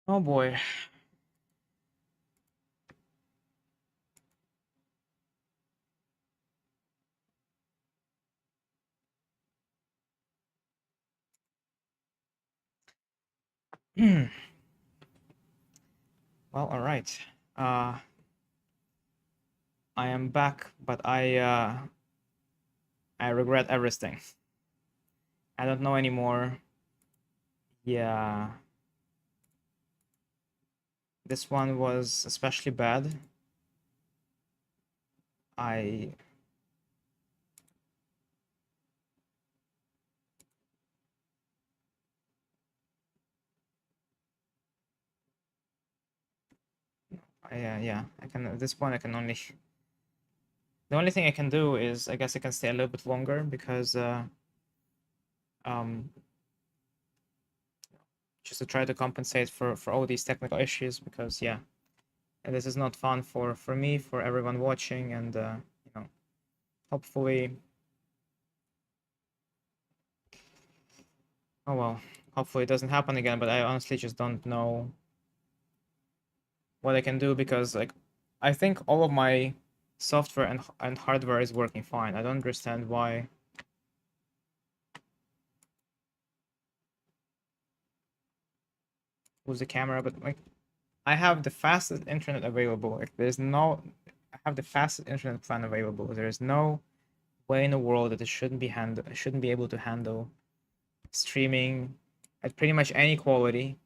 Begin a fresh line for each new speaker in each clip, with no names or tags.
Oh boy. Well, all right. I am back, but I regret everything. I don't know anymore. Yeah, this one was especially bad. I yeah, I can at this point I can only the only thing I can do is I guess I can stay a little bit longer because um just to try to compensate for all these technical issues because yeah, and this is not fun for me, for everyone watching, and you know, hopefully, oh well, hopefully it doesn't happen again, but I honestly just don't know what I can do because like I think all of my software and hardware is working fine. I don't understand why. With the camera, but like I have the fastest internet available. Like there's no I have the fastest internet plan available. There's no way in the world that it shouldn't be able to handle streaming at pretty much any quality.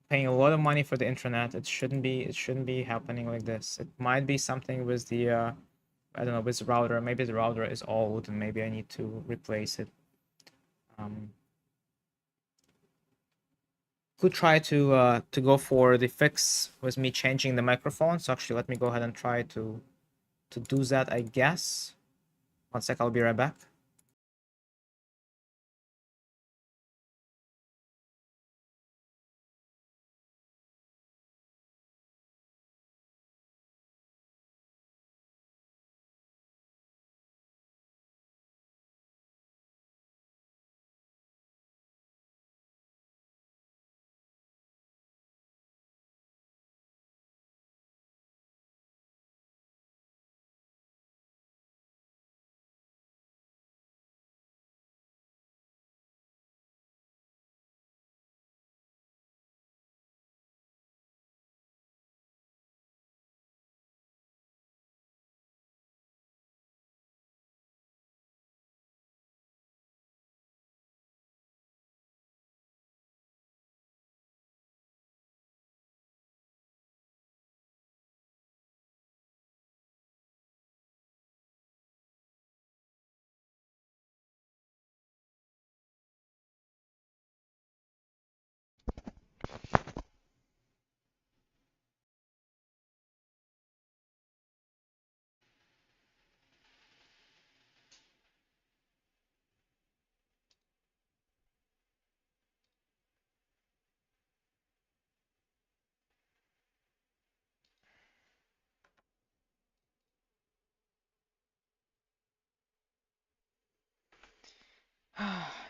Paying a lot of money for the internet. It shouldn't be happening like this. It might be something with the I don't know, with the router. Maybe the router is old and maybe I need to replace it. Um, could try to go for the fix with me changing the microphone. So actually, let me go ahead and try to do that. I guess. One sec, I'll be right back.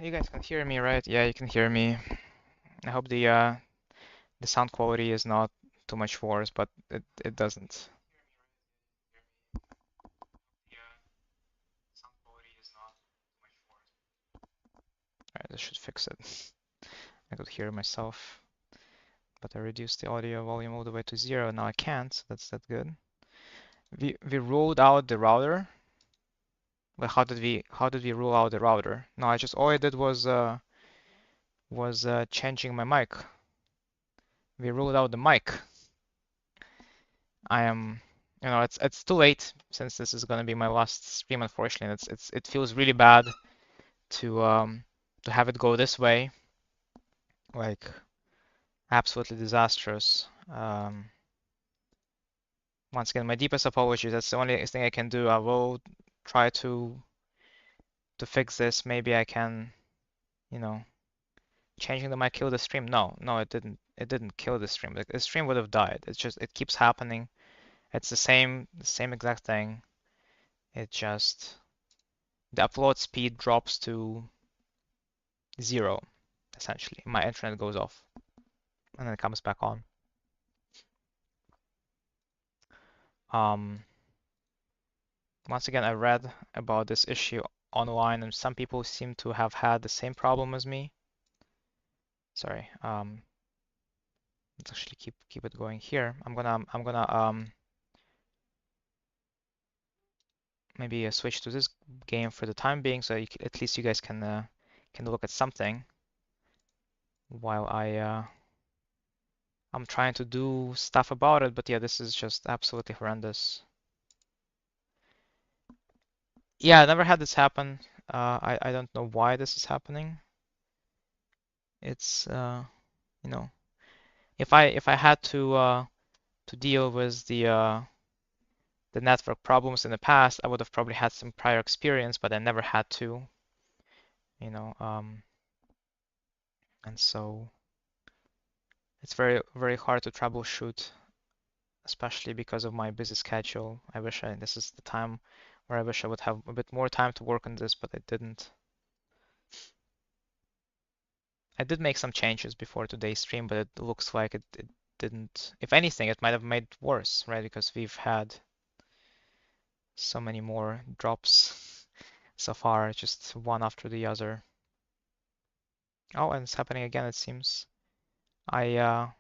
You guys can hear me, right? Yeah, you can hear me. I hope the sound quality is not too much worse, but it doesn't. Alright, this should fix it. I could hear myself, but I reduced the audio volume all the way to 0. Now I can't, so that's that good. We ruled out the router. Well, how did we rule out the router? No, I just all I did was changing my mic. We ruled out the mic. I am, you know, it's too late since this is gonna be my last stream, unfortunately. It feels really bad to have it go this way, like absolutely disastrous. Once again, my deepest apologies. That's the only thing I can do. I will try to fix this. Maybe I can, you know, changing the mic kill the stream. No, no, it didn't. It didn't kill the stream. The stream would have died. It's just it keeps happening. It's the same exact thing. It just the upload speed drops to 0, essentially. My internet goes off. and then it comes back on. Um, Once again, I read about this issue online, and some people seem to have had the same problem as me. Sorry. Let's actually keep it going here. I'm gonna maybe switch to this game for the time being, so at least you guys can look at something while I'm trying to do stuff about it. But yeah, this is just absolutely horrendous. Yeah, I never had this happen. I don't know why this is happening. It's you know, if I had to deal with the network problems in the past, I would have probably had some prior experience, but I never had to, you know, and so it's very hard to troubleshoot, especially because of my busy schedule. This is the time where I wish I would have a bit more time to work on this, but I didn't. I did make some changes before today's stream, but it looks like it didn't. If anything, it might have made it worse, right? Because we've had so many more drops so far, just one after the other. Oh, and it's happening again, it seems. Yeah,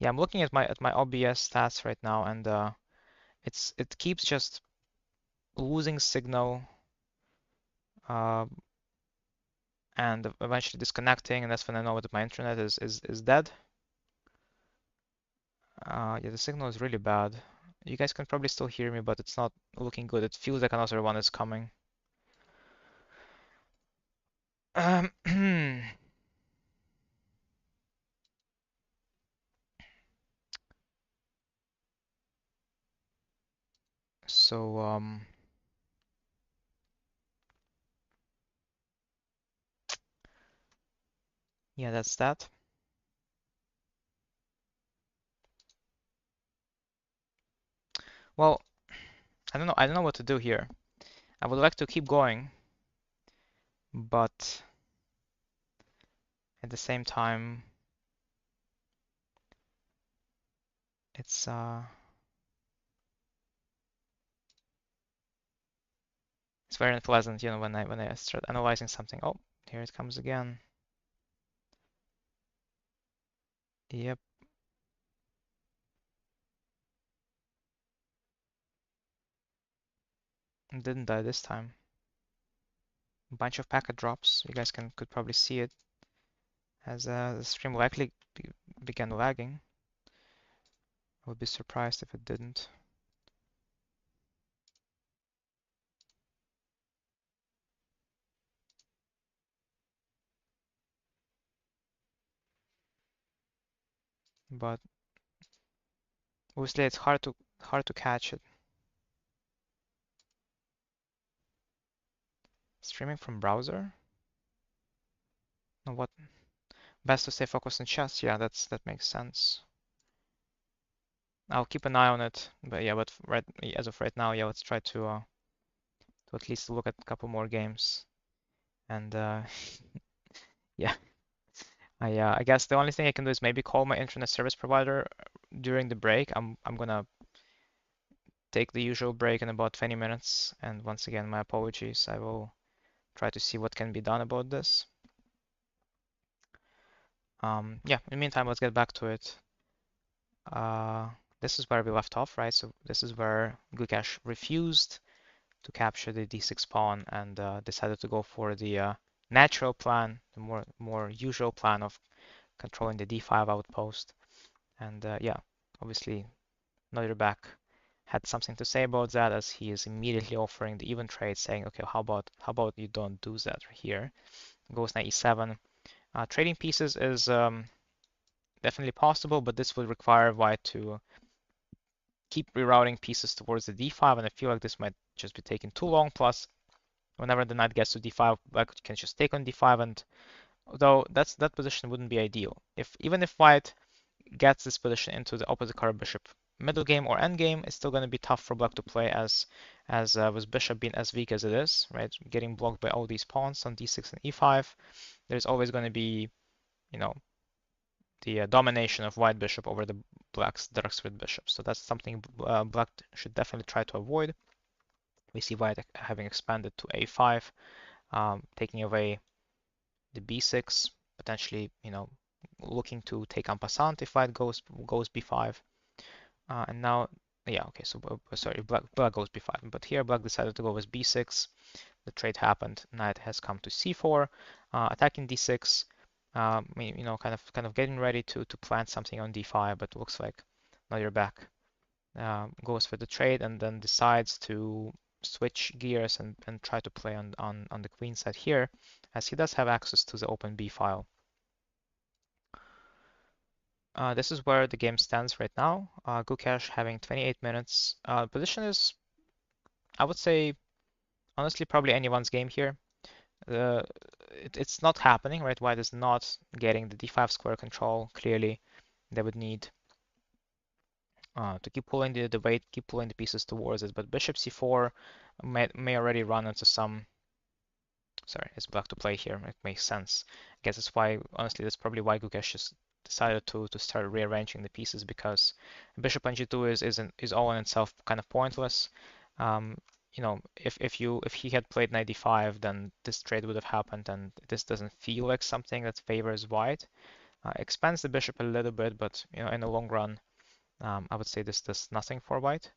I'm looking at my OBS stats right now, and it keeps just losing signal uh, and eventually disconnecting, and that's when I know that my internet is dead. Yeah, the signal is really bad. You guys can probably still hear me, but it's not looking good. It feels like another one is coming. Um, so yeah, that's that. Well, I don't know. I don't know what to do here. I would like to keep going, but at the same time, it's it's very unpleasant, when I start analyzing something. Oh, here it comes again. Yep, it didn't die this time. A bunch of packet drops. You guys could probably see it as the stream likely began lagging. I would be surprised if it didn't. But obviously it's hard to catch it. Streaming from browser? No, what? Best to stay focused on chess. Yeah, that makes sense. I'll keep an eye on it. But yeah, as of right now, yeah, let's try to at least look at a couple more games. And yeah, I guess the only thing I can do is maybe call my internet service provider during the break. I'm gonna take the usual break in about 20 minutes. And once again, my apologies. I will try to see what can be done about this. Yeah, in the meantime, let's get back to it. Uh, this is where we left off, right? So this is where Gukesh refused to capture the d6 pawn and decided to go for the natural plan, the more usual plan of controlling the d5 outpost. And yeah, obviously Norbert had something to say about that, as he is immediately offering the even trade, saying, okay, how about you don't do that here? Goes knight e7. Trading pieces is definitely possible, but this would require white to keep rerouting pieces towards the d5, and I feel like this might just be taking too long. Plus, whenever the knight gets to d5, black can just take on d5, and although that position wouldn't be ideal. Even if white gets this position into the opposite color bishop middle game or end game, it's still going to be tough for black to play as with bishop being as weak as it is, right? Getting blocked by all these pawns on d6 and e5. There's always going to be, you know, the domination of white bishop over the black's dark squared bishop. So that's something black should definitely try to avoid. We see white having expanded to a5, taking away the b6, potentially, looking to take en passant if white goes b5. And now, yeah, okay, so sorry, black goes b5, but here black decided to go with b6. The trade happened. Knight has come to c4, attacking d6. Kind of getting ready to plant something on d5, but looks like now you're back. Goes for the trade and then decides to switch gears and try to play on the queen side here, as he does have access to the open b file. This is where the game stands right now. Gukesh having 28 minutes. Position is, I would say, honestly, probably anyone's game here. It's not happening, right? White is not getting the d5 square control. Clearly, they would need to keep pulling the weight, keep pulling the pieces towards it. But bishop c4 may already run into some. Sorry, it's black to play here. It makes sense. I guess that's why, honestly, that's probably why Gukesh just decided to start rearranging the pieces, because bishop on g2 is all in itself kind of pointless. If he had played knight d5, then this trade would have happened, and this doesn't feel like something that favors white. Expands the bishop a little bit, but in the long run, I would say this does nothing for white.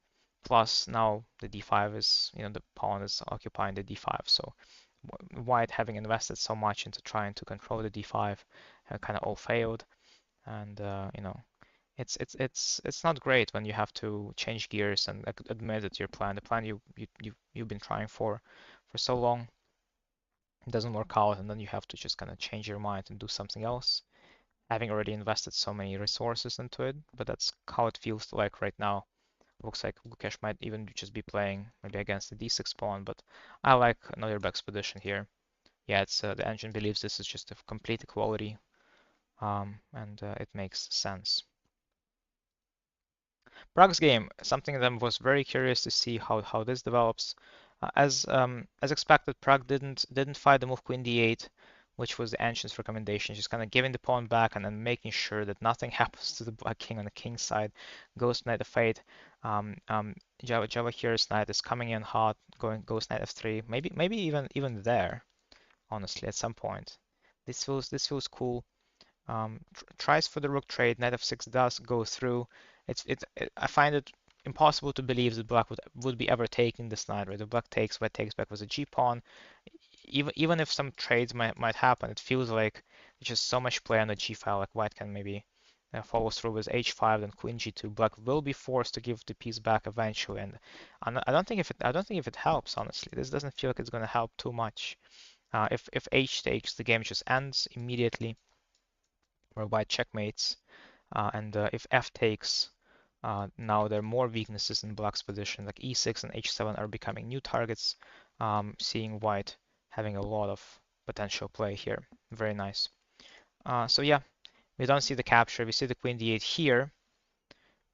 Plus now the d5 is, the pawn is occupying the d5, so white having invested so much into trying to control the d5 kind of all failed, and it's not great when you have to change gears and admit that your plan, the plan you've been trying for so long, doesn't work out, and then you have to just kind of change your mind and do something else, having already invested so many resources into it. But that's how it feels like right now. Looks like Gukesh might even just be playing maybe against the d6 pawn, but I like another back's position here. Yeah, it's the engine believes this is just a complete equality, and it makes sense. Prague's game, something that was very curious to see how this develops. As expected, Prague didn't fight the move Queen d8, which was the ancient's recommendation, just kind of giving the pawn back and then making sure that nothing happens to the black king on the king side. Goes knight f8. Java here's knight is coming in hot, goes knight f3. Maybe even there, honestly, at some point. This feels cool. Tries for the rook trade. Knight f6 does go through. I find it impossible to believe that black would be ever taking this knight. Right? If black takes, white takes back with a g pawn. Even if some trades might happen, it feels like there's just so much play on the g file. Like white can maybe follow through with h5, then queen g2. Black will be forced to give the piece back eventually, and I don't think if it helps. Honestly, this doesn't feel like it's going to help too much. If h takes, the game just ends immediately, where white checkmates. And if f takes, now there are more weaknesses in black's position, like e6 and h7 are becoming new targets, seeing white having a lot of potential play here. Very nice. So yeah, we don't see the capture. We see the queen d8 here.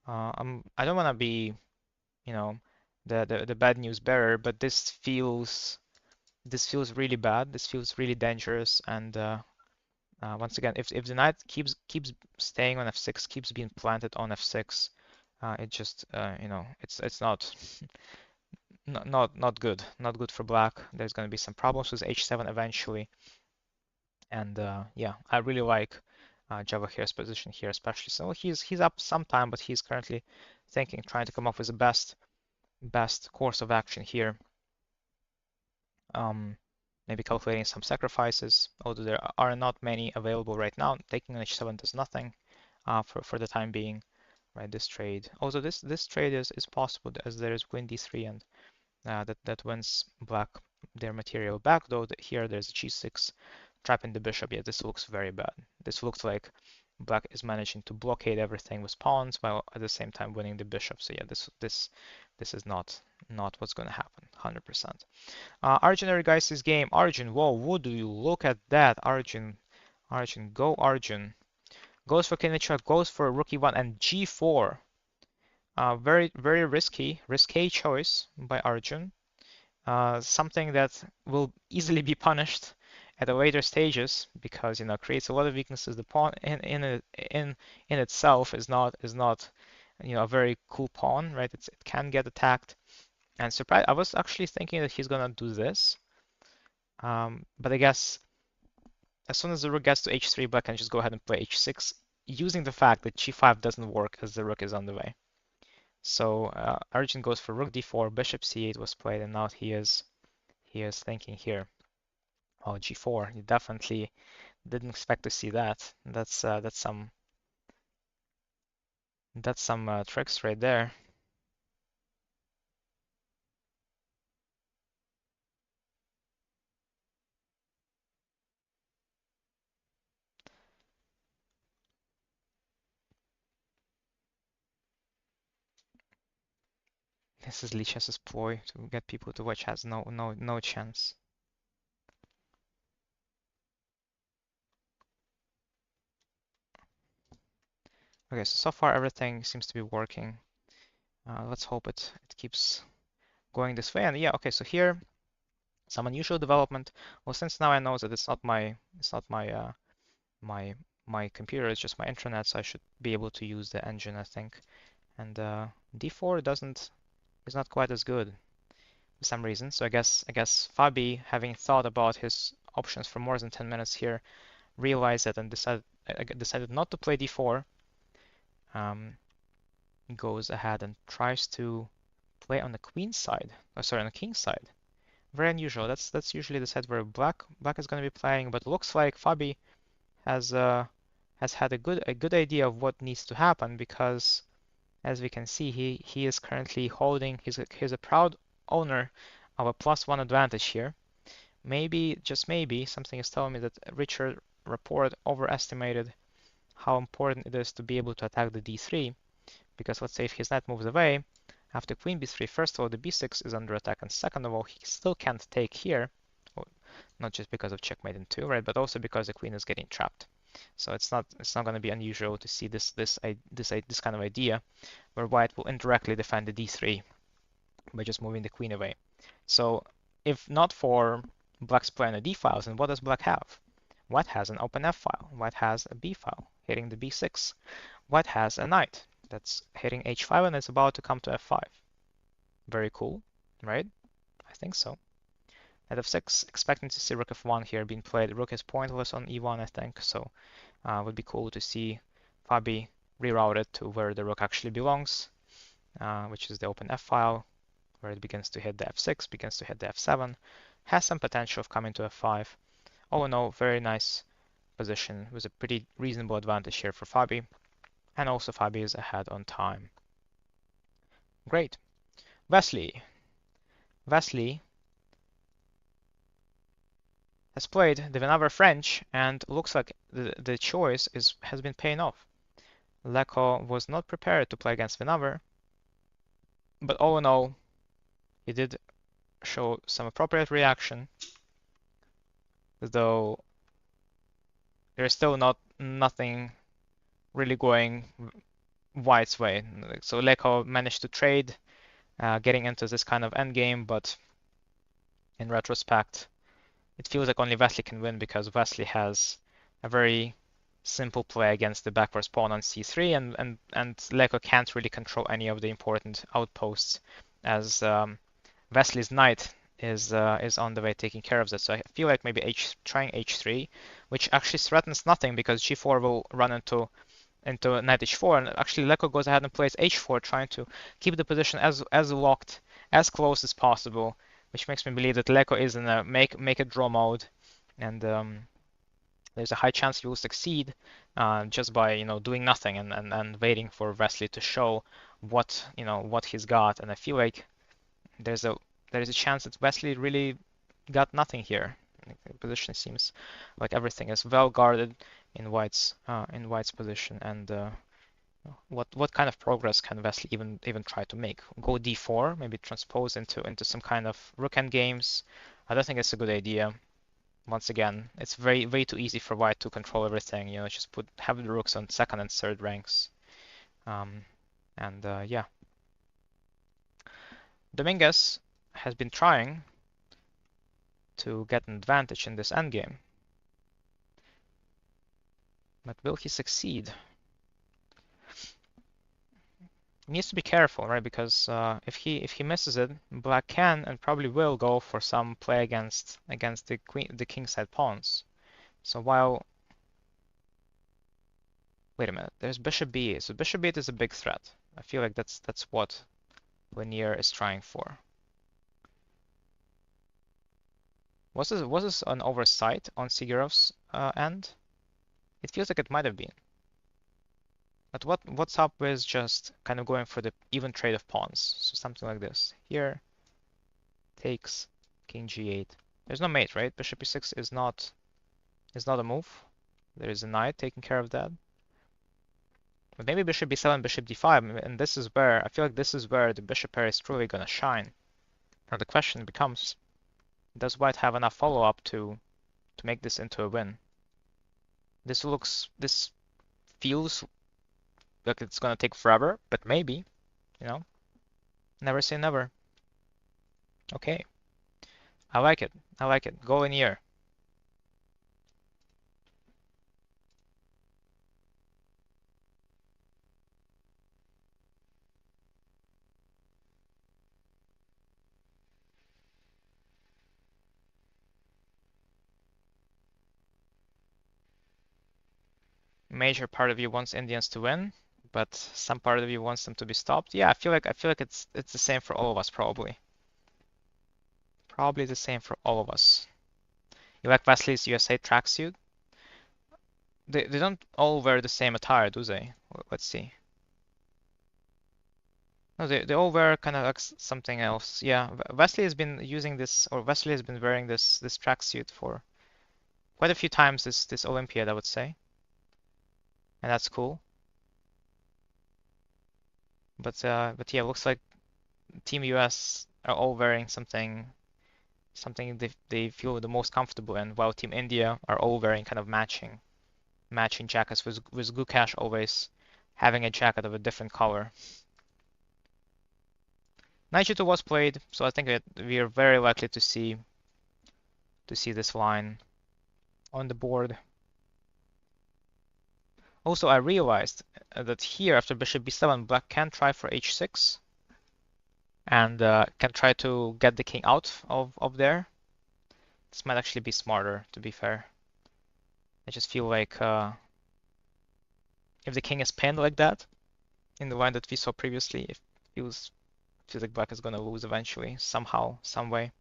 I don't want to be, the bad news bearer, but this feels really bad. This feels really dangerous, and once again, if the knight keeps staying on f6, keeps being planted on f6, it just it's not good, not good for black. There's going to be some problems with h7 eventually, and yeah, I really like Javakhir's position here, especially. So he's up some time, but he's currently trying to come up with the best course of action here. Maybe calculating some sacrifices, although there are not many available right now. Taking on h7 does nothing for the time being, right? This trade, also this trade is possible as there is queen d3, and that wins black their material back. Though here there's a g6 trapping the bishop. Yeah, this looks very bad. This looks like black is managing to blockade everything with pawns while at the same time winning the bishop. So yeah, this is not what's going to happen 100%. Arjun guys, this game. Arjun, whoa, would you look at that? Arjun, go Arjun. Goes for king h5, goes for rook e1 and g4. Very risky choice by Arjun. Something that will easily be punished at the later stages because creates a lot of weaknesses. The pawn in itself is not a very cool pawn, right? It can get attacked. And surprise, I was actually thinking that he's gonna do this, but I guess as soon as the rook gets to h3, black can just go ahead and play h6, using the fact that g5 doesn't work as the rook is on the way. So Arjun goes for rook d4, bishop c8 was played, and now he is thinking here. Oh, g4. You definitely didn't expect to see that. That's some tricks right there. This is Lichess's ploy to get people to watch. Has no chance. Okay, so far everything seems to be working. Let's hope it keeps going this way. And yeah, okay, so here some unusual development. Well, since now I know that it's not my computer, it's just my internet, so I should be able to use the engine, I think. And d4 is not quite as good for some reason. So I guess Fabi, having thought about his options for more than 10 minutes here, realized that and decided not to play d4. Goes ahead and tries to play on the queen side. Oh, sorry, on the king side. Very unusual. That's usually the side where black is going to be playing, but looks like Fabi has had a good idea of what needs to happen because, as we can see, he is currently holding. He's a proud owner of a +1 advantage here. Maybe, just maybe, something is telling me that Richard Rapport overestimated how important it is to be able to attack the d3, because let's say if his knight moves away after queen b3, first of all the b6 is under attack, and second of all he still can't take here, well, not just because of checkmate in 2, right, but also because the queen is getting trapped. So it's not going to be unusual to see this kind of idea where white will indirectly defend the d3 by just moving the queen away. So if not for black's play on the d files, then what does black have? White has an open f file. White has a b file hitting the b6. White has a knight that's hitting h5 and it's about to come to f5. Very cool, right? I think so. At f6, expecting to see rook f1 here being played. Rook is pointless on e1, I think, so would be cool to see Fabi rerouted to where the rook actually belongs, which is the open f file, where it begins to hit the f6, begins to hit the f7, has some potential of coming to f5. All in all, very nice position with a pretty reasonable advantage here for Fabi, and also Fabi is ahead on time. Great. Vasily has played the Vinaver French, and looks like the choice has been paying off. Leko was not prepared to play against Vinaver, but all in all, he did show some appropriate reaction, though there's still nothing really going White's way. So Leko managed to trade, getting into this kind of endgame, but in retrospect, it feels like only Vasily can win because Vasily has a very simple play against the backwards pawn on c3, and Leko can't really control any of the important outposts, as Vasily's knight is on the way taking care of that. So I feel like maybe trying h3, which actually threatens nothing because g4 will run into knight h4, and actually Leko goes ahead and plays h4, trying to keep the position as locked, as close as possible, which makes me believe that Leko is in a make a draw mode, and there's a high chance he will succeed just by doing nothing and waiting for Vasily to show what he's got. And I feel like there's a chance that Vasily really got nothing here. The position seems like everything is well guarded in White's position, and what kind of progress can Vasily even try to make? Go d4, maybe transpose into some kind of rook end games. I don't think it's a good idea. Once again, it's way too easy for White to control everything. Just have the rooks on second and third ranks. And yeah, Dominguez has been trying to get an advantage in this endgame. But will he succeed? He needs to be careful, right? Because if he misses it, black can and probably will go for some play against the kingside pawns. So while wait a minute, there's bishop b8. So bishop b8 is a big threat. I feel like that's what Lanier is trying for. Was this an oversight on Sigirov's end? It feels like it might have been. But what's up with just kind of going for the even trade of pawns? So something like this. Here takes king g8. There's no mate, right? Bishop e6 is not a move. There is a knight taking care of that. But maybe bishop b7, bishop d5, and this is where I feel like this is where the bishop pair is truly gonna shine. Now the question becomes, does white have enough follow-up to make this into a win? This feels like it's gonna take forever, but maybe, you know, never say never. Okay, I like it. I like it. Go in here. Major part of you wants Indians to win, but some part of you wants them to be stopped. Yeah, I feel like it's the same for all of us probably. Probably the same for all of us. You like Vasily's USA tracksuit? They don't all wear the same attire, do they? Let's see. No, they all wear kind of like something else. Yeah, Vasily has been using this, or Vasily has been wearing this tracksuit for quite a few times this Olympiad, I would say, and that's cool. But yeah, looks like Team US are all wearing something they feel the most comfortable in, while Team India are all wearing kind of matching jackets with Gukash always having a jacket of a different color. Knight g2 was played, so I think that we are very likely to see this line on the board. Also, I realized that here after bishop b7, black can try for h6 and can try to get the king out of there. This might actually be smarter, to be fair. I just feel like if the king is pinned like that in the line that we saw previously, it feels like black is gonna lose eventually, somehow, some way.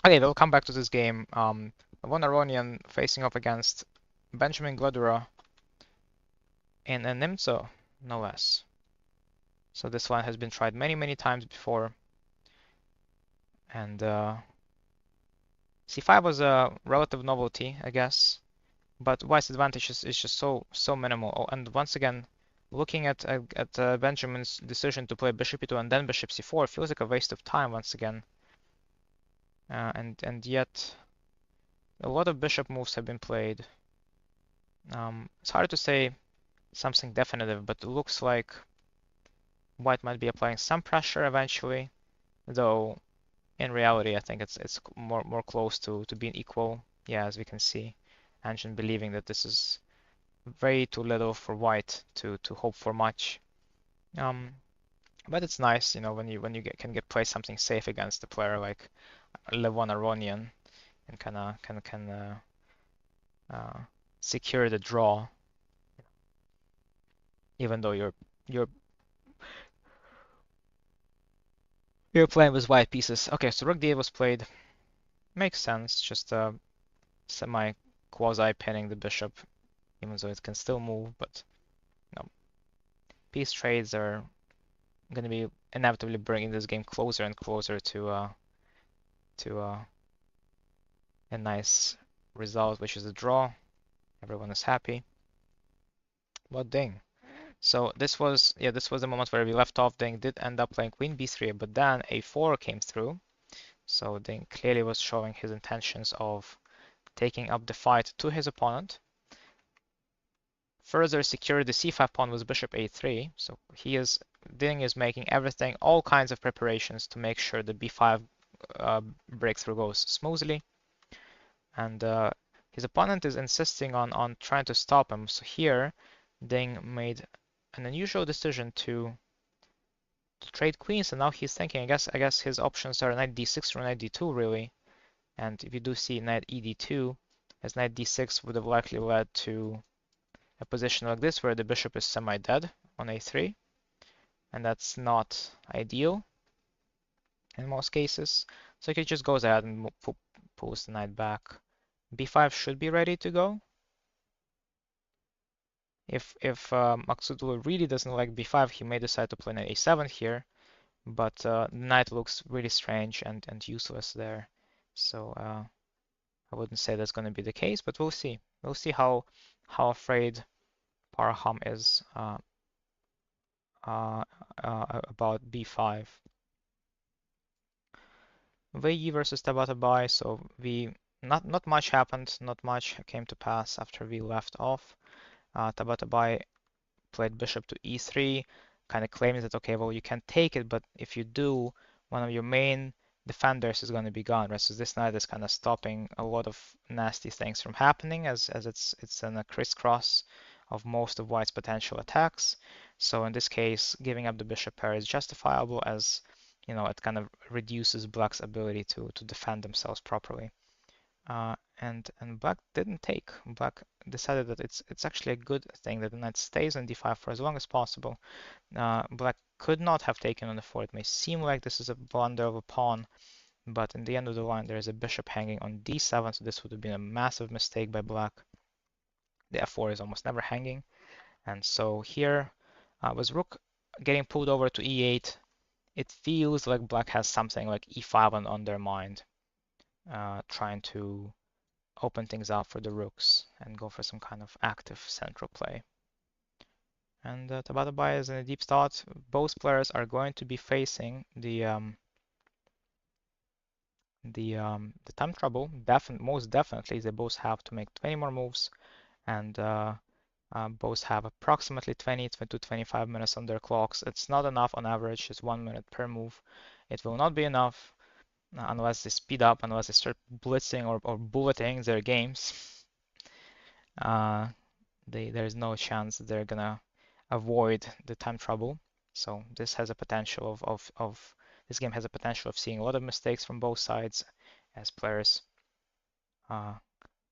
Okay, we'll come back to this game. Von Aronian facing off against Benjamin Gledura in a Nimzo, no less. So this line has been tried many, many times before. And c5 was a relative novelty, I guess. But white's advantage is just so minimal. Oh, and once again, looking at Benjamin's decision to play bishop e2 and then bishop c4 feels like a waste of time once again. And yet, a lot of bishop moves have been played. It's hard to say something definitive, but it looks like white might be applying some pressure eventually, though in reality I think it's more close to being equal. Yeah, as we can see, Anshin believing that this is way too little for white to hope for much. But it's nice, you know, when you can play something safe against a player like Levon Aronian and can secure the draw, even though you're playing with white pieces. Okay, so rook d8 was played. Makes sense, just semi quasi pinning the bishop, even though it can still move. But no, piece trades are going to be inevitably bringing this game closer and closer to a nice result, which is a draw. Everyone is happy. But ding. So this was the moment where we left off. Ding did end up playing queen b3, but then a4 came through. So Ding clearly was showing his intentions of taking up the fight to his opponent. Further secured the c5 pawn with bishop a3. So Ding is making everything, all kinds of preparations to make sure the b5 breakthrough goes smoothly. And his opponent is insisting on trying to stop him. So here, Ding made an unusual decision to trade queens, and now he's thinking, I guess his options are knight d6 or knight d2 really. And if you do see knight ed2, as knight d6 would have likely led to a position like this where the bishop is semi-dead on a3, and that's not ideal in most cases. So he just goes ahead and pulls the knight back. b5 should be ready to go. If Maksutoglu really doesn't like b5, he may decide to play knight a7 here, but the knight looks really strange and useless there. So I wouldn't say that's going to be the case, but we'll see. We'll see how afraid Parham is about b5. Wei Yi versus Tabatabai, so not much happened, not much came to pass after we left off. Tabatabai played bishop to e3, kind of claims that, okay, well, you can take it, but if you do, one of your main defenders is going to be gone, right? So this knight is kind of stopping a lot of nasty things from happening as it's in a crisscross of most of White's potential attacks. So in this case, giving up the bishop pair is justifiable as, you know, it kind of reduces Black's ability to defend themselves properly. And Black didn't take. Black decided that it's actually a good thing that the knight stays on d5 for as long as possible. Black could not have taken on the 4. It may seem like this is a blunder of a pawn, but in the end of the line there is a bishop hanging on d7, so this would have been a massive mistake by Black. The f4 is almost never hanging, and so here with Rook getting pulled over to e8, it feels like Black has something like e5 on their mind, trying to open things up for the rooks and go for some kind of active central play. And Tabatabai is in a deep thought. Both players are going to be facing the time trouble. Most definitely, they both have to make 20 more moves, and both have approximately 20 to 25 minutes on their clocks. It's not enough on average. It's 1 minute per move. It will not be enough unless they speed up, unless they start blitzing or bulleting their games. There's no chance that they're gonna avoid the time trouble. So this has a potential of this game has a potential of seeing a lot of mistakes from both sides as players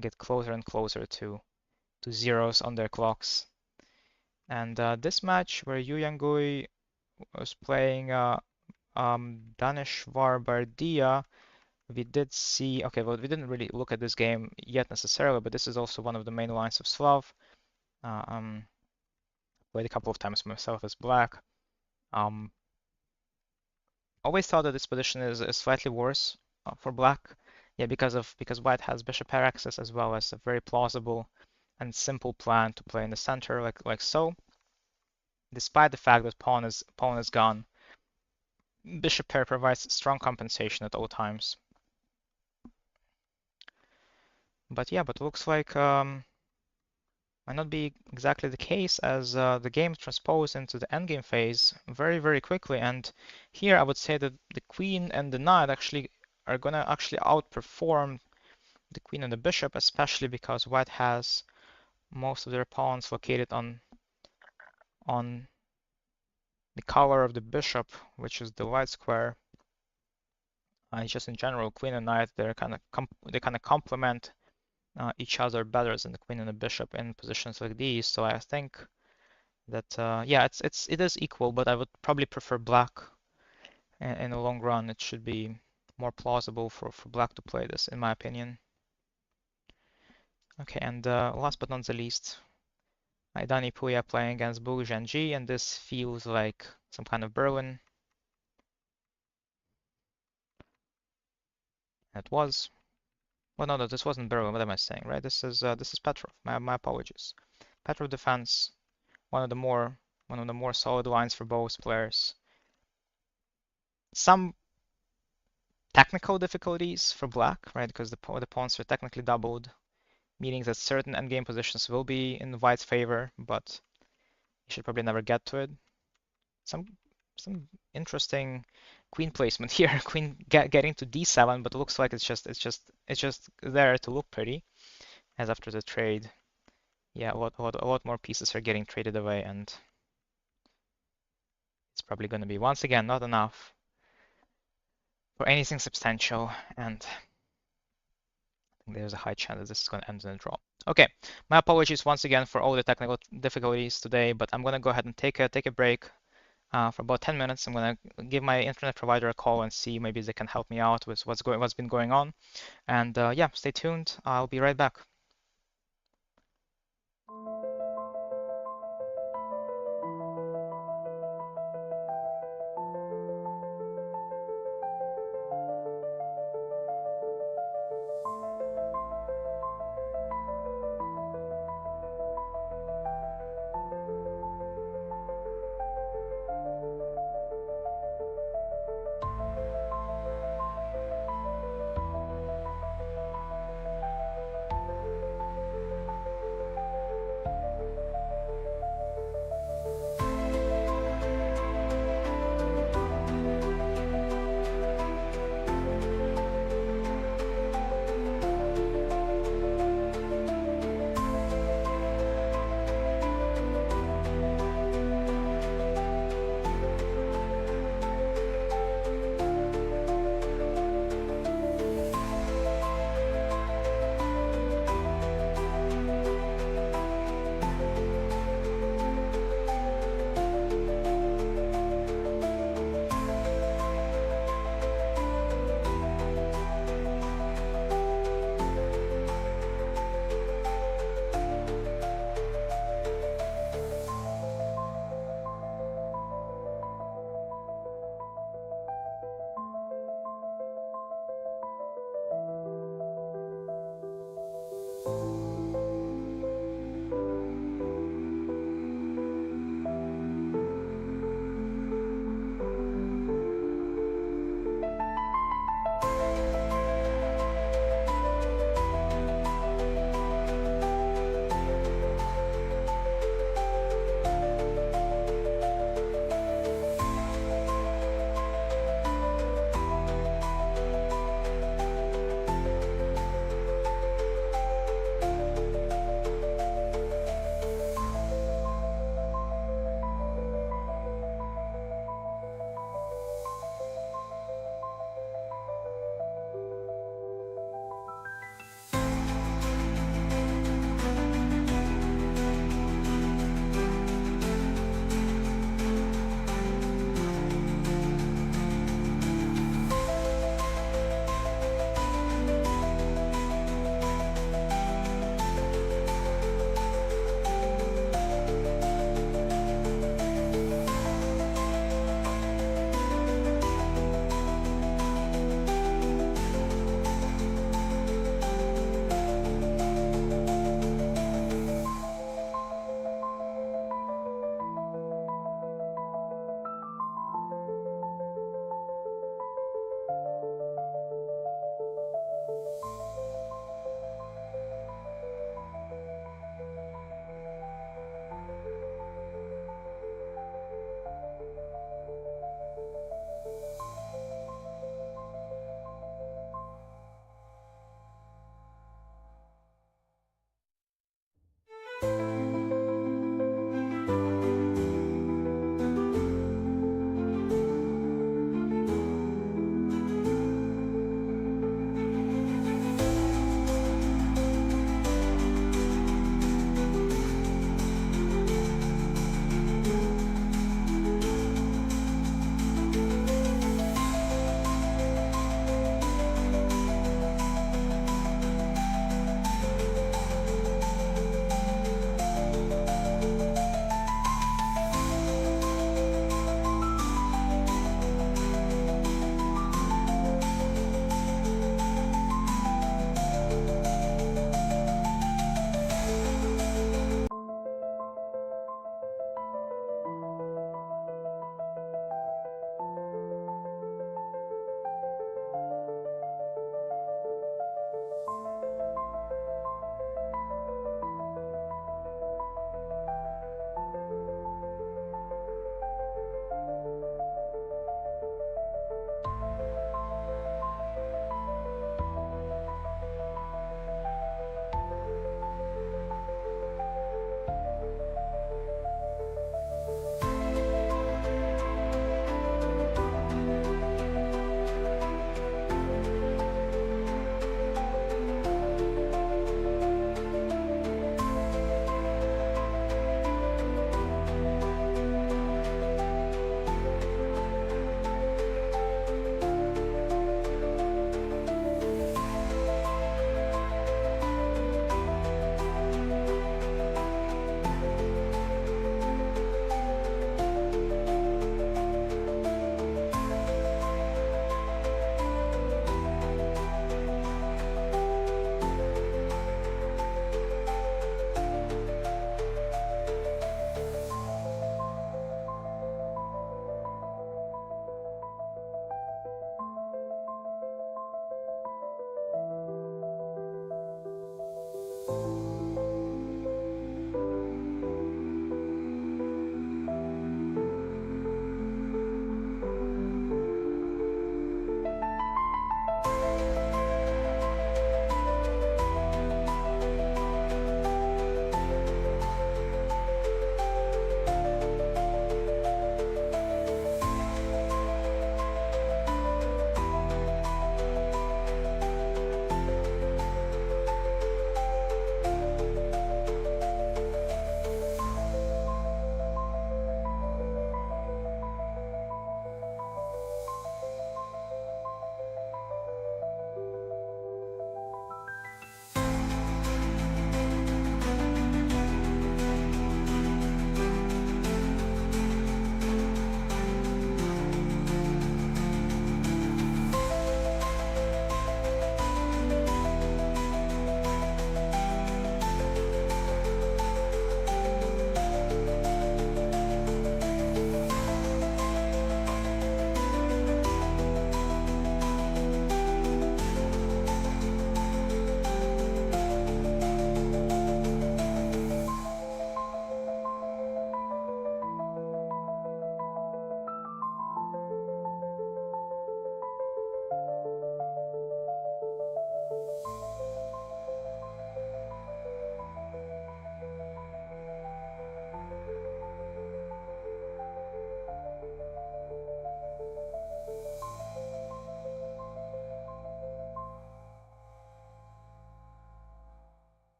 get closer and closer to zeros on their clocks. And this match where Yu Yangui was playing Daneshvar Bardia, we did see, okay, well, we didn't really look at this game yet necessarily, but this is also one of the main lines of Slav. Played a couple of times myself as Black. Always thought that this position is slightly worse for Black. Yeah, because White has bishop pair access as well as a very plausible and simple plan to play in the center, like so. Despite the fact that pawn is gone, bishop pair provides strong compensation at all times. But yeah, but it looks like might not be exactly the case as the game transposed into the endgame phase very, very quickly. And here I would say that the queen and the knight actually are going to actually outperform the queen and the bishop, especially because White has most of their pawns located on the color of the bishop, which is the white square. Just in general, queen and knight, they kind of complement each other better than the queen and the bishop in positions like these. So I think that yeah, it is equal, but I would probably prefer Black in the long run. It should be more plausible for Black to play this, in my opinion. Okay, and last but not the least, Aidani Puya playing against Bu Zhenji, and this feels like some kind of Berlin. It was. Well, no, this wasn't Berlin. What am I saying, right? This is Petrov. My apologies. Petrov defense, one of the more solid lines for both players. Some technical difficulties for Black, right? Because the pawns are technically doubled, meaning that certain endgame positions will be in White's favor, but you should probably never get to it. Some interesting queen placement here. Queen getting to d7, but it looks like it's just there to look pretty. as after the trade, yeah, a lot more pieces are getting traded away, and it's probably going to be, once again, not enough for anything substantial, and I think there's a high chance that this is going to end in a draw. Okay, my apologies once again for all the technical difficulties today, but I'm going to go ahead and take a break for about 10 minutes. I'm going to give my internet provider a call and see maybe they can help me out with what's been going on. And yeah, stay tuned. I'll be right back.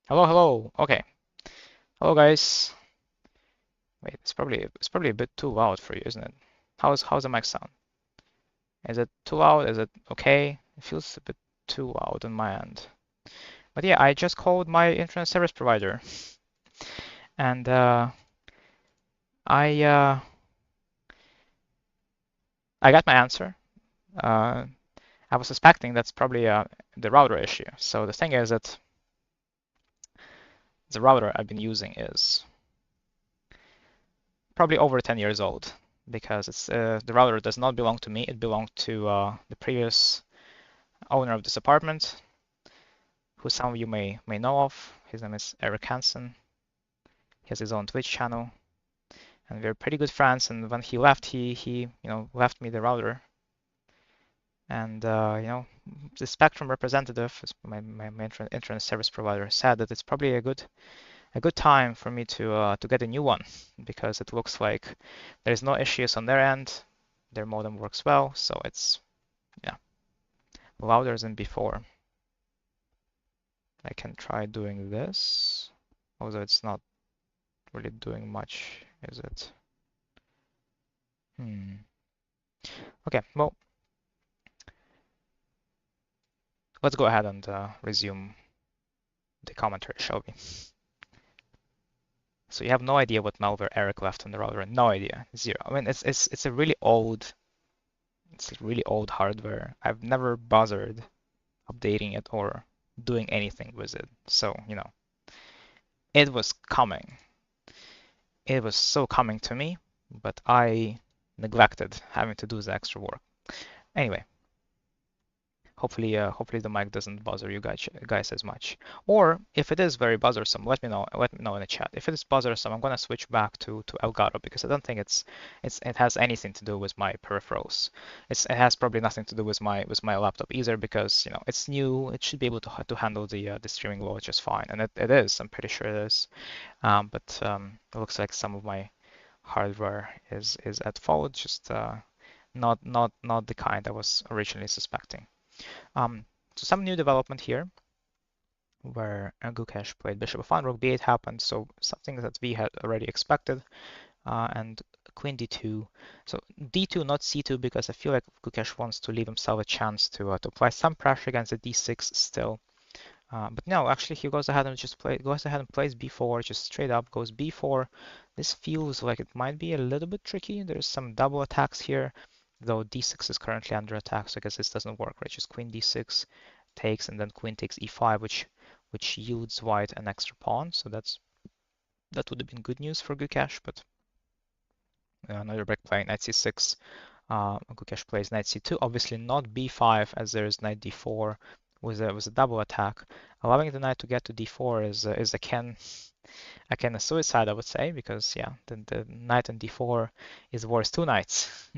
Hello, hello. Okay. Hello, guys. Wait, it's probably a bit too loud for you, isn't it? How's the mic sound? Is it too loud? Is it okay? It feels a bit too loud on my end. But yeah, I just called my internet service provider, and I uh, I got my answer. Uh, I was suspecting that's probably the router issue. So the thing is that the router I've been using is probably over 10 years old because it's the router does not belong to me. It belonged to the previous owner of this apartment, who some of you may know of. His name is Eric Hansen. He has his own Twitch channel, and we're pretty good friends. And when he left, he left me the router. And the Spectrum representative, my internet service provider, said that it's probably a good time for me to get a new one because it looks like there's no issues on their end. Their modem works well, so it's yeah louder than before. I can try doing this, although it's not really doing much, is it? Okay, well, let's go ahead and resume the commentary, shall we? So you have no idea what malware Eric left on the router. No idea, zero. I mean, it's a really old, it's really old hardware. I've never bothered updating it or doing anything with it. So, it was coming. It was so coming to me, but I neglected having to do the extra work. Anyway, hopefully the mic doesn't bother you guys as much. Or if it is very bothersome, let me know. Let me know in the chat. If it is bothersome, I'm gonna switch back to Elgato because I don't think it has anything to do with my peripherals. It has probably nothing to do with my laptop either because it's new. It should be able to handle the streaming load just fine, and it is. I'm pretty sure it is. But it looks like some of my hardware is at fault. Just not the kind I was originally suspecting. Um, so some new development here where Gukesh played bishop of 1, rook b8 happened, so something that we had already expected, and queen d2. So d2, not c2, because I feel like Gukesh wants to leave himself a chance to apply some pressure against the d6 still. But no, actually he goes ahead and plays b4, just straight up goes b4. This feels like it might be a little bit tricky. There's some double attacks here, though d6 is currently under attack, so I guess this doesn't work, right? Just queen d6 takes, and then queen takes e5, which yields white an extra pawn. So that would have been good news for Gukesh, but another break playing knight c6. Gukesh plays knight c2, obviously not b5 as there is knight d4 with a double attack. Allowing the knight to get to d4 is akin a suicide, I would say, because yeah, the knight on d4 is worth two knights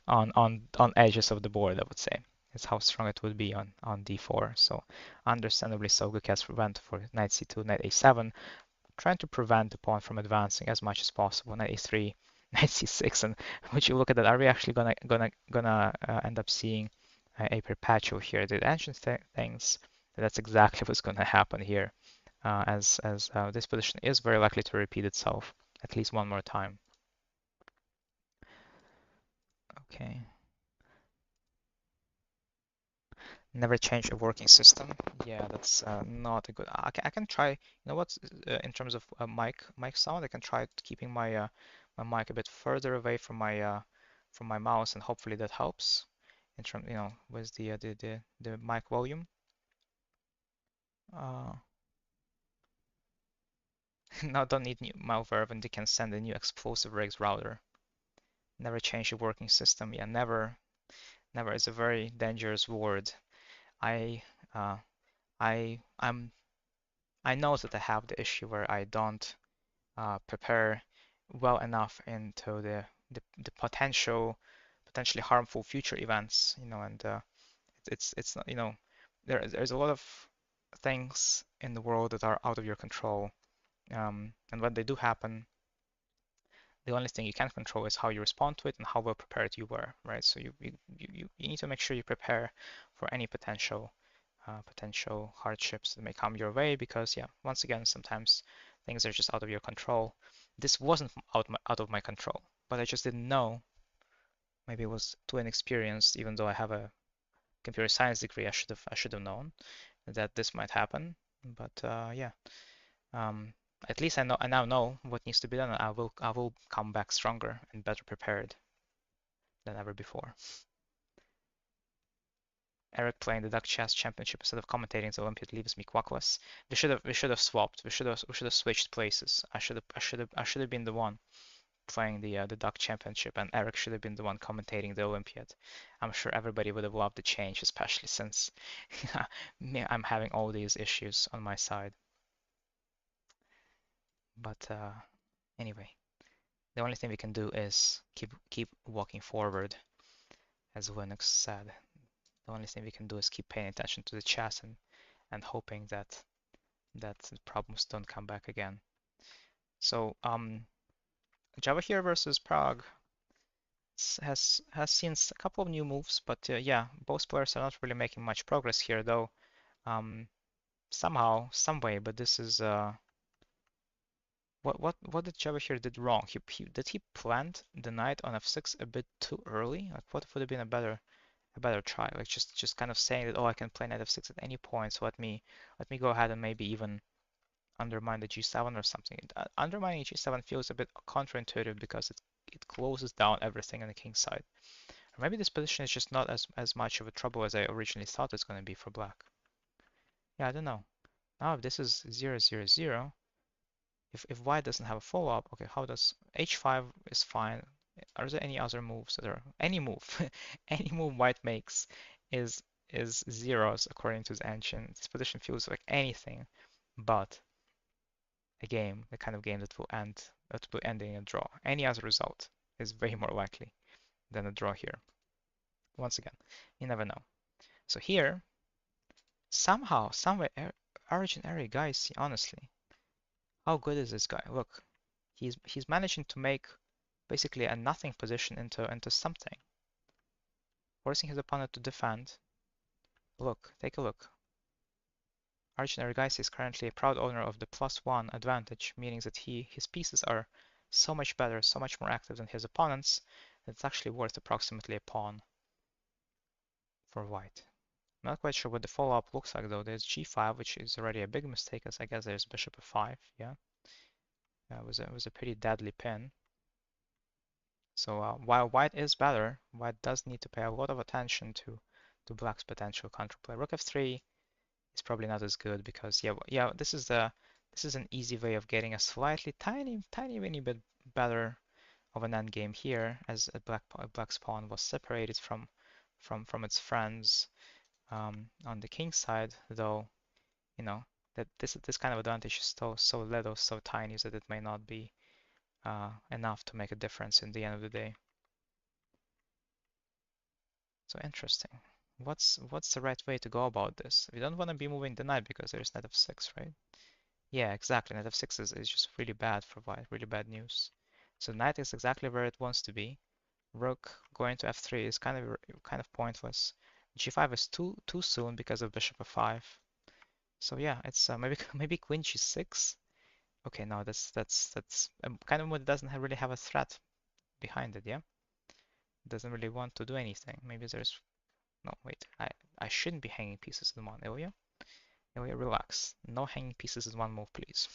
on edges of the board, I would say. It's how strong it would be on d4. So understandably so, Gukesh went for knight c2, knight a7, trying to prevent the pawn from advancing as much as possible. Knight a3, knight c6, and when you look at that, are we actually gonna end up seeing a perpetual here? The ancient things, that's exactly what's gonna happen here, as this position is very likely to repeat itself at least one more time. Okay. Never change a working system. Yeah, that's not a good. I can try. You know what? In terms of mic sound, I can try keeping my mic a bit further away from my mouse, and hopefully that helps. In terms, with the mic volume. Uh, now don't need new malware when they can send a new explosive rigs router. Never change a working system. Yeah, never. Never is a very dangerous word. I uh, I'm I know that I have the issue where I don't prepare well enough into the potentially harmful future events, and it's not, there's a lot of things in the world that are out of your control, and when they do happen, the only thing you can control is how you respond to it and how well prepared you were, right? So you need to make sure you prepare for any potential
potential hardships that may come your way because, yeah, once again, sometimes things are just out of your control. This wasn't out of my control, but I just didn't know. Maybe it was too inexperienced, even though I have a computer science degree. I should have known that this might happen. But yeah, um, at least I now know what needs to be done. I will come back stronger and better prepared than ever before. Eric playing the Duck Chess Championship instead of commentating the Olympiad leaves me quackless. We should have swapped. We should have switched places. I should have been the one playing the Duck Championship, and Eric should have been the one commentating the Olympiad. I'm sure everybody would have loved the change, especially since I'm having all these issues on my side. But anyway, the only thing we can do is keep walking forward, as Linux said. The only thing we can do is keep paying attention to the chess and hoping that the problems don't come back again. So Java here versus Prague has seen a couple of new moves, but yeah, both players are not really making much progress here, though. Um, somehow, some way, but this is what did Java here did wrong? Did he plant the knight on f6 a bit too early? Like, what would have been a better try? Like, just kind of saying that, oh, I can play knight f6 at any point, so let me go ahead and maybe even undermine the g7 or something. Undermining g7 feels a bit counterintuitive because it closes down everything on the king side. Or maybe this position is just not as much of a trouble as I originally thought it's going to be for black. Yeah, I don't know. Now if this is 0, 0, 0, if white doesn't have a follow-up, okay, how does h5 is fine. Are there any other moves that are any move any move white makes is zeros according to the engine. This position feels like anything but a game, the kind of game that will end in a draw. Any other result is way more likely than a draw here. Once again, you never know. So here, somehow, somewhere, Origin area guys, honestly, how good is this guy? Look, he's managing to make basically a nothing position into something, forcing his opponent to defend. Look, take a look. Origin area guys is currently a proud owner of the +1 advantage, meaning that his pieces are so much better, so much more active than his opponents, that it's actually worth approximately a pawn for white. I'm not quite sure what the follow-up looks like though. There's g5, which is already a big mistake, as I guess there's bishop f5. Yeah, that was a pretty deadly pin. So while white is better, white does need to pay a lot of attention to black's potential counterplay. Rook f3 is probably not as good because yeah, this is an easy way of getting a slightly tiny bit better of an endgame here, as black's pawn was separated from its friends on the king side, though you know that this kind of advantage is so little, so tiny that it may not be enough to make a difference in the end of the day. So interesting. What's the right way to go about this? We don't want to be moving the knight because there's knight f6, right? Yeah, exactly. Knight f6 is just really bad for white, really bad news. So knight is exactly where it wants to be. Rook going to f3 is kind of pointless. g5 is too soon because of bishop f5. So yeah, it's maybe queen g6. Okay, no, that's kind of what doesn't really have a threat behind it, yeah? It doesn't really want to do anything. Maybe there's no, wait, I shouldn't be hanging pieces in one. Ilya, Ilya, relax. No hanging pieces in one move, please.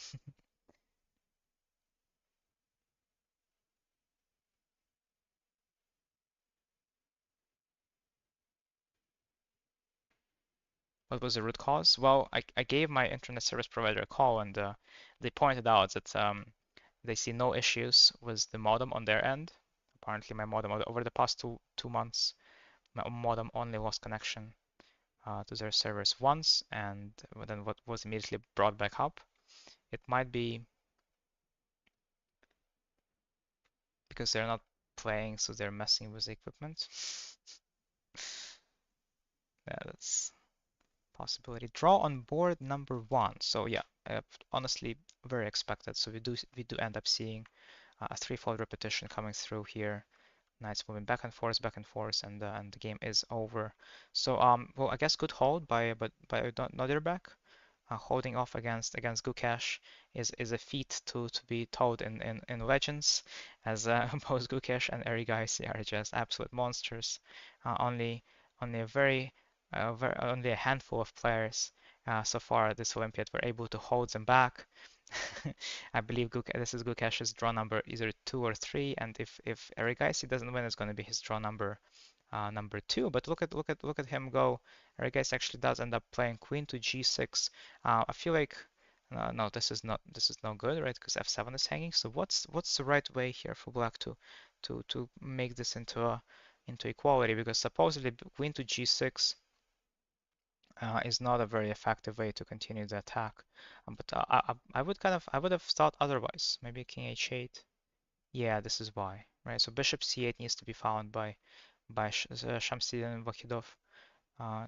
What was the root cause? Well, I gave my internet service provider a call, and they pointed out that they see no issues with the modem on their end. Apparently, my modem over the past two months, my modem only lost connection to their servers once, and then what was immediately brought back up. It might be because they're not playing, so they're messing with the equipment. Yeah, that's possibility. Draw on board number one. So yeah, honestly, very expected. So we do end up seeing a threefold repetition coming through here. Knight's moving back and forth, and the game is over. So well, I guess good hold by Nodirbek. Holding off against Gukesh is a feat to be told in Legends, as both Gukesh and Erigaisi are just absolute monsters. Only only a only a handful of players so far this Olympiad were able to hold them back. I believe this is Gukesh's draw number either 2 or 3, and if Erigaisi doesn't win, it's going to be his draw number 2. But look at him go. Erigaisi actually does end up playing queen to g6. I feel like no, this is no good, right? Because f7 is hanging. So what's the right way here for black to make this into equality? Because supposedly queen to g6 is not a very effective way to continue the attack. But I would have thought otherwise. Maybe king h8. Yeah, this is why, right? So bishop c8 needs to be found by Shamsiddin and Wahidov.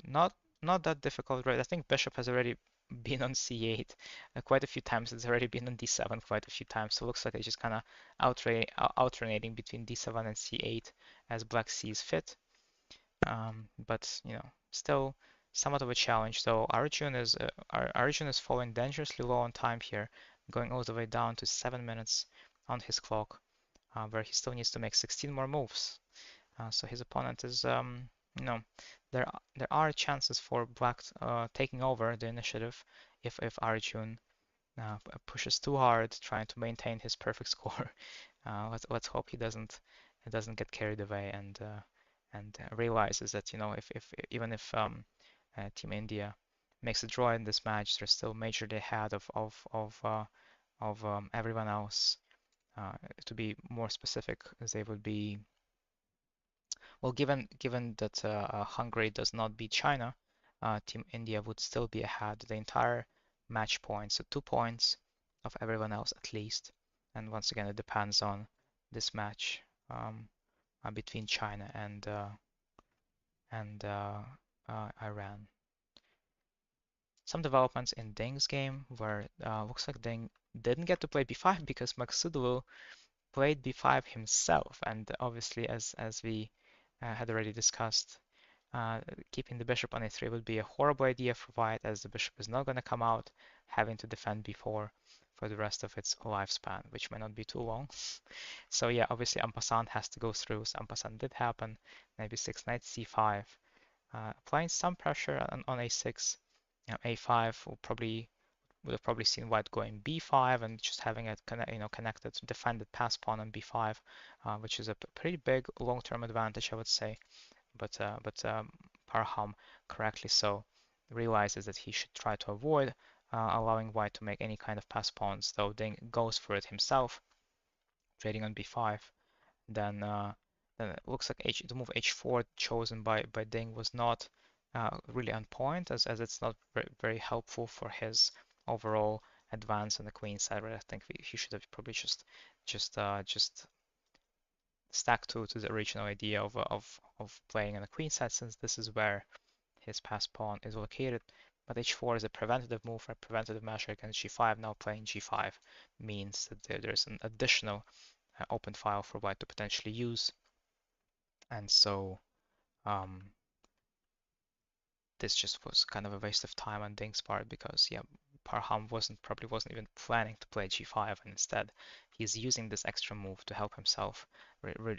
Not that difficult, right? I think bishop has already been on c8 quite a few times. It's already been on d7 quite a few times. So it looks like it's just kind of alternating between d7 and c8 as black sees fit. But still somewhat of a challenge. So Arjun is falling dangerously low on time here, going all the way down to 7 minutes on his clock, where he still needs to make 16 more moves. So his opponent is, you know, there are chances for Black taking over the initiative if Arjun pushes too hard, trying to maintain his perfect score. Let's hope he doesn't get carried away and realizes that if even if Team India makes a draw in this match, they're still majorly ahead of everyone else. To be more specific, they would be well, given that Hungary does not beat China, Team India would still be ahead the entire match points, so 2 points of everyone else at least. And once again, it depends on this match um, between China and Iran. Some developments in Ding's game where looks like Ding didn't get to play b5 because Maksudlu played b5 himself, and obviously as we had already discussed, keeping the bishop on a3 would be a horrible idea for white, as the bishop is not going to come out having to defend b4 for the rest of its lifespan, which may not be too long. So yeah, obviously en passant has to go through. So en passant did happen. Knight b6, knight c5, applying some pressure on a6. A5 would have probably seen white going b5 and just having a connected defended pass pawn on b5, which is a pretty big long-term advantage, I would say. But Parham, correctly so, realizes that he should try to avoid allowing white to make any kind of pass pawns, though Ding goes for it himself, trading on b5. Then it looks like the move h4 chosen by Ding was not really on point, as it's not very helpful for his overall advance on the queen side. Right? I think he should have probably just stack to the original idea of playing on the queen side, since this is where his pass pawn is located. But h4 is a preventative move, a preventative measure against g5. Now playing g5 means that there's an additional open file for white to potentially use. And so this just was kind of a waste of time on Ding's part, because yeah, Parham probably wasn't even planning to play g5, and instead he's using this extra move to help himself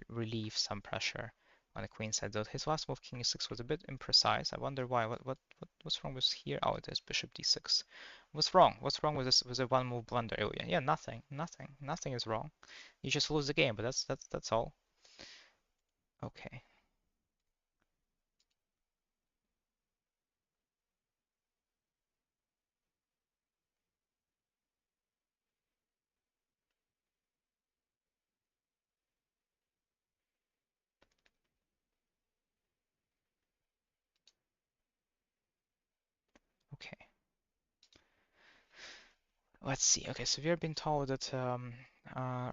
relieve some pressure on the queen side. Though his last move, king e6, was a bit imprecise. I wonder why. What's wrong with here? Oh, it is bishop d6. What's wrong? What's wrong with this? Was a one move blunder, Ilya? Yeah, nothing is wrong. You just lose the game, but that's all. Okay. Okay. Let's see. Okay, so we have been told that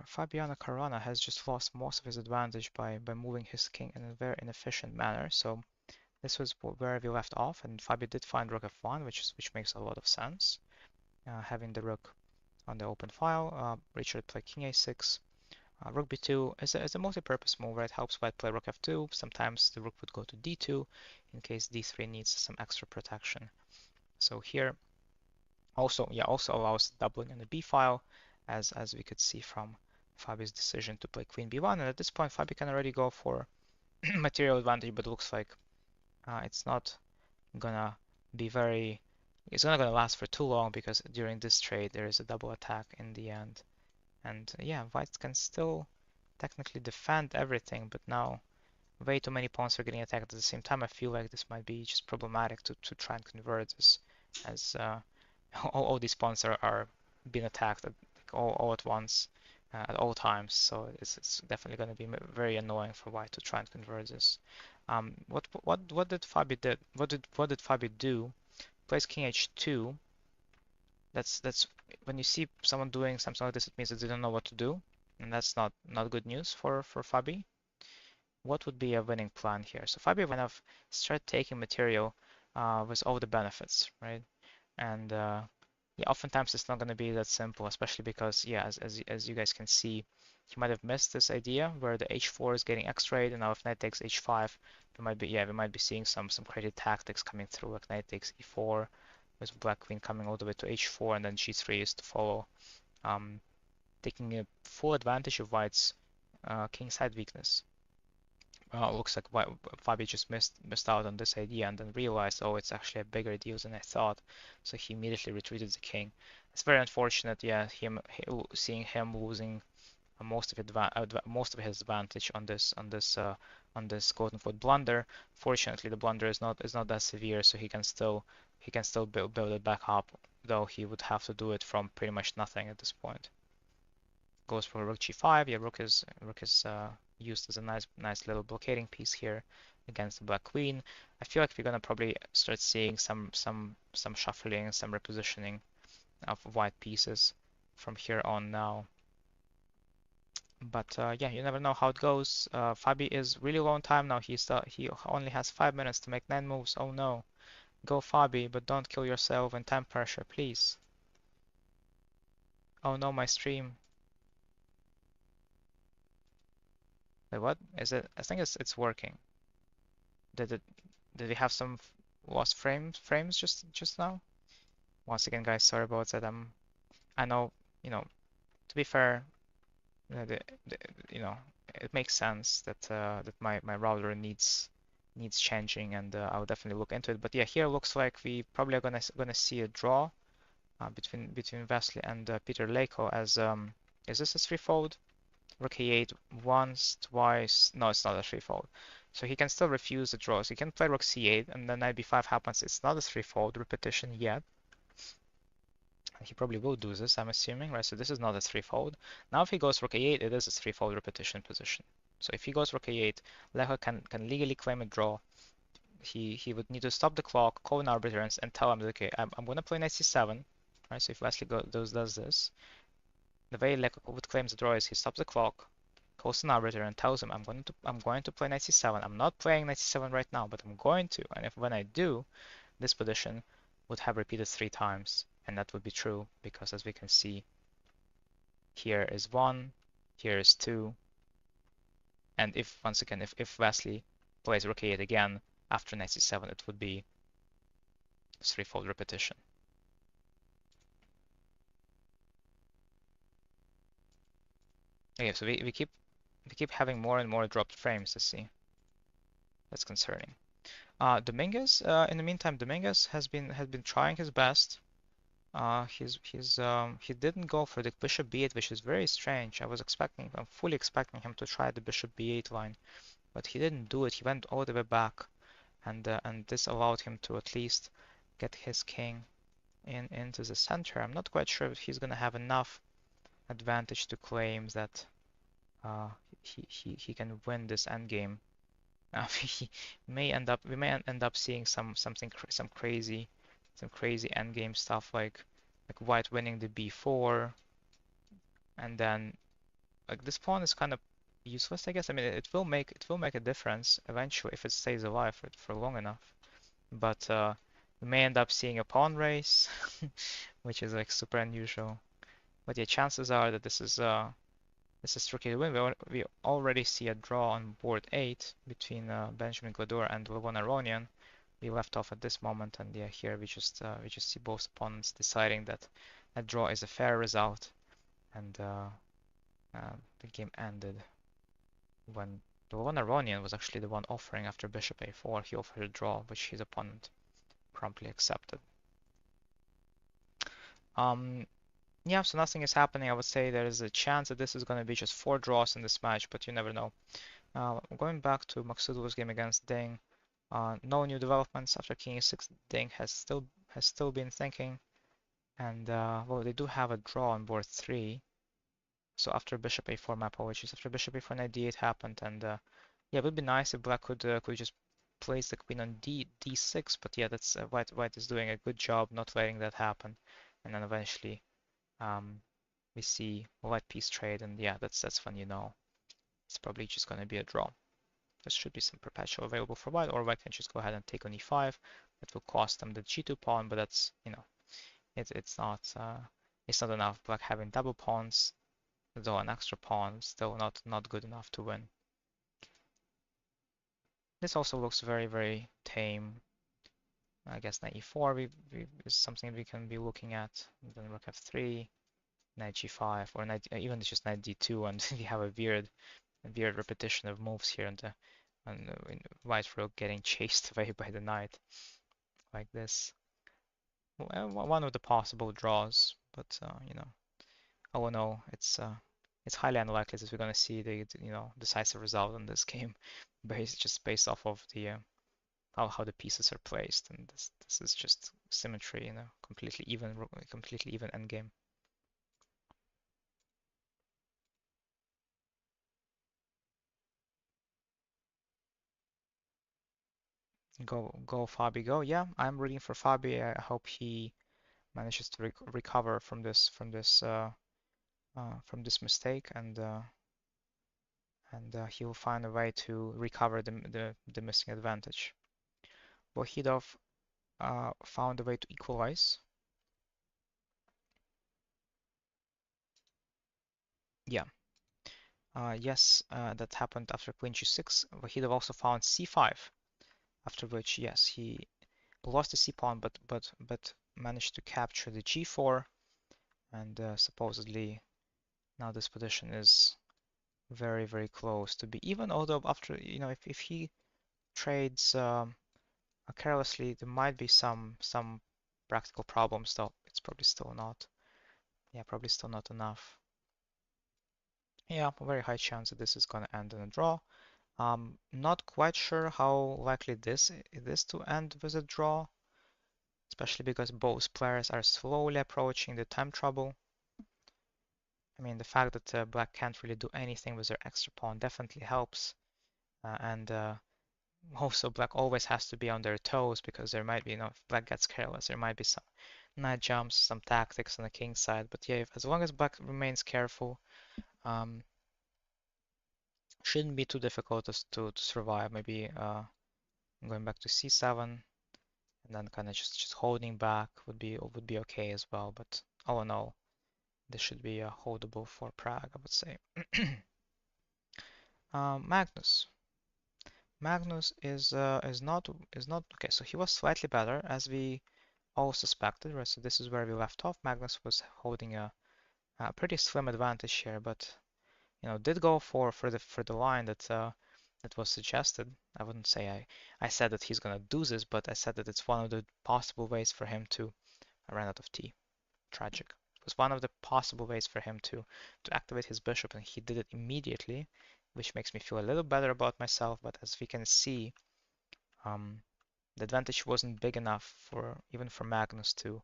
Fabiano Caruana has just lost most of his advantage by moving his king in a very inefficient manner. So this was where we left off, and Fabio did find rook f1, which makes a lot of sense. Having the rook on the open file, Richard played king a6, Rook b2 is a multi-purpose move, right? Helps white play rook f2. Sometimes the rook would go to d2 in case d3 needs some extra protection. So here also allows doubling in the b file, as we could see from Fabi's decision to play queen b1. And at this point, Fabi can already go for material advantage, but it looks like it's not gonna be very. It's not gonna last for too long because during this trade there is a double attack in the end. And yeah, white can still technically defend everything, but now way too many pawns are getting attacked at the same time. I feel like this might be just problematic to try and convert this, as all these pawns are being attacked at, like, all at once at all times. So it's definitely going to be very annoying for white to try and convert this. What did Fabi did? What did Fabi do? Plays king h2. That's when you see someone doing something like this, it means that they don't know what to do, and that's not good news for Fabi. What would be a winning plan here? So Fabi kind of start taking material with all the benefits, right? And yeah, oftentimes it's not going to be that simple, especially because yeah, as you guys can see, you might have missed this idea where the h4 is getting x-rayed, and now if knight takes h5, we might be seeing some crazy tactics coming through, like knight takes e4, with black queen coming all the way to h4, and then g3 is to follow, taking a full advantage of white's king side weakness. Looks like Fabi just missed out on this idea and then realized, oh, it's actually a bigger deal than I thought. So he immediately retreated the king. It's very unfortunate, yeah, seeing him losing most of his advantage on this quote-unquote blunder. Fortunately, the blunder is not that severe, so he can still build it back up, though he would have to do it from pretty much nothing at this point. Goes for rook g5. Yeah, rook is used as a nice little blockading piece here against the black queen. I feel like we're gonna probably start seeing some shuffling, some repositioning of white pieces from here on now. But yeah, you never know how it goes. Fabi is really low on time now. He only has 5 minutes to make 9 moves. Oh no, go Fabi, but don't kill yourself in time pressure, please. Oh no, my stream. Wait, what is it? I think it's working. Did we have some lost frames just now? Once again, guys, sorry about that. I know, to be fair, uh, the, the, you know, it makes sense that my router needs changing, and I'll definitely look into it. But yeah, here looks like we probably are gonna see a draw between Vasily and Peter Leko. As is this a threefold? Rook e8 once, twice. No, it's not a threefold. So he can still refuse the draws. He can play rook c8, and then knight b5 happens. It's not a threefold repetition yet. He probably will do this, I'm assuming, right? So this is not a threefold. Now if he goes rook a8, it is a threefold repetition position. So if he goes rook a8, Leko can legally claim a draw. He would need to stop the clock, call an arbiter, and tell him that, okay, I'm going to play knight c7, right? So if Wesley does this, the way Leko would claim the draw is he stops the clock, calls an arbiter, and tells him, I'm going to play knight c7. I'm not playing knight c7 right now, but I'm going to. And when I do, this position would have repeated 3 times, and that would be true because, as we can see, here is 1, here is 2, and once again, if Wesley plays rook a8 again after knight c7, it would be a threefold repetition. Okay, so we keep having more and more dropped frames. Let's see. That's concerning. Dominguez, in the meantime, Dominguez has been trying his best. He didn't go for the bishop b8, which is very strange. I'm fully expecting him to try the bishop b8 line, but he didn't do it. He went all the way back, and this allowed him to at least get his king into the center. I'm not quite sure if he's gonna have enough advantage to claim that he can win this endgame. We may end up seeing some crazy endgame stuff like white winning the b4, and then like this pawn is kind of useless, I guess. I mean, it will make a difference eventually if it stays alive for long enough. But we may end up seeing a pawn race, which is like super unusual. But yeah, chances are that this is This is tricky to win. We already see a draw on board 8 between Benjamin Glador and Levon Aronian. We left off at this moment, and yeah, here we just see both opponents deciding that a draw is a fair result, and the game ended when Levon Aronian was actually the one offering after Bishop A4. He offered a draw, which his opponent promptly accepted. Um, yeah, so nothing is happening. I would say there is a chance that this is going to be just 4 draws in this match, but you never know. Going back to Maksudov's game against Ding, no new developments after King E6. Ding has still been thinking, and well, they do have a draw on board 3. So after Bishop A4, my apologies. After Bishop A4, Knight D8 happened, and yeah, it would be nice if Black could just place the queen on D6. But yeah, that's White is doing a good job not letting that happen, and then eventually we see White piece trade, and yeah, that's when you know it's probably just going to be a draw. There should be some perpetual available for White, or White can just go ahead and take on E5. That will cost them the G2 pawn, but that's it's not enough. Black having double pawns, though an extra pawn, still not good enough to win. This also looks very tame. I guess knight e4 is something we can be looking at. And then rook f3, knight g5, or even it's just knight d2, and we have a weird repetition of moves here, and White rook getting chased away by the knight like this. Well, one of the possible draws, but oh no, it's highly unlikely that we're going to see the decisive result in this game, based off of the how the pieces are placed, and this is just symmetry, completely even endgame. Go Fabi, go! Yeah, I'm rooting for Fabi. I hope he manages to recover from this mistake, and he will find a way to recover the missing advantage. Wahidov found a way to equalize. Yeah, yes, that happened after queen g6. Wahidov also found c5, after which, yes, he lost the c pawn, but managed to capture the g4, and supposedly now this position is very close to be even. Although after if he trades carelessly, there might be some practical problems, though it's probably still not. Yeah, probably still not enough. Yeah, a very high chance that this is going to end in a draw. Not quite sure how likely this is to end with a draw, especially because both players are slowly approaching the time trouble. I mean, the fact that Black can't really do anything with their extra pawn definitely helps, and also Black always has to be on their toes because there might be, if Black gets careless, there might be some knight jumps, some tactics on the king side. But yeah, as long as Black remains careful, um, shouldn't be too difficult to survive. Maybe going back to c7 and then kind of just holding back would be okay as well. But all in all, this should be holdable for Prague, I would say. Magnus. Magnus is not okay. So he was slightly better as we all suspected, right? So this is where we left off. Magnus was holding a pretty slim advantage here, but did go for the line that was suggested. I wouldn't say I said that he's gonna do this, but I said that it's one of the possible ways for him to. I ran out of tea. Tragic. It was one of the possible ways for him to activate his bishop, and he did it immediately, which makes me feel a little better about myself. But as we can see, um, the advantage wasn't big enough for even for Magnus to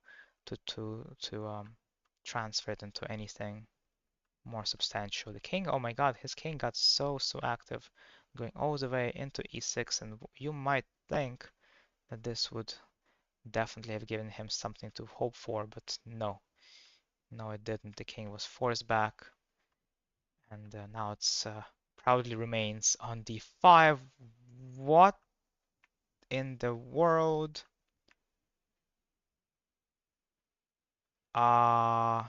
transfer it into anything more substantial. The king, oh my god, his king got so active, going all the way into e6, and you might think that this would definitely have given him something to hope for, but no, it didn't. The king was forced back, and now it's proudly remains on d5. What in the world? Uh,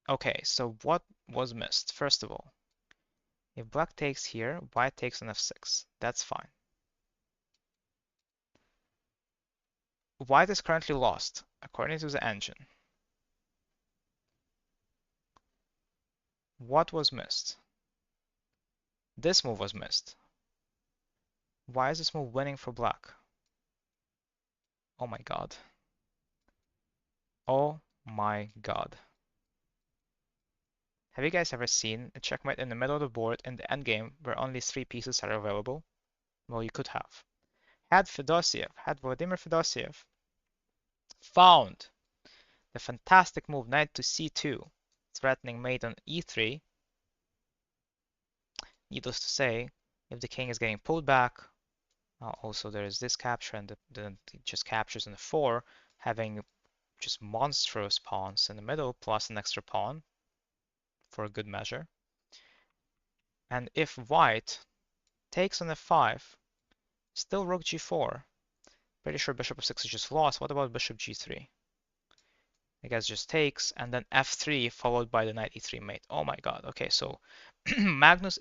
Okay, so what was missed? First of all, if black takes here, white takes on f6. That's fine. White is currently lost, according to the engine. What was missed? This move was missed. Why is this move winning for black? Oh my god. Oh my god. Have you guys ever seen a checkmate in the middle of the board in the endgame where only 3 pieces are available? Well, you could have. Had Vladimir Fedosiev found the fantastic move knight to c2, threatening mate on e3, needless to say, if the king is getting pulled back, also there is this capture and then it just captures on the 4, having just monstrous pawns in the middle plus an extra pawn for a good measure. And if white takes on f5, still rook g4. Pretty sure bishop f6 is just lost. What about bishop g3? I guess just takes, and then f3 followed by the knight e3 mate. Oh my god. Okay, so Magnus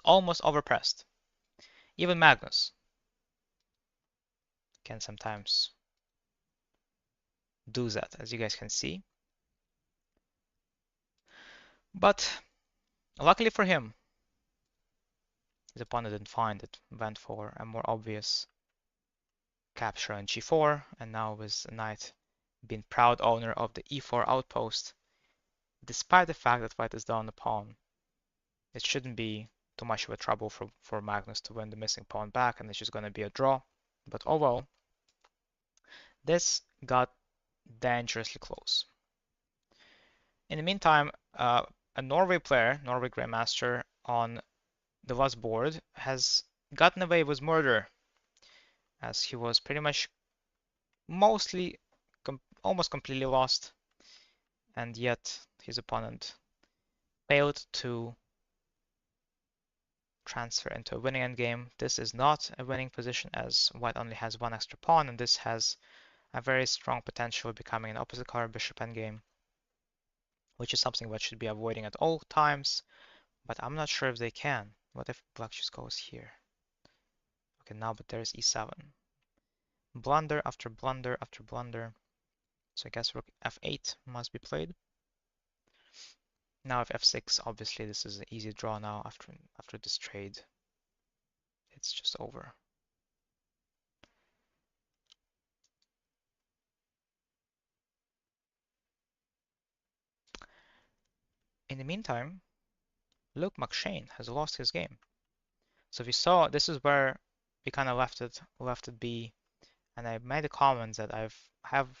almost overpressed. Even Magnus can sometimes do that, as you guys can see. But luckily for him, his opponent didn't find it, went for a more obvious capture on g4, and now with knight being proud owner of the e4 outpost, despite the fact that white is down a pawn, it shouldn't be too much of a trouble for Magnus to win the missing pawn back, and it's just going to be a draw. But oh well, this got dangerously close. In the meantime, a Norway player, Norway Grandmaster, on the last board has gotten away with murder, as he was pretty much mostly, almost completely lost, and yet his opponent failed to transfer into a winning endgame. This is not a winning position as white only has one extra pawn, and this has a very strong potential of becoming an opposite color bishop endgame, which is something white should be avoiding at all times, but I'm not sure if they can. What if black just goes here? Okay, now but there's e7. Blunder after blunder after blunder. So I guess rook f8 must be played. Now if f6, obviously this is an easy draw now after this trade. It's just over. In the meantime, Luke McShane has lost his game. So we saw this is where we kind of left it be, and I made a comment that have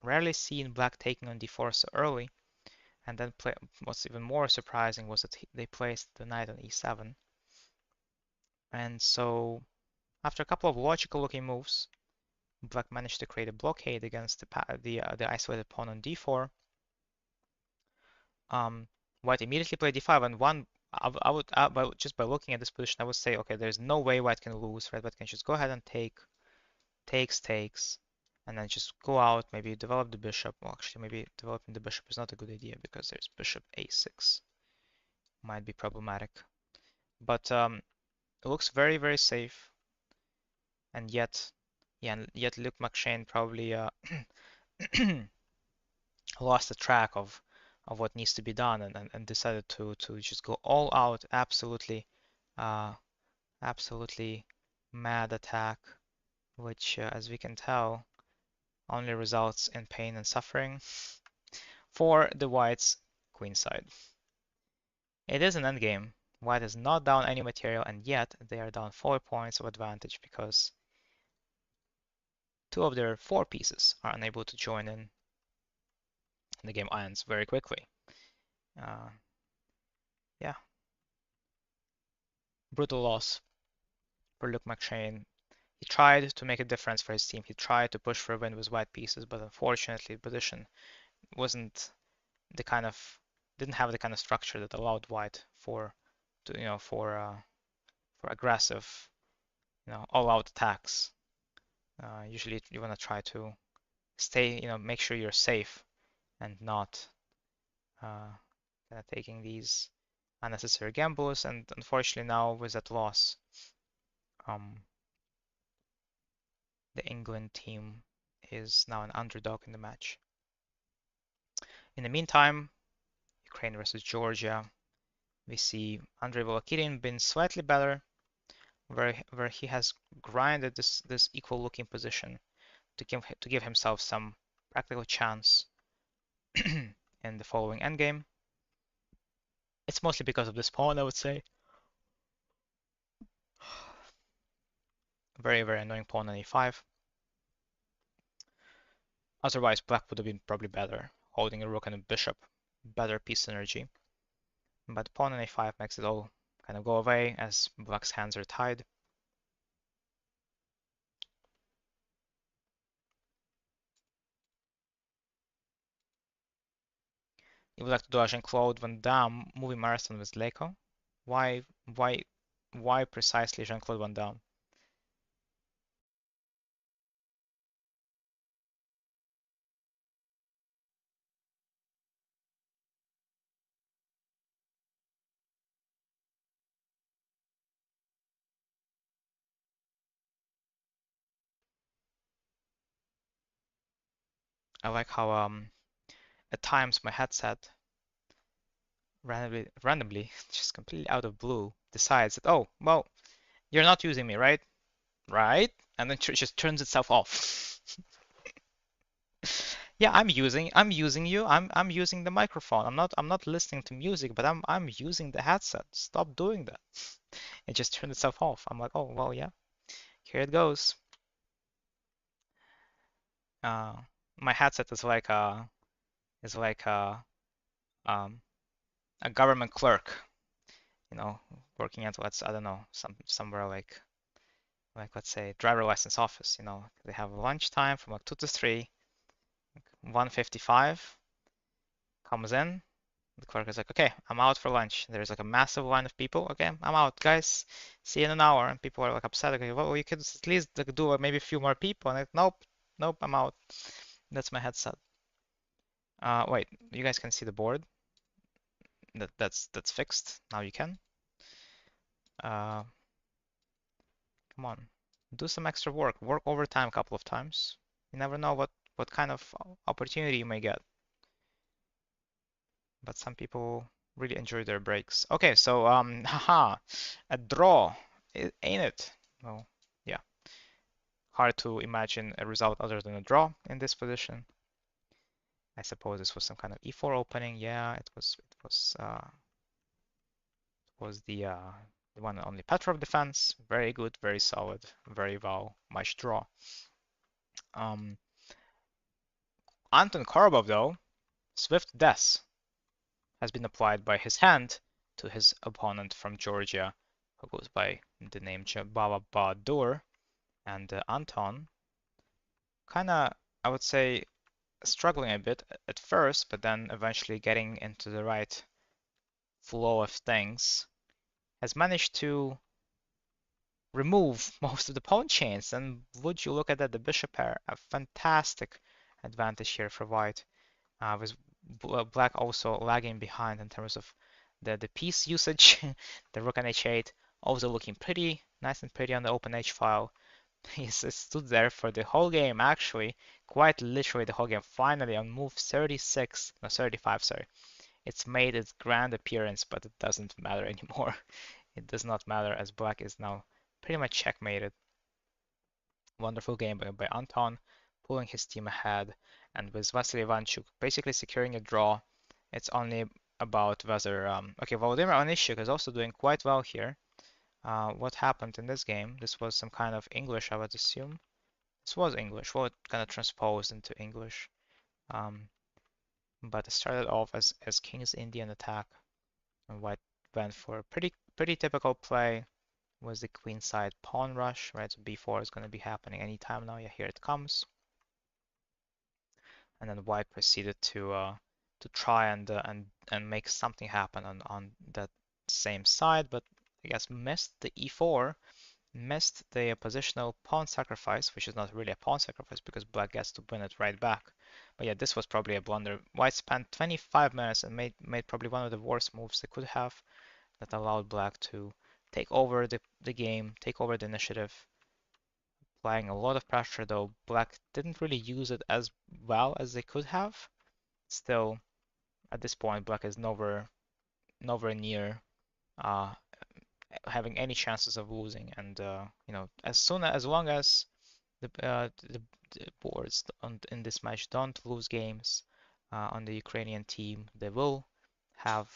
rarely seen black taking on d4 so early, and then what's even more surprising was that they placed the knight on e7, and so after a couple of logical looking moves, black managed to create a blockade against the isolated pawn on d4. White immediately played d5, and I would just by looking at this position, I would say, okay, there's no way white can lose, right? White can just go ahead and takes, and then just go out, maybe develop the bishop. Well, actually, maybe developing the bishop is not a good idea because there's bishop a6. Might be problematic. But it looks very, very safe, and yet, yeah, and yet Luke McShane probably lost the track of what needs to be done and decided to just go all out, uh, absolutely mad attack, which, as we can tell, only results in pain and suffering for the whites' queen side. It is an endgame. White is not down any material, and yet they are down 4 points of advantage because 2 of their 4 pieces are unable to join in. And the game ends very quickly. Yeah, brutal loss for Luke McShane. He tried to make a difference for his team. He tried to push for a win with white pieces, but unfortunately, the position wasn't the kind of didn't have the kind of structure that allowed white for aggressive, all-out attacks. Usually, you want to try to stay, make sure you're safe and not kind of taking these unnecessary gambles, and unfortunately now with that loss, um, the England team is now an underdog in the match. In the meantime, Ukraine versus Georgia, we see Andrei Volokirin been slightly better, where he has grinded this equal looking position to give himself some practical chance in the following endgame. It's mostly because of this pawn, I would say. Very, very annoying pawn on e5. Otherwise, black would have been probably better, holding a rook and a bishop, better piece synergy. But pawn on a5 makes it all kind of go away as black's hands are tied. You would like to do a Jean-Claude Van Damme movie marathon with Leiko? Why, why, why precisely Jean-Claude Van Damme? I like how at times my headset randomly, just completely out of blue, decides that, oh, well, you're not using me, right? Right? And then just turns itself off. Yeah, I'm using you. I'm using the microphone. I'm not listening to music, but I'm using the headset. Stop doing that. It just turned itself off. I'm like, oh well, yeah, here it goes. Uh, my headset is like um a government clerk, working at I don't know, somewhere like let's say driver license office. They have lunchtime from like 2 to 3, 1:55 comes in. The clerk is like, okay, I'm out for lunch. There's like a massive line of people. Okay, I'm out, guys. See you in an hour. And people are like upset. Okay, well, you could at least like, do maybe a few more people. And like, nope, nope, I'm out. That's my headset. Wait, you guys can see the board. That's fixed. Now you can. Uh, come on, do some extra work. Work overtime a couple of times. You never know what kind of opportunity you may get. But some people really enjoy their breaks. Okay, so haha, a draw, ain't it? Well, yeah, hard to imagine a result other than a draw in this position. I suppose this was some kind of e4 opening. Yeah, it was the one and only Petrov defense. Very good, very solid, very well, much draw. Anton Karbov though, swift death has been applied by his hand to his opponent from Georgia, who goes by the name Baba Badur. And Anton, kind of, I would say, struggling a bit at first, but then eventually getting into the right flow of things, has managed to remove most of the pawn chains. And would you look at that, the bishop pair, a fantastic advantage here for white, with black also lagging behind in terms of the piece usage. The rook on h8 also looking pretty nice and pretty on the open h file. He stood there for the whole game, actually, quite literally the whole game. Finally, on move 36, no 35, sorry, it's made its grand appearance, but it doesn't matter anymore. It does not matter as black is now pretty much checkmated. Wonderful game by Anton, pulling his team ahead, and with Vasily Ivanchuk basically securing a draw. It's only about whether okay, Volodymyr Onyshchuk is also doing quite well here. What happened in this game? This was some kind of English, I would assume. This was English. Well, it kind of transposed into English. But it started off as King's Indian attack, and White went for a pretty typical play. Was the queenside pawn rush, right? So b4 is going to be happening anytime now. Yeah, here it comes. And then White proceeded to try and make something happen on that same side, but I guess missed the e4, missed the positional pawn sacrifice, which is not really a pawn sacrifice because Black gets to win it right back. But yeah, this was probably a blunder. White spent 25 minutes and made probably one of the worst moves they could have that allowed Black to take over the game, take over the initiative, applying a lot of pressure, though Black didn't really use it as well as they could have. Still, at this point, Black is nowhere near uh, having any chances of losing. And as long as the boards in this match don't lose games on the Ukrainian team, they will have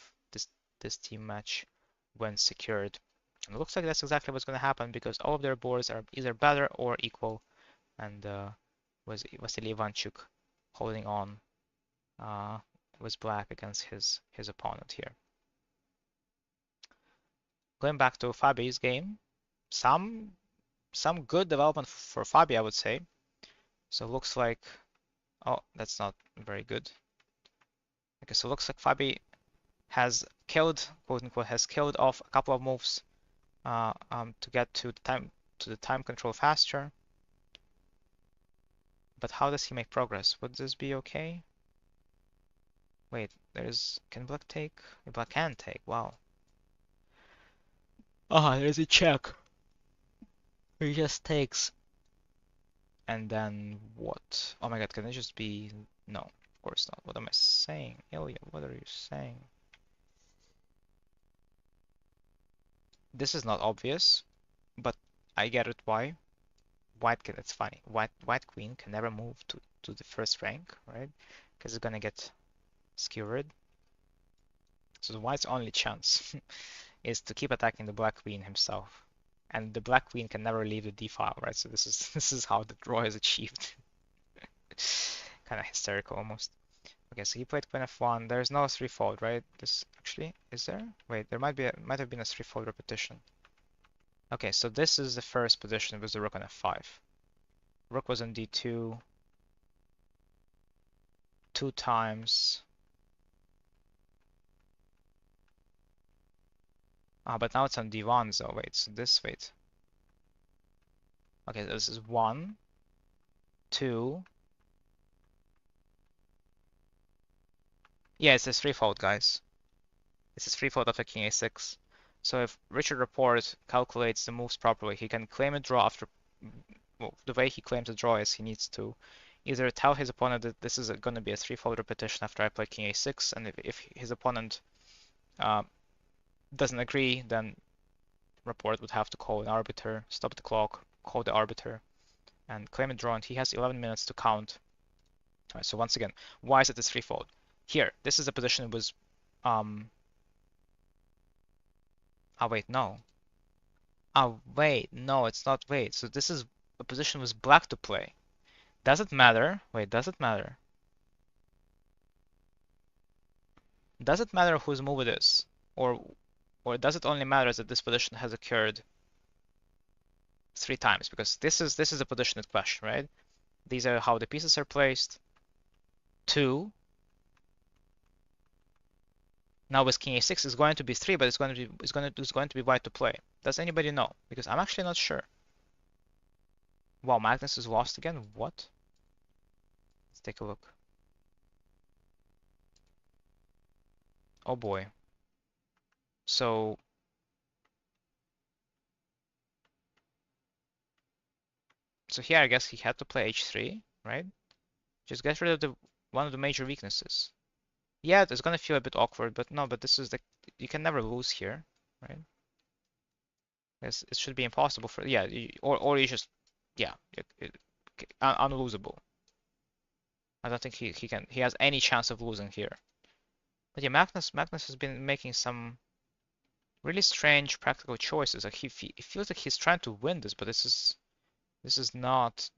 this team match when secured. And it looks like that's exactly what's going to happen because all of their boards are either better or equal. And was Vasily Ivanchuk holding on was Black against his opponent here. Going back to Fabi's game, some good development for Fabi, I would say. So it looks like, oh, that's not very good. Okay, so it looks like Fabi has killed, quote unquote, has killed off a couple of moves to get to the time control faster. But how does he make progress? Would this be okay? Wait, can Black take? Black can take. Wow. Ah, there's a check. He just takes. And then what? Oh my god, can it just be? No, of course not. What am I saying? Ilya, what are you saying? This is not obvious, but I get it why. It's funny. White queen can never move to the first rank, right? Because it's gonna get skewered. So the white's only chance is to keep attacking the black queen himself. And the black queen can never leave the d file, right? So this is how the draw is achieved. Kind of hysterical almost. Okay, so he played queen f1. There's no three-fold, right? This actually is there? Wait, there might have been a three-fold repetition. Okay, so this is the first position with the rook on f5. Rook was on d2 two times. Ah, but now it's on d1, so wait, so wait. Okay, this is 1, 2. Yeah, it's a threefold, guys. It's a threefold after king a6. So if Richard Rapport calculates the moves properly, he can claim a draw after. Well, the way he claims a draw is he needs to either tell his opponent that this is going to be a threefold repetition after I play king a6, and if his opponent doesn't agree, then Rapport would have to call an arbiter, stop the clock, call the arbiter, and claim a draw, and he has 11 minutes to count. All right, so once again, why is it a threefold? Here, this is a position that was oh wait, no. Oh wait, no, it's not. Wait, so this is a position with black to play. Does it matter? Wait, does it matter? Does it matter whose move it is? Or does it only matter that this position has occurred 3 times? Because this is a position in question, right? These are how the pieces are placed. 2. Now with king a6 is going to be 3, but it's going to be white to play. Does anybody know? Because I'm actually not sure. Wow, Magnus is lost again? What? Let's take a look. Oh boy. So here I guess he had to play h3, right? Just get rid of one of the major weaknesses. Yeah, it's gonna feel a bit awkward, but no, but this is you can never lose here, right? It should be impossible for yeah, or you just yeah, unlosable. I don't think he has any chance of losing here. But yeah, Magnus has been making some really strange practical choices. Like it feels like he's trying to win this, but this is not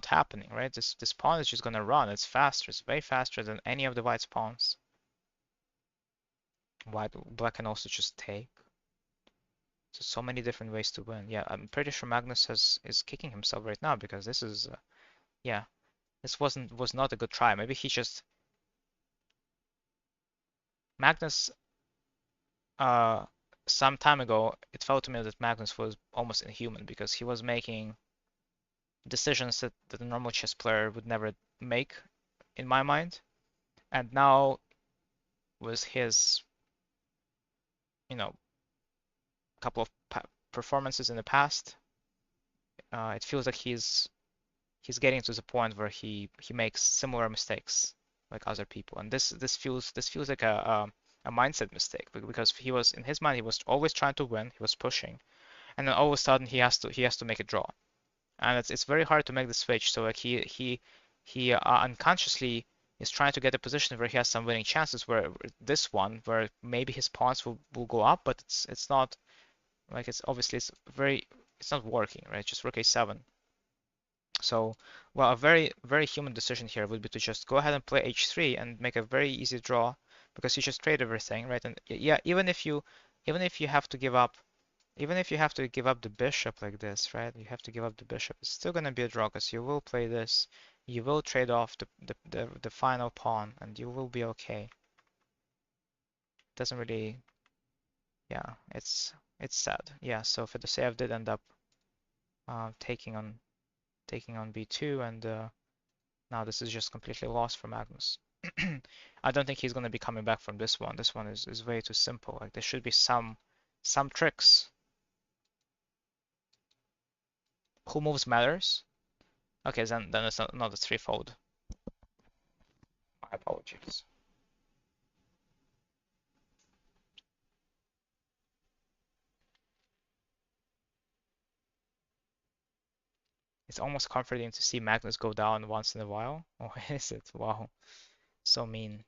happening, right? This pawn is just gonna run. It's faster. It's way faster than any of the white's pawns. Black can also just take. So many different ways to win. Yeah, I'm pretty sure Magnus is kicking himself right now because this is yeah, this was not a good try. Maybe he just Magnus some time ago it felt to me that Magnus was almost inhuman because he was making decisions that a normal chess player would never make in my mind. And now with his, you know, couple of performances in the past, it feels like he's getting to the point where he makes similar mistakes like other people, and this feels like a mindset mistake because he was in his mind he was always trying to win, he was pushing, and then all of a sudden he has to make a draw, and it's very hard to make the switch. So like he unconsciously is trying to get a position where he has some winning chances. Where this one, where maybe his pawns will go up, but it's not like it's obviously it's not working, right? Just rook a7. So, well, a very human decision here would be to just go ahead and play h3 and make a very easy draw because you just trade everything, right? And yeah, even if you have to give up even if you have to give up the bishop like this, right? You have to give up the bishop. It's still gonna be a draw because you will play this. You will trade off the final pawn, and you will be okay. Doesn't really, yeah. It's sad. Yeah. So Fedosеев did end up taking on b2, and now this is just completely lost for Magnus. I don't think he's gonna be coming back from this one. This one is way too simple. Like there should be some tricks. Who moves matters. Okay, then it's not a threefold. My apologies. It's almost comforting to see Magnus go down once in a while. Or is it? Wow, so mean.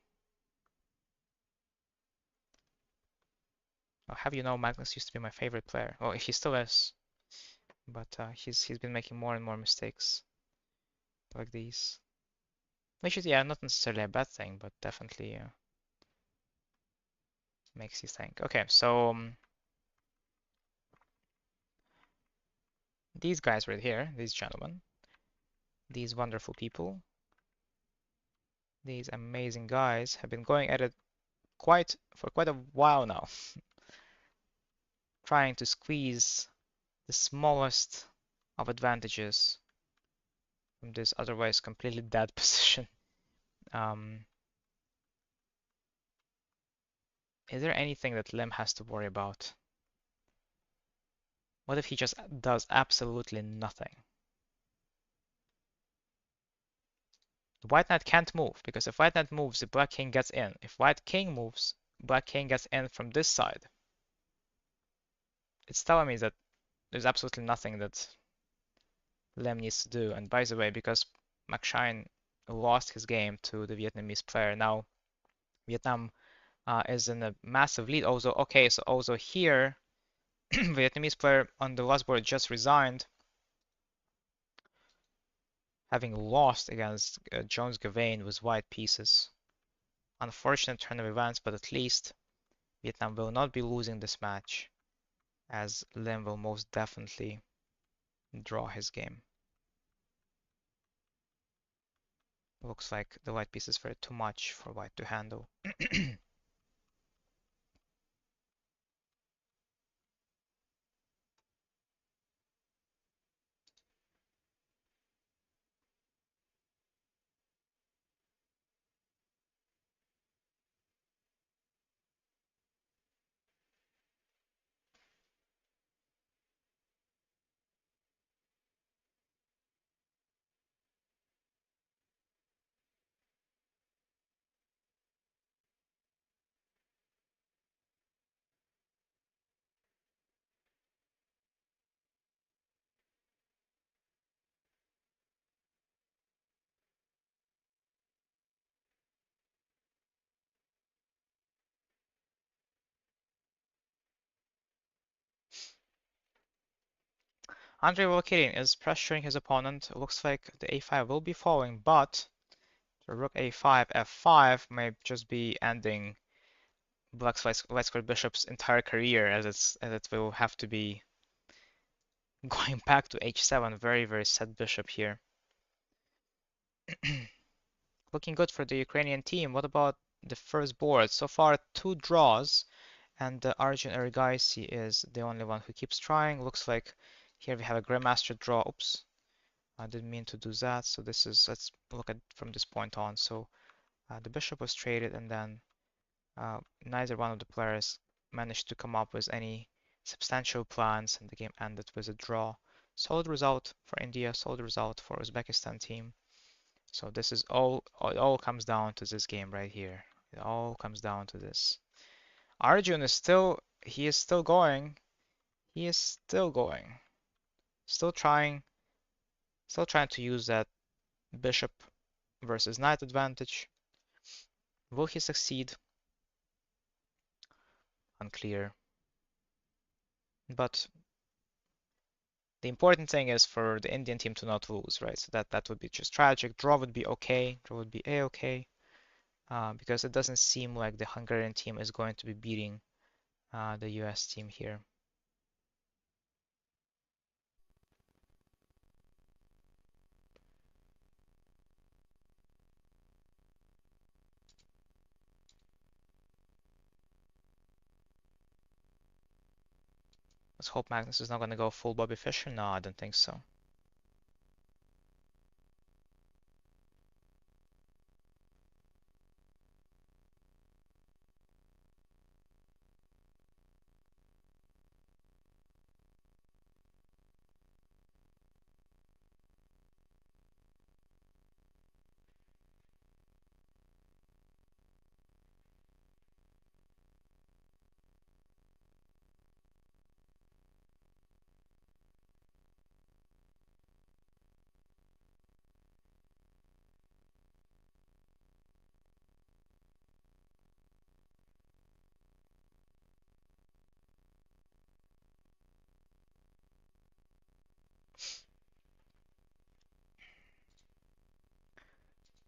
I'll have you know, Magnus used to be my favorite player. Well, he still is, but he's been making more and more mistakes like these. Which is, yeah, not necessarily a bad thing, but definitely makes you think. Okay, so these guys right here, these gentlemen, these wonderful people, these amazing guys have been going at it for quite a while now, trying to squeeze the smallest of advantages from this otherwise completely dead position. Is there anything that Lim has to worry about? What if he just does absolutely nothing? The white knight can't move, because if white knight moves, the black king gets in. If white king moves, black king gets in from this side. It's telling me that there's absolutely nothing that Lim needs to do. And by the way, because McShine lost his game to the Vietnamese player, now Vietnam is in a massive lead. Also, okay, so also here, Vietnamese player on the last board just resigned, having lost against Jones Gavain with white pieces. Unfortunate turn of events, but at least Vietnam will not be losing this match, as Lim will most definitely draw his game. Looks like the white piece is very too much for white to handle. Andrei Volkirin is pressuring his opponent. It looks like the a5 will be falling, but the rook a5, f5 may just be ending Black's white squared bishop's entire career, as it will have to be going back to h7. Very, very sad bishop here. Looking good for the Ukrainian team. What about the first board? So far, 2 draws, and Arjun Erigaisi is the only one who keeps trying. Looks like here we have a Grandmaster draw. Oops. I didn't mean to do that. So this is, let's look at from this point on. So the bishop was traded, and then neither one of the players managed to come up with any substantial plans, and the game ended with a draw. Solid result for India, solid result for Uzbekistan team. So this is all, it all comes down to this game right here. It all comes down to this. Arjun is still, he is still going. He is still going. Still trying to use that bishop versus knight advantage. Will he succeed? Unclear. But the important thing is for the Indian team to not lose, right? So that would be just tragic. Draw would be okay. Draw would be a-okay. Because it doesn't seem like the Hungarian team is going to be beating the US team here. Let's hope Magnus is not going to go full Bobby Fischer. No, I don't think so.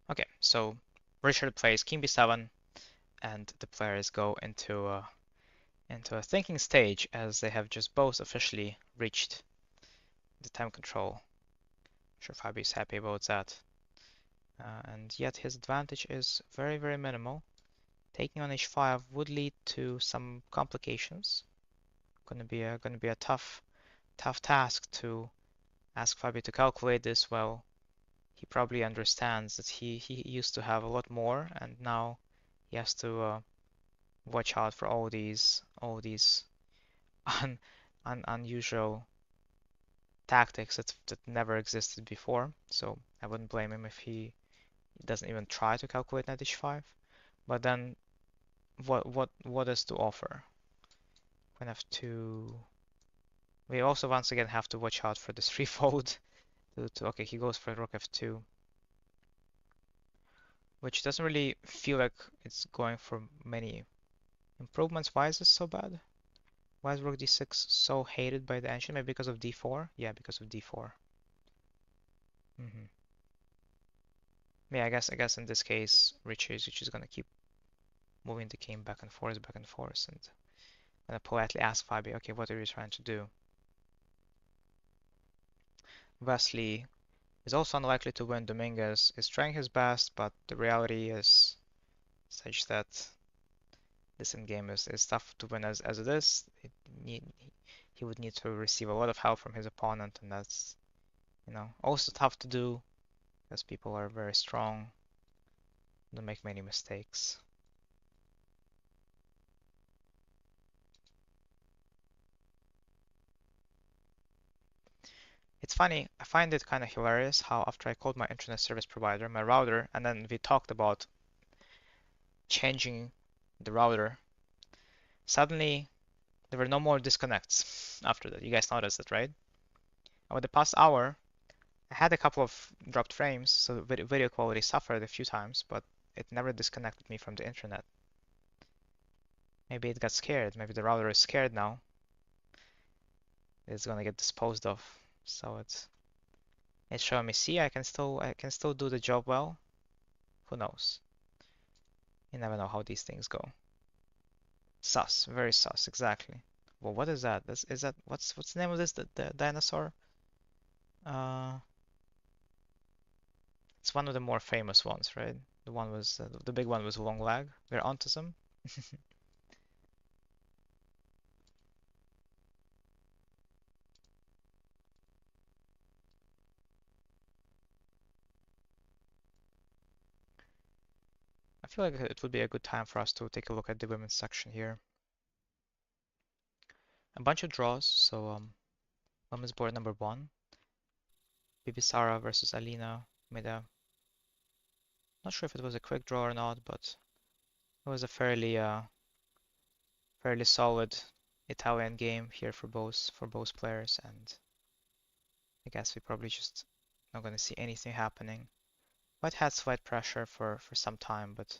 Okay, so Richard plays King B7, and the players go into a thinking stage as they have just both officially reached the time control. I'm sure Fabio is happy about that. And yet his advantage is very, very minimal. Taking on h5 would lead to some complications. Gonna be a tough task to ask Fabio to calculate this. Well, he probably understands that he used to have a lot more, and now he has to watch out for all these un, unusual tactics that never existed before. So I wouldn't blame him if he doesn't even try to calculate knight h5. But then what is to offer? We have to. We also once again have to watch out for this threefold. Okay, he goes for rook f2, which doesn't really feel like it's going for many improvements. Why is this so bad? Why is rook d6 so hated by the ancient? Maybe because of d4? Yeah, because of d4. Yeah, I guess in this case, Richard is just gonna keep moving the king back and forth, and gonna politely ask Fabio, okay, what are you trying to do? Wesley is also unlikely to win. Dominguez is trying his best, but the reality is such that this endgame is tough to win as it is. Need, he would need to receive a lot of help from his opponent, and that's, also tough to do because people are very strong, don't make many mistakes. It's funny, I find it kind of hilarious how after I called my internet service provider, my router, and then we talked about changing the router, suddenly there were no more disconnects after that. You guys noticed it, right? Over the past hour, I had a couple of dropped frames, so video quality suffered a few times, but it never disconnected me from the internet. Maybe it got scared. Maybe the router is scared now. It's gonna get disposed of. So it's showing me, see, I can still do the job well. Who knows? You never know how these things go. Sus, very sus, exactly. Well, what is that? Is that what's the name of this? The dinosaur? Uh, it's one of the more famous ones, right? The big one was long leg. We're onto some. I feel like it would be a good time for us to take a look at the women's section here. A bunch of draws. So women's board number 1, Bibisara versus Alina made a, not sure if it was a quick draw or not, but it was a fairly solid Italian game here for both players, and I guess we probably just not going to see anything happening. White had slight pressure for some time, but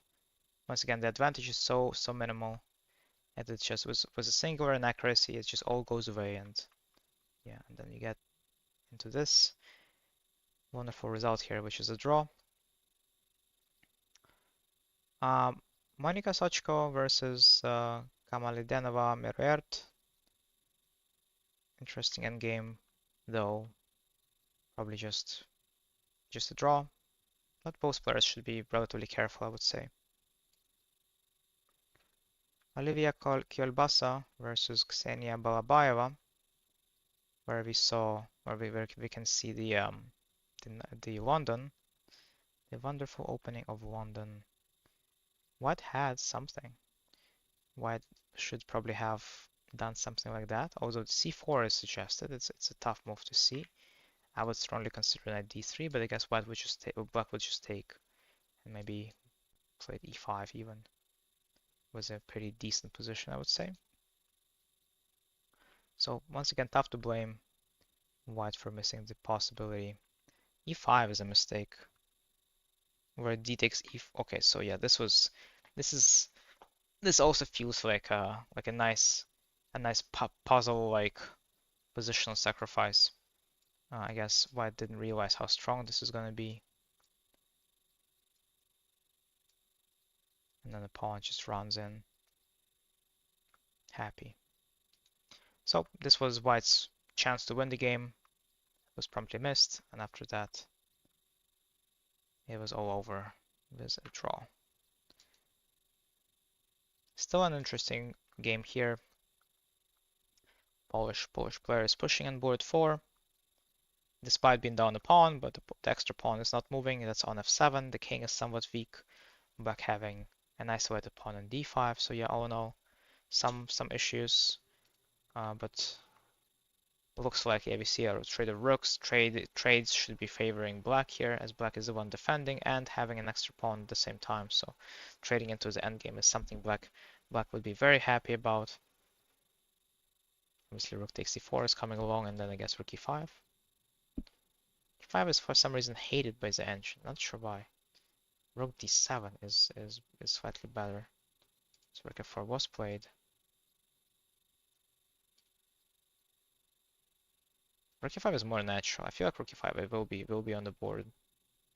once again the advantage is so minimal, and it just was a singular inaccuracy. It just all goes away, and yeah, and then you get into this wonderful result here, which is a draw. Monika Sochko versus Kamalidenova Merert. Interesting endgame, though probably just a draw. But both players should be relatively careful, I would say. Olivia Kyolbasa versus Ksenia Balabayeva, where we can see the London, the wonderful opening of London. White had something. White should probably have done something like that. Although c4 is suggested, it's a tough move to see. I would strongly consider knight d3, but I guess white would just take, or black would just take, and maybe played e5 even. Was a pretty decent position, I would say. So once again, tough to blame white for missing the possibility. e5 is a mistake. Where d takes e. Okay, so yeah, this also feels like a nice puzzle like positional sacrifice. I guess white didn't realize how strong this is going to be. And then the pawn just runs in. Happy. So this was white's chance to win the game. It was promptly missed, and after that it was all over with a draw. Still an interesting game here. Polish player is pushing on board 4. Despite being down a pawn, but the extra pawn is not moving. That's on f7. The king is somewhat weak. Black having an isolated pawn on d5. So yeah, all in all, some issues. But looks like yeah, we see a trade of rooks. Trades should be favoring black here, as black is the one defending and having an extra pawn at the same time. So trading into the endgame is something black would be very happy about. Obviously, rook takes c4 is coming along, and then I guess rook e5. e5 is for some reason hated by the engine. Not sure why. Rook d7 is slightly better. So rook f4 was played. Rook e5 is more natural. I feel like rook e5 it will be on the board,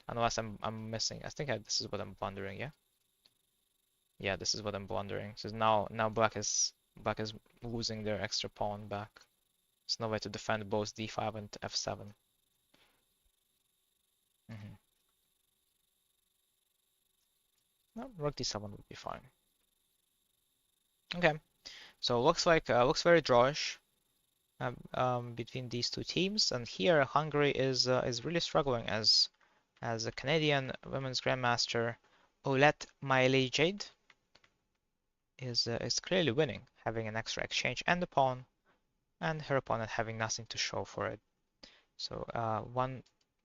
unless I'm missing. I think this is what I'm blundering. Yeah. Yeah, this is what I'm blundering. So now black is losing their extra pawn back. There's no way to defend both d5 and f7. No, rook d7 would be fine. Okay, so looks very drawish between these two teams, and here Hungary is really struggling as a Canadian women's grandmaster Olet Mailejade is clearly winning, having an extra exchange and the pawn, and her opponent having nothing to show for it. So 1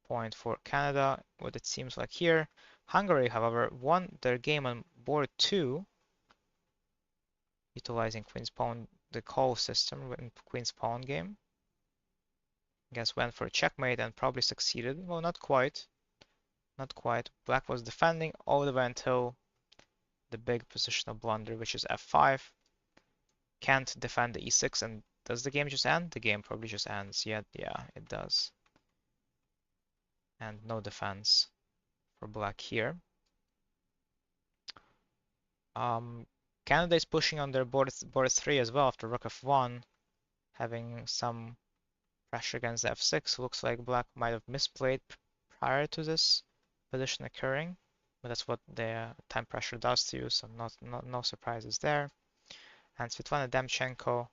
point for Canada, what it seems like here. Hungary, however, won their game on board 2, utilizing Queen's Pawn, the call system in Queen's Pawn game. I guess went for a checkmate and probably succeeded. Well, not quite. Not quite. Black was defending all the way until the big positional blunder, which is f5. Can't defend the e6, and does the game just end? The game probably just ends. Yeah, it does. And no defense for black here. Canada is pushing on their board 3 as well after rook f1, having some pressure against the f6. Looks like black might have misplayed prior to this position occurring, but that's what the time pressure does to you, so no surprises there. And Svetlana Demchenko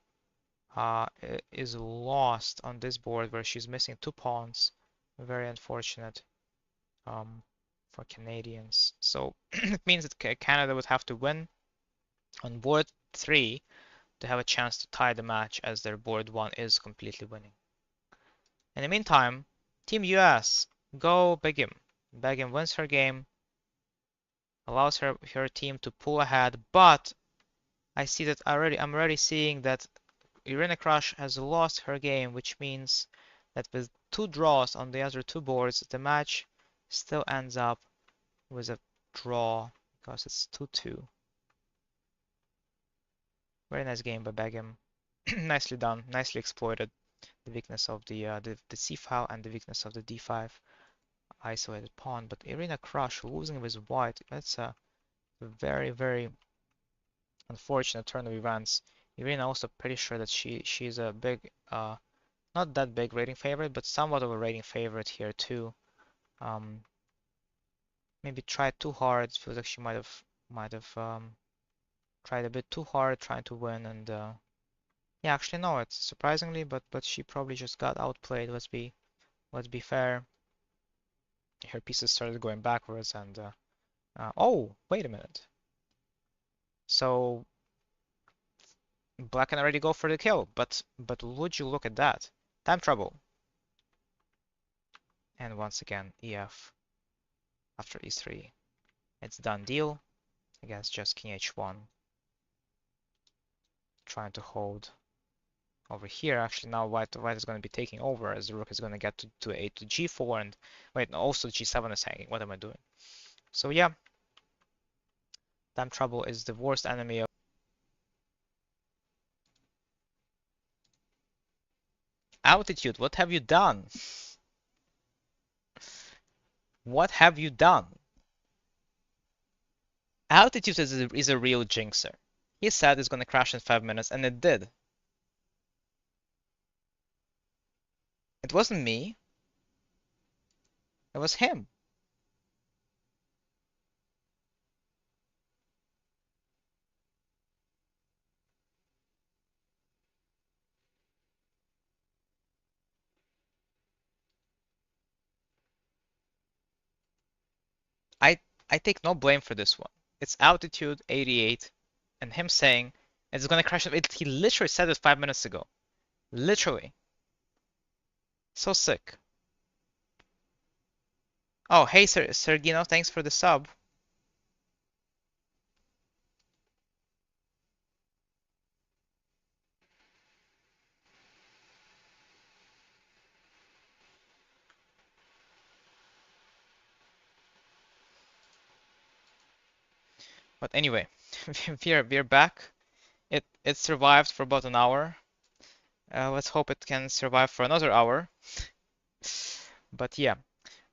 is lost on this board where she's missing 2 pawns. Very unfortunate. for Canadians. So it means that Canada would have to win on board 3 to have a chance to tie the match, as their board 1 is completely winning. In the meantime, Team US, go Begim. Begim wins her game, allows her team to pull ahead, but I see that I'm already seeing that Irina Krush has lost her game, which means that with 2 draws on the other 2 boards, the match still ends up with a draw because it's 2-2. Very nice game by Begim. Nicely done, nicely exploited the weakness of the c file and the weakness of the d5 isolated pawn. But Irina Krush losing with white, that's a very, very unfortunate turn of events. Irina also pretty sure that she's a big, not that big rating favorite, but somewhat of a rating favorite here too. Maybe tried too hard. It feels like she might have tried a bit too hard trying to win, and yeah, actually no, it's surprisingly, but she probably just got outplayed. Let's be fair. Her pieces started going backwards, and oh, wait a minute. So black can already go for the kill, but would you look at that? Time trouble. And once again, EF after E3. It's done deal. I guess just King H1. Trying to hold over here. Actually, now white is going to be taking over, as the rook is going to get to A to G4, and wait, no, also G7 is hanging. What am I doing? So yeah, time trouble is the worst enemy of altitude. What have you done? What have you done? Altitude is a real jinxer. He said it's going to crash in 5 minutes, and it did. It wasn't me. It was him. I I take no blame for this one. It's altitude 88, and him saying it's going to crash. He literally said it 5 minutes ago. Literally. So sick. Oh, hey, Sergino, thanks for the sub. But anyway, we're back. It survived for about an hour. Let's hope it can survive for another hour. But yeah,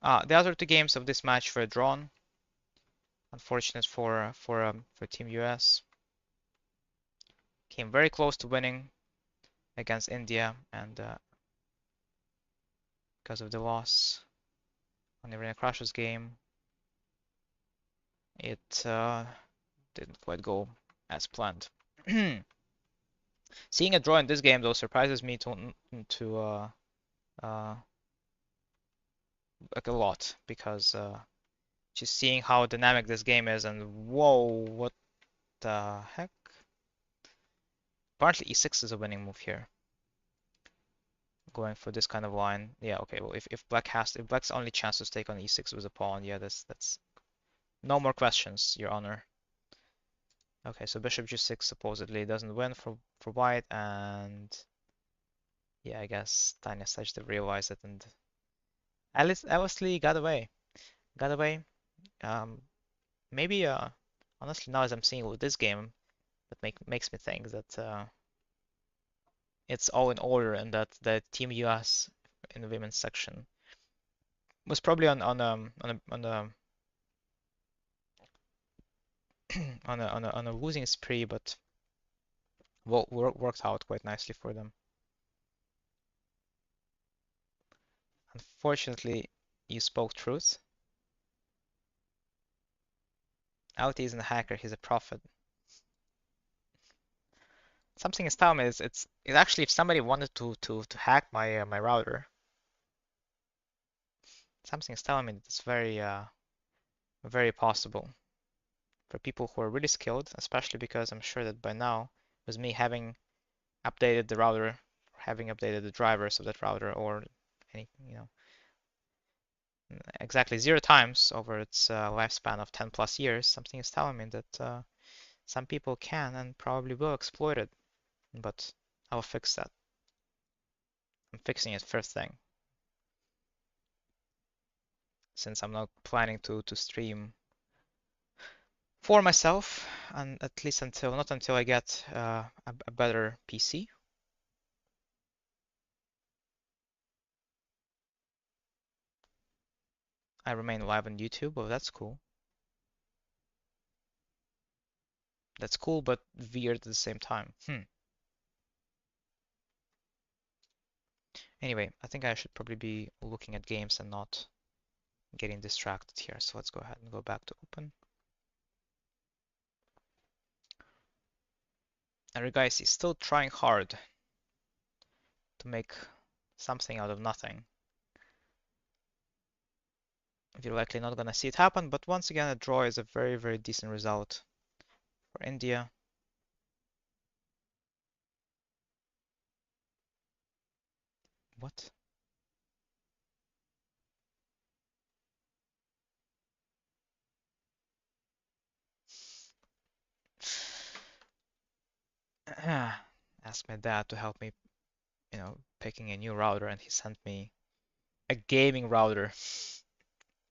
the other 2 games of this match were drawn. Unfortunate for Team US. Came very close to winning against India, and because of the loss on Irina Krush's game, it didn't quite go as planned. Seeing a draw in this game though surprises me uh, like a lot, because just seeing how dynamic this game is, and whoa, what the heck? Apparently E6 is a winning move here. Going for this kind of line. Yeah, okay, well if black's only chance to take on E6 with a pawn, yeah, that's no more questions, Your Honor. Okay, so bishop G6 supposedly doesn't win for white, and yeah, I guess Tanya Sajda realized it, and Alice Lee got away. Got away. Um, maybe honestly now as I'm seeing with this game, that makes me think that it's all in order, and that the Team US in the women's section was probably on a losing spree, but worked out quite nicely for them. Unfortunately, you spoke truth. Alti isn't a hacker, he's a prophet. Something is telling me it's actually, if somebody wanted to hack my router, something is telling me that it's very very possible for people who are really skilled, especially because I'm sure that by now, with me having updated the router, having updated the drivers of that router, or any, exactly 0 times over its lifespan of 10 plus years, something is telling me that some people can and probably will exploit it. But I'll fix that. I'm fixing it first thing, since I'm not planning to stream for myself, and at least until not until I get a better PC. I remain live on YouTube. Oh, that's cool. That's cool, but weird at the same time. Anyway, I think I should probably be looking at games and not getting distracted here. So let's go ahead and go back to open. And guys, he's still trying hard to make something out of nothing. You're likely not gonna see it happen, but once again, a draw is a very, very decent result for India. What? Asked my dad to help me, picking a new router, and he sent me a gaming router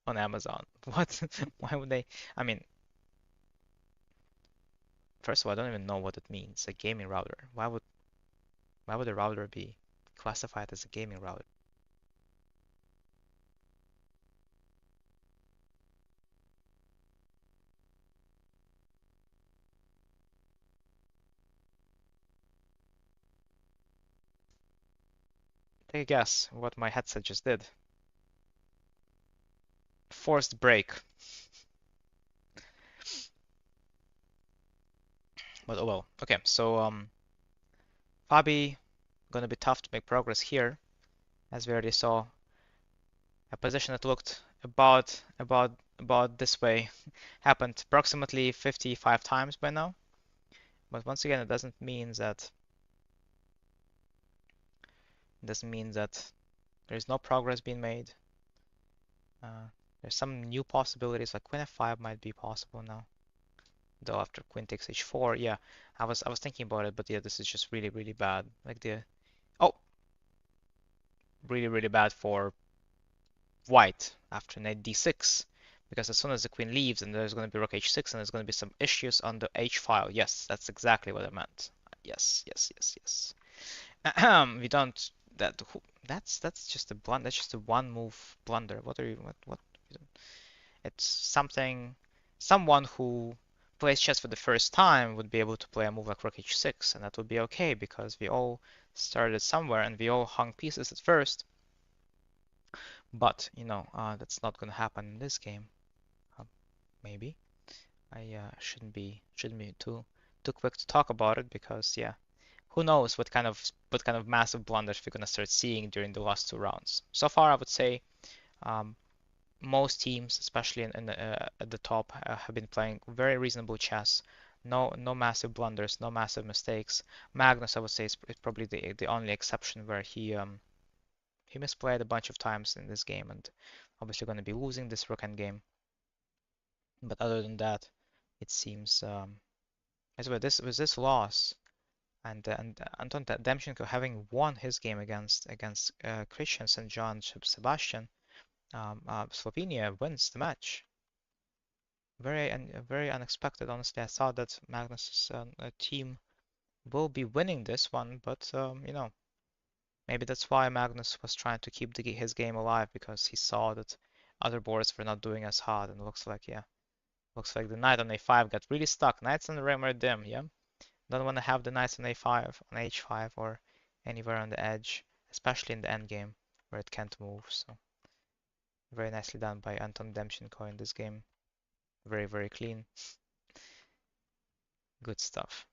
on Amazon. What? Why would they? I mean, first of all, I don't even know what it means, a gaming router. Why would a router be classified as a gaming router? Take a guess what my headset just did. Forced break. But oh well. Okay, so Fabi gonna be tough to make progress here, as we already saw. A position that looked about this way happened approximately 55 times by now. But once again, it doesn't mean that there's no progress being made. There's some new possibilities, like queen f5 might be possible now. Though after queen takes h4, yeah, I was thinking about it, but yeah, this is just really, really bad. Like oh, really, really bad for white after knight d6, because as soon as the queen leaves, and there's going to be rook h6, and there's going to be some issues on the h file. Yes, that's exactly what I meant. Yes, yes, yes, yes. We don't. That's just a blunder. That's just a one move blunder. What are you? What? It's something. Someone who plays chess for the first time would be able to play a move like rook h6, and that would be okay because we all started somewhere and we all hung pieces at first. But that's not gonna happen in this game. Maybe I shouldn't be too quick to talk about it, because yeah, who knows what kind of massive blunders we're gonna start seeing during the last 2 rounds. So far, I would say um, most teams, especially at the top, have been playing very reasonable chess. No massive blunders, no massive mistakes. Magnus, I would say, is probably the only exception where he misplayed a bunch of times in this game, and obviously going to be losing this rook endgame. But other than that, it seems as well this loss, and Anton Demchenko having won his game against Christian St. John Sebastian, Slovenia wins the match. Very unexpected, honestly. I thought that Magnus's team will be winning this one, but maybe that's why Magnus was trying to keep his game alive, because he saw that other boards were not doing as hard, and looks like the knight on a5 got really stuck. Knights on the rim are dim, yeah. Don't want to have the knights on a5, on h5, or anywhere on the edge, especially in the endgame where it can't move. So very nicely done by Anton Demchenko in this game. Very, very clean. Good stuff.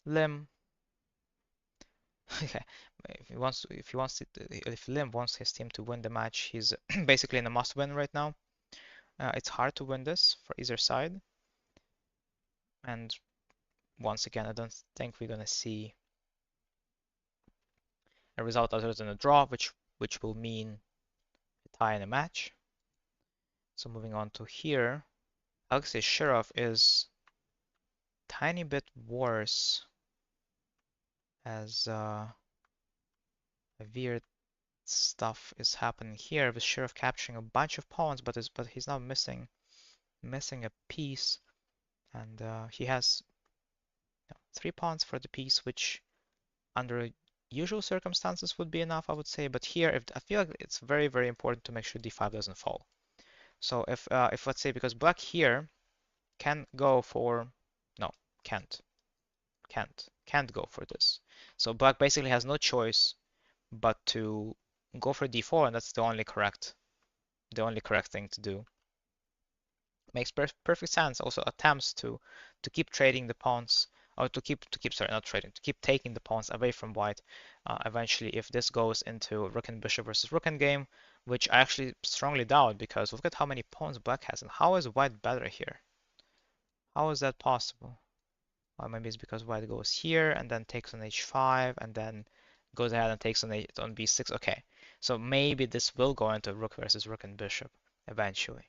Lim Okay, if Lim wants his team to win the match, he's basically in a must-win right now. It's hard to win this for either side, and once again, I don't think we're gonna see a result other than a draw, which will mean a tie in a match. So moving on to here, Alexei Shirov is tiny bit worse as weird stuff is happening here with Shirov capturing a bunch of pawns, but he's now missing a piece, and he has 3 pawns for the piece, which under usual circumstances would be enough, I would say. But here, if I feel like it's very, very important to make sure d5 doesn't fall. So if let's say, because black here can go for, no, can't go for this. So black basically has no choice but to go for d4, and that's the only correct thing to do. Makes perfect sense. Also attempts to keep trading the pawns, or to keep sorry, not trading, to keep taking the pawns away from white. Eventually, if this goes into rook and bishop versus rook and game, which I actually strongly doubt, because look at how many pawns black has, and how is white better here? How is that possible? Well, maybe it's because white goes here and then takes on h5 and then goes ahead and takes on b6. Okay, so maybe this will go into rook versus rook and bishop eventually,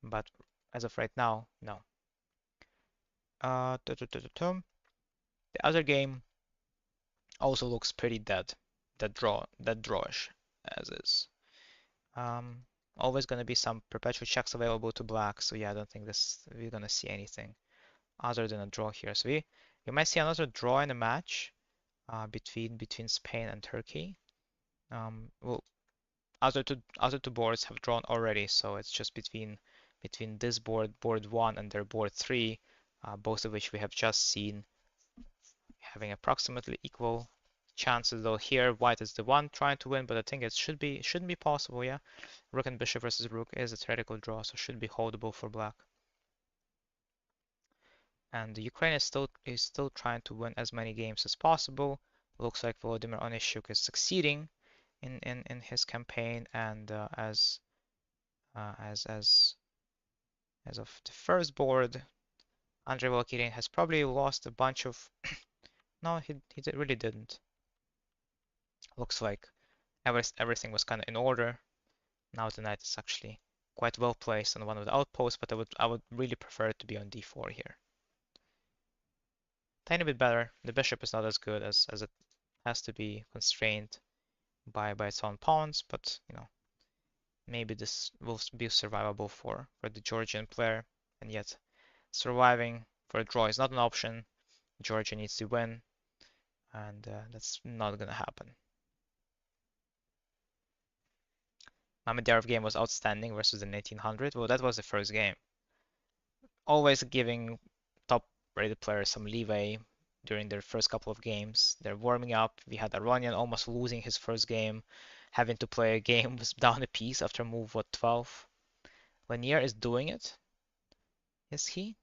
but as of right now, no. The other game also looks pretty dead, drawish as is. Always going to be some perpetual checks available to black, so yeah, I don't think we're going to see anything other than a draw here. So we might see another draw in a match between Spain and Turkey. Well, other two boards have drawn already, so it's just between this board 1, and their board 3, both of which we have just seen having approximately equal chances. Though here white is the one trying to win, but I think it shouldn't be possible. Yeah, rook and bishop versus rook is a theoretical draw, so should be holdable for black. And Ukraine is still trying to win as many games as possible. Looks like Volodymyr Onyshchuk is succeeding in his campaign, and as of the first board, Andrei Volkirin has probably lost a bunch of. No, he really didn't. Looks like everything was kind of in order. Now the knight is actually quite well placed on one of the outposts, but I would really prefer it to be on d4 here. Tiny bit better. The bishop is not as good as it has to be constrained by its own pawns, but maybe this will be survivable for the Georgian player, and yet surviving for a draw is not an option. Georgia needs to win, and that's not gonna happen. Mamedov game was outstanding versus the 1800. Well, that was the first game. Always giving top-rated players some leeway during their first couple of games. They're warming up. We had Aronian almost losing his first game, having to play a game with down a piece after move 12. Lanier is doing it. Is he?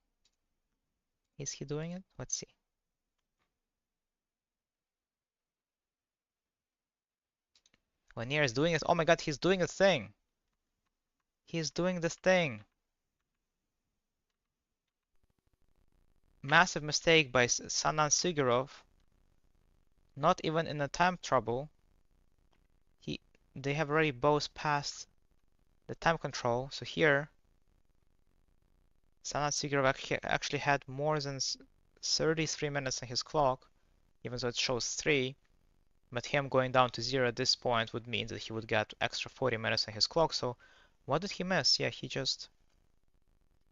Is he doing it? Let's see. Lanier is doing it. Oh my god, he's doing a thing. He's doing this thing. Massive mistake by Sanan Sigurov. Not even in a time trouble. They have already both passed the time control. So here, Sanan Sigurov actually had more than 33 minutes on his clock, even though it shows 3. But him going down to 0 at this point would mean that he would get extra 40 minutes on his clock. So what did he miss? Yeah, he just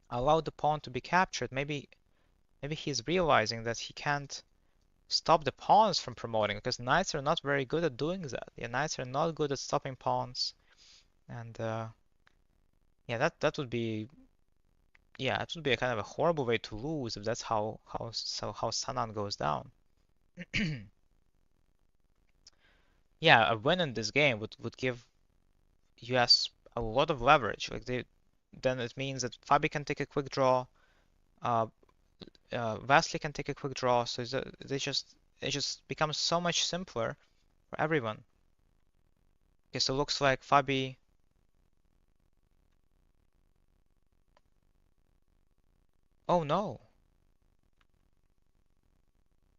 allowed the pawn to be captured. Maybe he's realizing that he can't stop the pawns from promoting, because knights are not very good at doing that. Yeah, knights are not good at stopping pawns, and yeah, that would be a kind of a horrible way to lose if that's how Sanan goes down. Yeah, a win in this game would give US a lot of leverage. Then it means that Fabi can take a quick draw, Vasily can take a quick draw. So they just it just becomes so much simpler for everyone. Okay, so looks like Fabi. Oh no.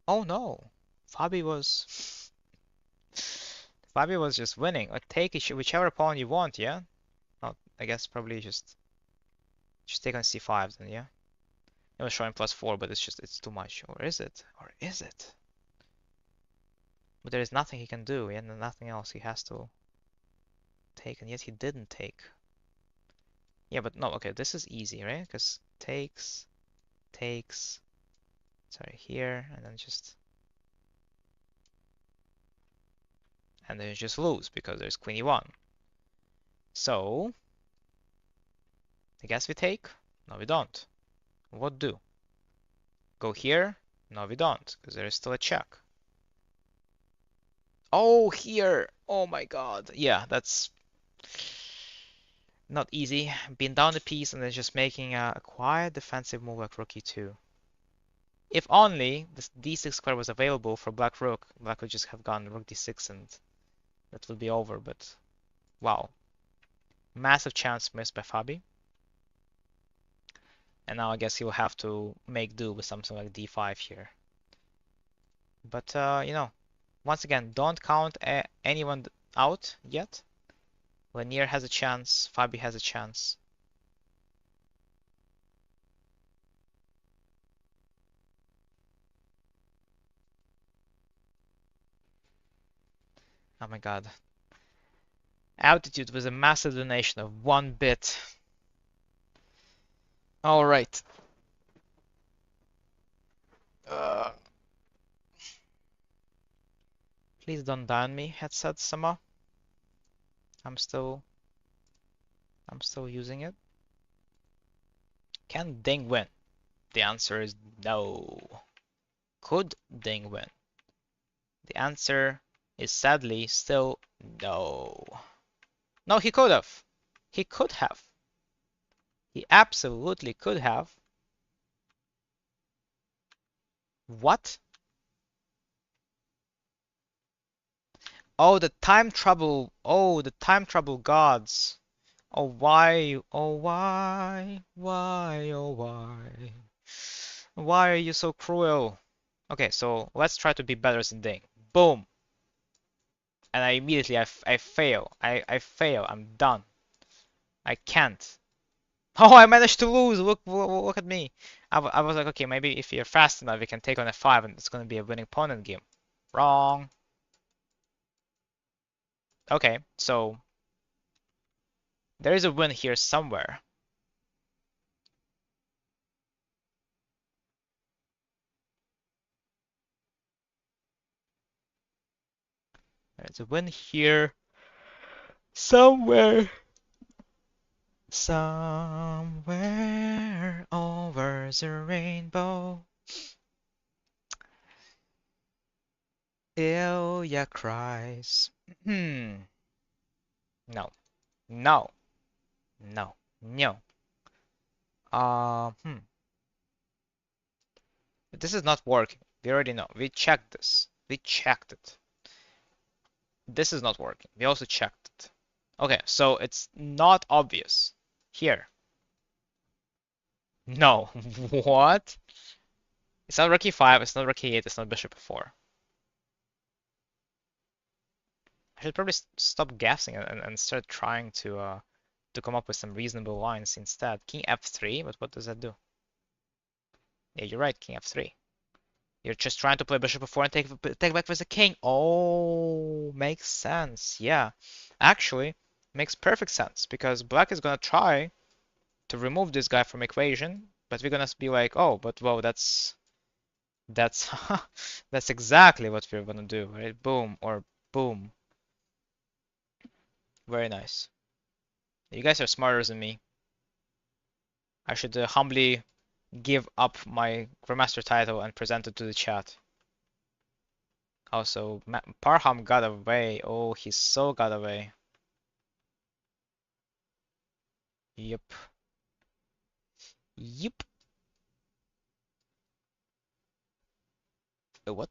Oh no. Fabi was Fabi was just winning. Or take whichever pawn you want, yeah? Oh, I guess probably just take on c5 then, yeah? It was showing +4, but it's too much. Or is it? Or is it? But there is nothing he can do, yeah? Nothing else. He has to take, and yet he didn't take. Yeah, but no, okay, this is easy, right? Because takes, sorry, here, and then you just lose because there's queen e1. So, I guess we take? No, we don't. What do? Go here? No, we don't, because there is still a check. Oh, here! Oh my god. Yeah, that's not easy. Being down a piece and then just making a quiet defensive move like rook e2. If only this d6 square was available for black rook, black would just have gone rook d6 and that would be over, but wow. Massive chance missed by Fabi. And now I guess he will have to make do with something like d5 here. But, once again, don't count anyone out yet. Lanier has a chance, Fabi has a chance. Oh my god. Altitude was a massive donation of 1 bit. Alright. Please don't die on me, headset Sama. I'm still using it. Can Ding win? The answer is no. Could Ding win? The answer is sadly still no. No, he could have. He could have. He absolutely could have. What? Oh, the time trouble. Oh, the time trouble gods. Oh, why? Oh, why? Why? Oh, why? Why are you so cruel? Okay, so let's try to be better than Ding. Boom. And I immediately, I fail. I fail. I'm done. I can't. Oh, I managed to lose. Look at me. I was like, okay, maybe if you're fast enough, you can take on f5 and it's going to be a winning pawn in the game. Wrong. Okay, so there is a win here somewhere. There's a win here somewhere. Somewhere over the rainbow. Ilya cries. No. No. No. No. This is not working. We already know. We checked this. We checked it. This is not working. We also checked it. Okay, so it's not obvious. Here. No. What? It's not rook e5, it's not rook e8, it's not bishop e4. I should probably stop guessing and start trying to come up with some reasonable lines instead. King f3, but what does that do? Yeah, you're right, king f3. You're just trying to play bishop e4 and take back with the king. Oh, makes sense. Yeah, actually, makes perfect sense because black is gonna try to remove this guy from equation, but we're gonna be like, oh, but whoa, that's that's exactly what we're gonna do, right? Boom or boom. Very nice. You guys are smarter than me. I should humbly give up my Grandmaster title and present it to the chat. Also, Parham got away. Oh, he so got away. Yep. Yep. What?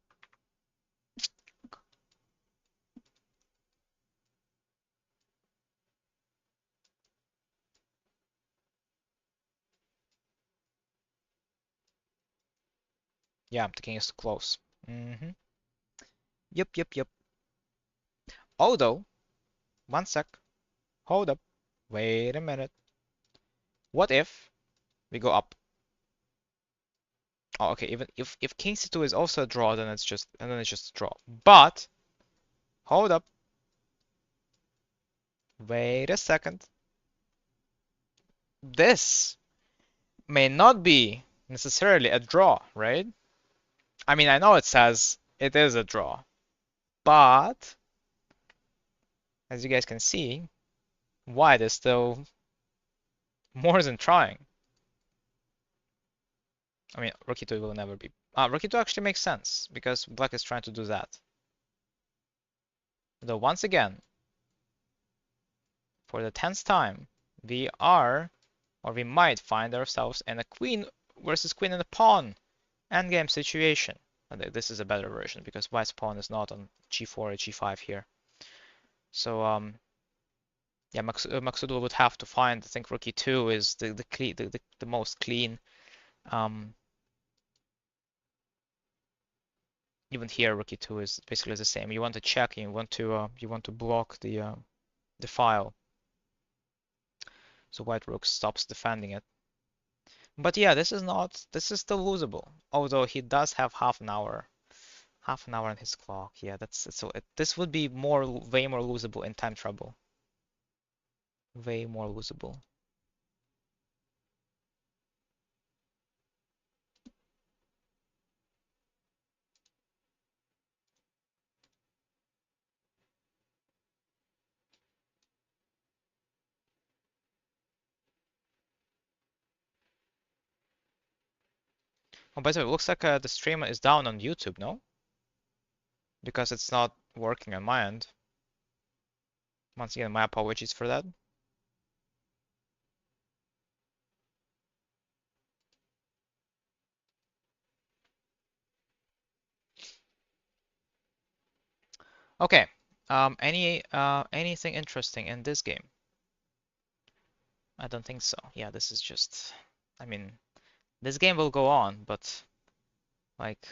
Yeah, the king is too close. Yep, yep, yep. Although, one sec. Hold up. Wait a minute. What if we go up? Oh, okay. Even if king c2 is also a draw, then it's just a draw. But hold up. Wait a second. This may not be necessarily a draw, right? I mean, I know it says it is a draw, but as you guys can see, white is still more than trying. I mean, rook e2 will never be. Rook e2 actually makes sense because black is trying to do that. Though once again, for the 10th time, we are, or we might find ourselves in a queen versus queen and a pawn endgame situation. This is a better version because white's pawn is not on g4 or g5 here. So yeah, Maksudov would have to find. I think rook e2 is the most clean. Um, Even here, rook e2 is basically the same. You want to check, and you want to block the file, so white rook stops defending it. But yeah, this is still losable. Although he does have half an hour on his clock. Yeah, this would be way more losable in time trouble. Way more losable. Oh, by the way, it looks like the stream is down on YouTube, no? Because it's not working on my end. Once again, my apologies for that. Okay. Anything interesting in this game? I don't think so. Yeah, this is just. I mean, this game will go on, but like,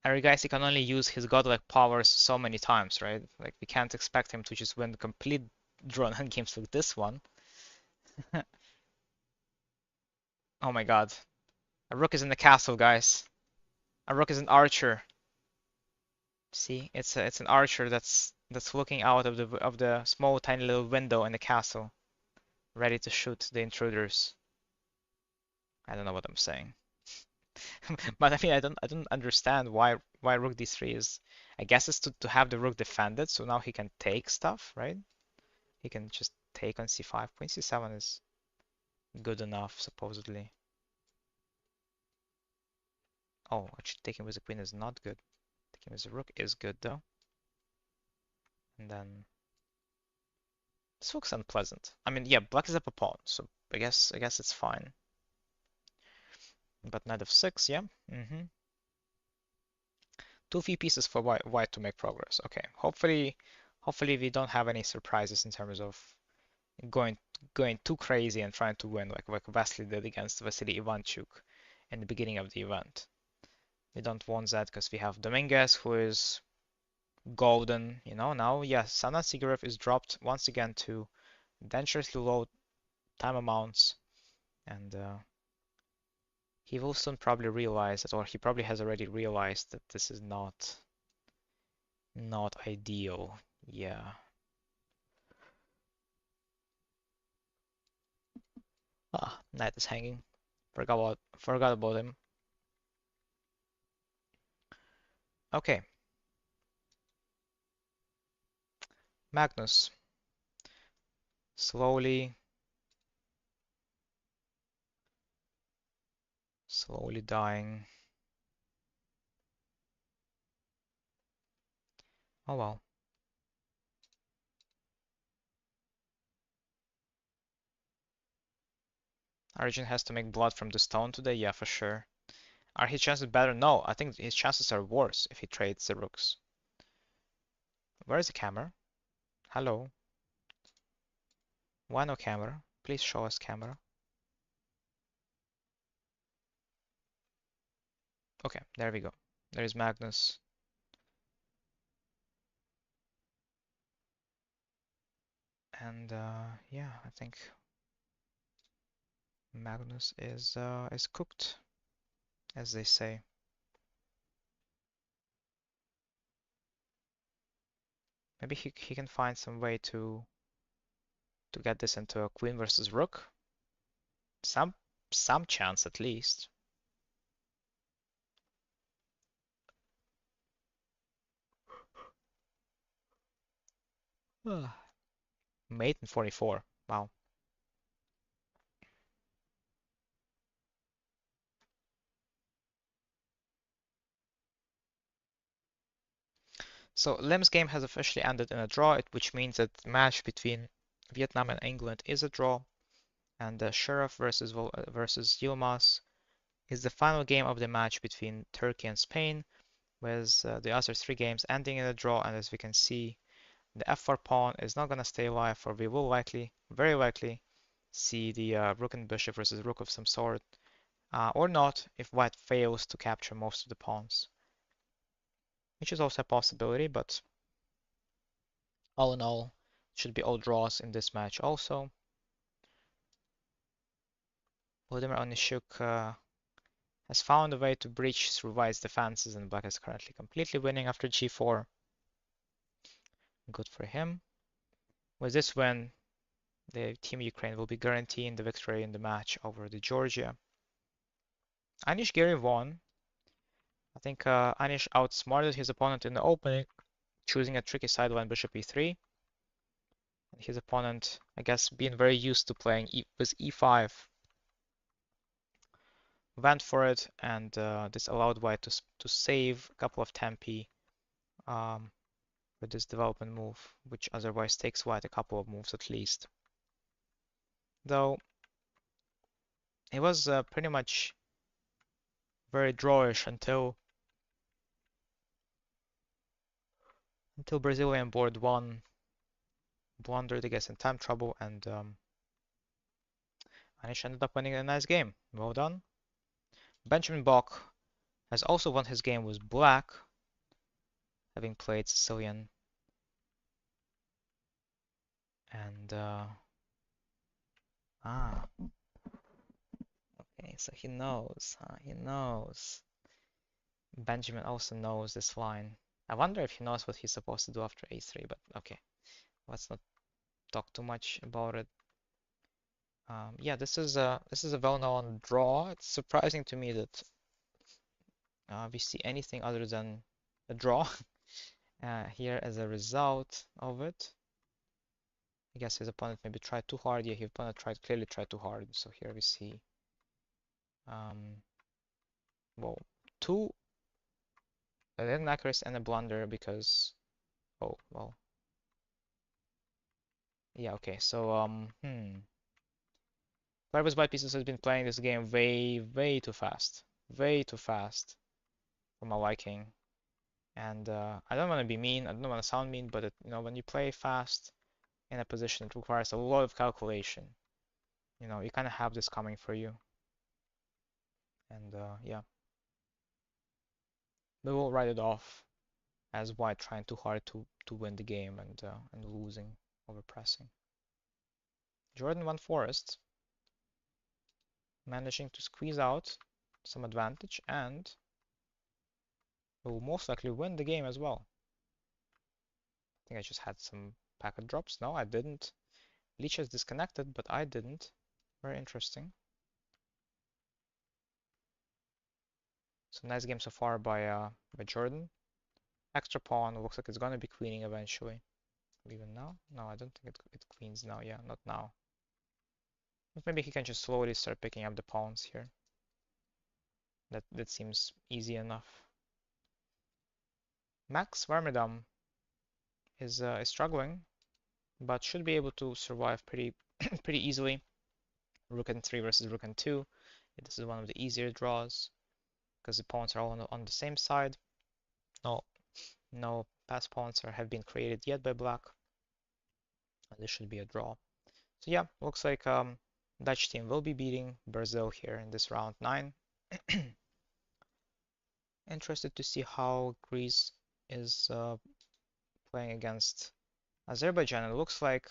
Arigaisi can only use his godlike powers so many times, right? Like, we can't expect him to just win complete drawn games like this one. Oh my god. A rook is in the castle, guys. A rook is an archer. See, it's an archer that's looking out of the small tiny little window in the castle, ready to shoot the intruders. I don't know what I'm saying. But I mean, I don't understand why rook d3 is. I guess it's to have the rook defended, so now he can take stuff, right? He can just take on c5. Queen c7 is good enough, supposedly. Oh, actually, taking with the queen is not good. Taking with the rook is good, though. And then this looks unpleasant. I mean, yeah, black is up a pawn, so I guess it's fine. But knight f6, yeah. Two free pieces for white to make progress. Okay, hopefully we don't have any surprises in terms of going going too crazy and trying to win like Vasily did against Vasily Ivanchuk in the beginning of the event. We don't want that because we have Dominguez who is golden, you know. Now, yes, Sana Sigarev is dropped once again to dangerously low time amounts, and he will soon probably realize that, or he probably has already realized that this is not ideal. Yeah. Knight is hanging. Forgot about him. Okay. Magnus. Slowly dying. Oh well. Arjun has to make blood from the stone today? Yeah, for sure. Are his chances better? No, I think his chances are worse if he trades the rooks. Where is the camera? Hello? Why no camera? Please show us camera. Okay, there we go. There's Magnus. And yeah, I think Magnus is cooked, as they say. Maybe he can find some way to get this into a queen versus rook. Some some chance at least. Mate in 44. Wow. So Lim's game has officially ended in a draw, which means that the match between Vietnam and England is a draw, and the Sheriff versus Yilmaz is the final game of the match between Turkey and Spain, with the other three games ending in a draw. And as we can see, the f4 pawn is not going to stay alive, for we will likely, very likely, see the rook and bishop versus rook of some sort, or not if white fails to capture most of the pawns, which is also a possibility, but all in all, it should be all draws in this match also. Vladimir Onyshuk has found a way to breach through white's defenses, and black is currently completely winning after g4. Good for him. With this win, the Team Ukraine will be guaranteeing the victory in the match over the Georgia. Anish Giri won. I think Anish outsmarted his opponent in the opening, choosing a tricky sideline bishop e3. And his opponent, I guess, being very used to playing with e5, went for it, and this allowed white to save a couple of tempi um, with this development move, which otherwise takes white a couple of moves at least. Though it was pretty much very drawish until Brazilian board 1 blundered, I guess, in time trouble, and Anish ended up winning a nice game. Well done. Benjamin Bok has also won his game with black, having played Sicilian. And okay, so he knows, huh? He knows. Benjamin also knows this line. I wonder if he knows what he's supposed to do after a3, but okay, let's not talk too much about it. Yeah, this is a well-known draw. It's surprising to me that we see anything other than a draw here as a result of it. I guess his opponent maybe tried too hard. Yeah, his opponent clearly tried too hard. So here we see, well, two an inaccuracy and a blunder because, oh well, yeah, okay. So Player with White Pieces has been playing this game way too fast, way too fast for my liking. And I don't want to be mean. I don't want to sound mean, but when you play fast in a position, it requires a lot of calculation. You kind of have this coming for you. And yeah, we will write it off as White trying too hard to win the game and losing over pressing. Jordan won Forest, managing to squeeze out some advantage, and will most likely win the game as well. I think I just had some packet drops. No, I didn't. Lichess disconnected, but I didn't. Very interesting. So nice game so far by Jordan. Extra pawn looks like it's gonna be queening eventually. Even now? No, I don't think it queens now. Yeah, not now. But maybe he can just slowly start picking up the pawns here. That seems easy enough. Max Varmedam is struggling, but should be able to survive pretty pretty easily. Rook n3 versus rook n2. This is one of the easier draws because the pawns are all on the same side. No pass pawns have been created yet by black. And this should be a draw. So yeah, looks like Dutch team will be beating Brazil here in this round 9. Interested to see how Greece is playing against Azerbaijan. It looks like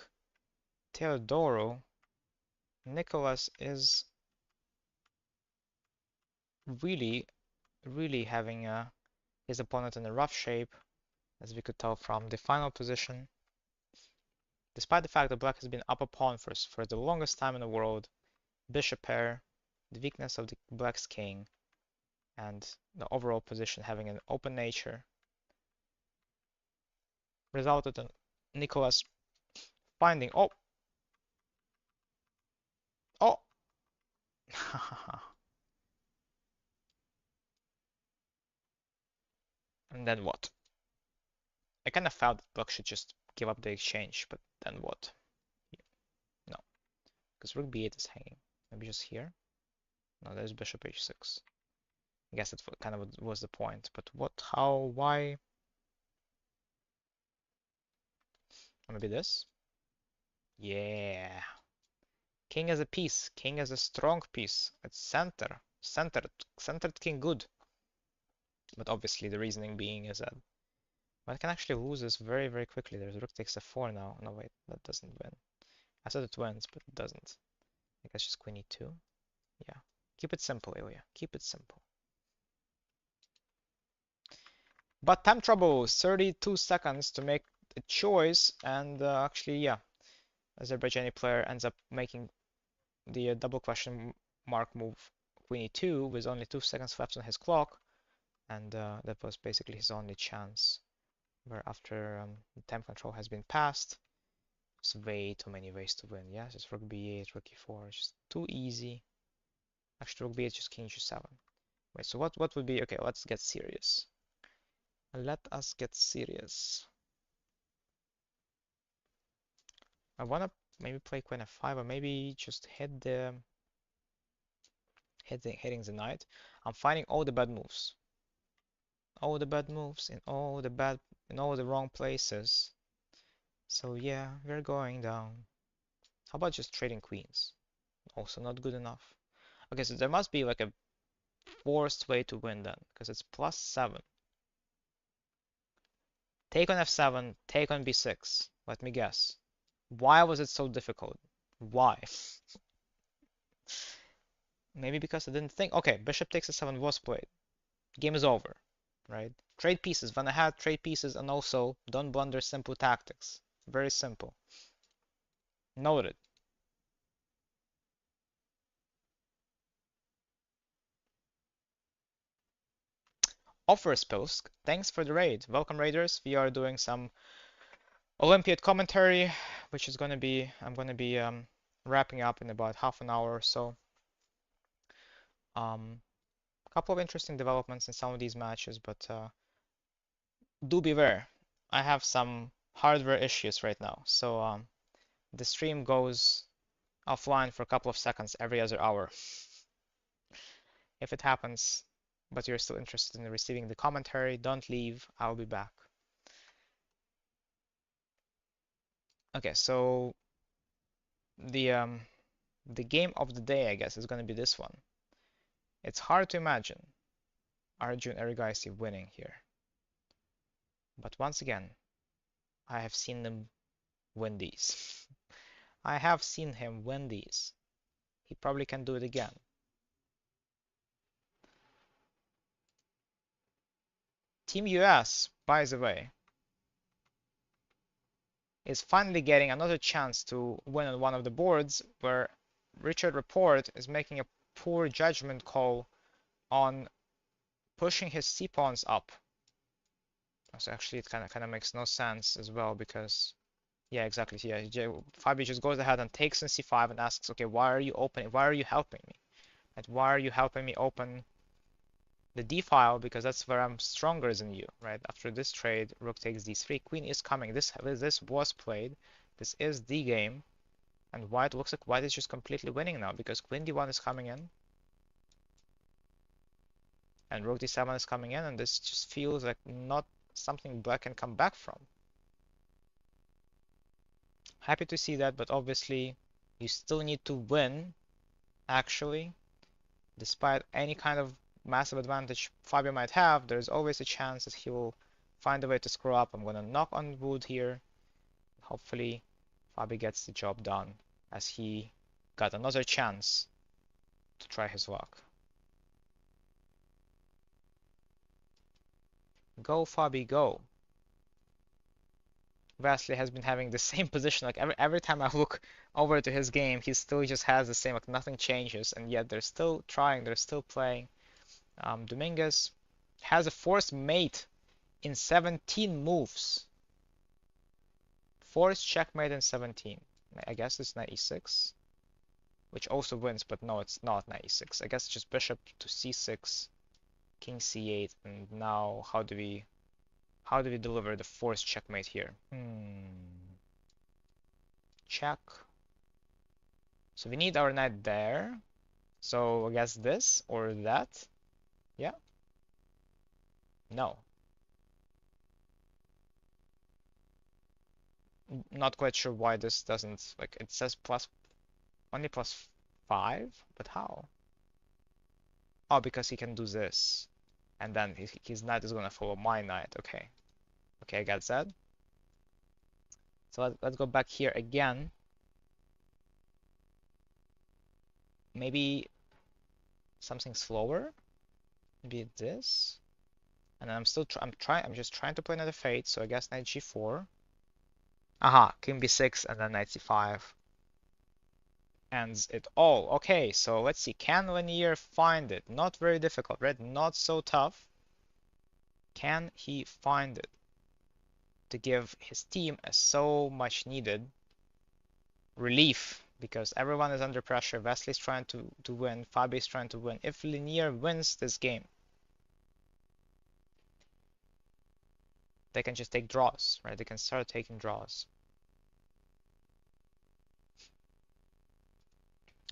Teodoro Nicholas is really, really having his opponent in a rough shape, as we could tell from the final position. Despite the fact that Black has been up a pawn for the longest time in the world, bishop pair, the weakness of the Black's king, and the overall position having an open nature, resulted in Nicholas finding. Oh, oh! And then what? I kind of felt that Black should just give up the exchange, but then what? No, because rook b8 is hanging. Maybe just here? No, there's bishop h6. I guess that kind of was the point. But what, how, why? Maybe this? Yeah. King as a piece. King as a strong piece. It's center. Centered king good. But obviously the reasoning being is that I can actually lose this very, very quickly. There's rook takes f4 now. No, wait, that doesn't win. I said it wins, but it doesn't. I guess just queen e2. Yeah. Keep it simple, Ilya. Keep it simple. But time trouble, 32 seconds to make a choice, and actually, yeah, Azerbaijani player ends up making the double question mark move queen e2 with only 2 seconds left on his clock, and that was basically his only chance. Where after the time control has been passed, there's way too many ways to win. Yeah, just rook b8, rook e4, just too easy. Actually, rook b8, just king g7. Wait, so what would be? Okay, let's get serious. Let us get serious. I wanna maybe play queen f5 or maybe just hitting the knight. I'm finding all the bad moves. All the bad moves in all the wrong places. So yeah, we're going down. How about just trading queens? Also not good enough. Okay, so there must be like a forced way to win then, because it's +7. Take on f7, take on b6. Let me guess. Why was it so difficult? Why? Maybe because I didn't think. Okay, bishop takes f7 was played. Game is over, right? Trade pieces. When I had trade pieces, and also don't blunder simple tactics. Very simple. Noted. Offers post. Thanks for the raid. Welcome raiders. We are doing some Olympiad commentary, which is gonna be I'm gonna be wrapping up in about half an hour or so. A couple of interesting developments in some of these matches, but do beware. I have some hardware issues right now, so the stream goes offline for a couple of seconds every other hour. If it happens, but you're still interested in receiving the commentary, don't leave. I'll be back. Okay, so the game of the day, I guess, is going to be this one. It's hard to imagine Arjun Erigaisi winning here. But once again, I have seen them win these. I have seen him win these. He probably can do it again. Team US, by the way, is finally getting another chance to win on one of the boards where Richard Rapport is making a poor judgment call on pushing his c-pawns up. So actually it kind of makes no sense as well because yeah, exactly. Yeah, Fabio just goes ahead and takes in c5 and asks, okay, why are you opening? Why are you helping me? Like, why are you helping me open the d file? Because that's where I'm stronger than you, right? After this trade, rook takes d3, queen is coming. This was played. This is the game. And white looks like white is just completely winning now because queen d1 is coming in. And rook d7 is coming in, and this just feels like not something black can come back from. Happy to see that, but obviously you still need to win, actually, despite any kind of massive advantage Fabio might have, there's always a chance that he will find a way to screw up. I'm gonna knock on wood here. Hopefully Fabio gets the job done, as he got another chance to try his luck. Go, Fabio, go. Vasily has been having the same position. Like every time I look over to his game, he still just has the same. Like nothing changes, and yet they're still trying. They're still playing. Dominguez has a forced mate in 17 moves. Forced checkmate in 17. I guess it's knight e6, which also wins, but no, it's not knight e6. I guess it's just bishop to c6, king c8, and now how do we deliver the forced checkmate here? Check. So we need our knight there. So I guess this or that. Yeah. No. Not quite sure why this doesn't, like, it says only +5, but how? Oh, because he can do this. And then his knight is gonna follow my knight. Okay. Okay, I got that. So let's go back here again. Maybe something slower. Maybe this. And then I'm just trying to play another fate, so I guess knight g4. Aha, king b6 and then knight c5. Ends it all. Okay, so let's see. Can Linear find it? Not very difficult, right? Not so tough. Can he find it to give his team a so much needed relief? Because everyone is under pressure. Vasily's trying to win. Fabio's trying to win. If Linear wins this game, they can just take draws, right? They can start taking draws.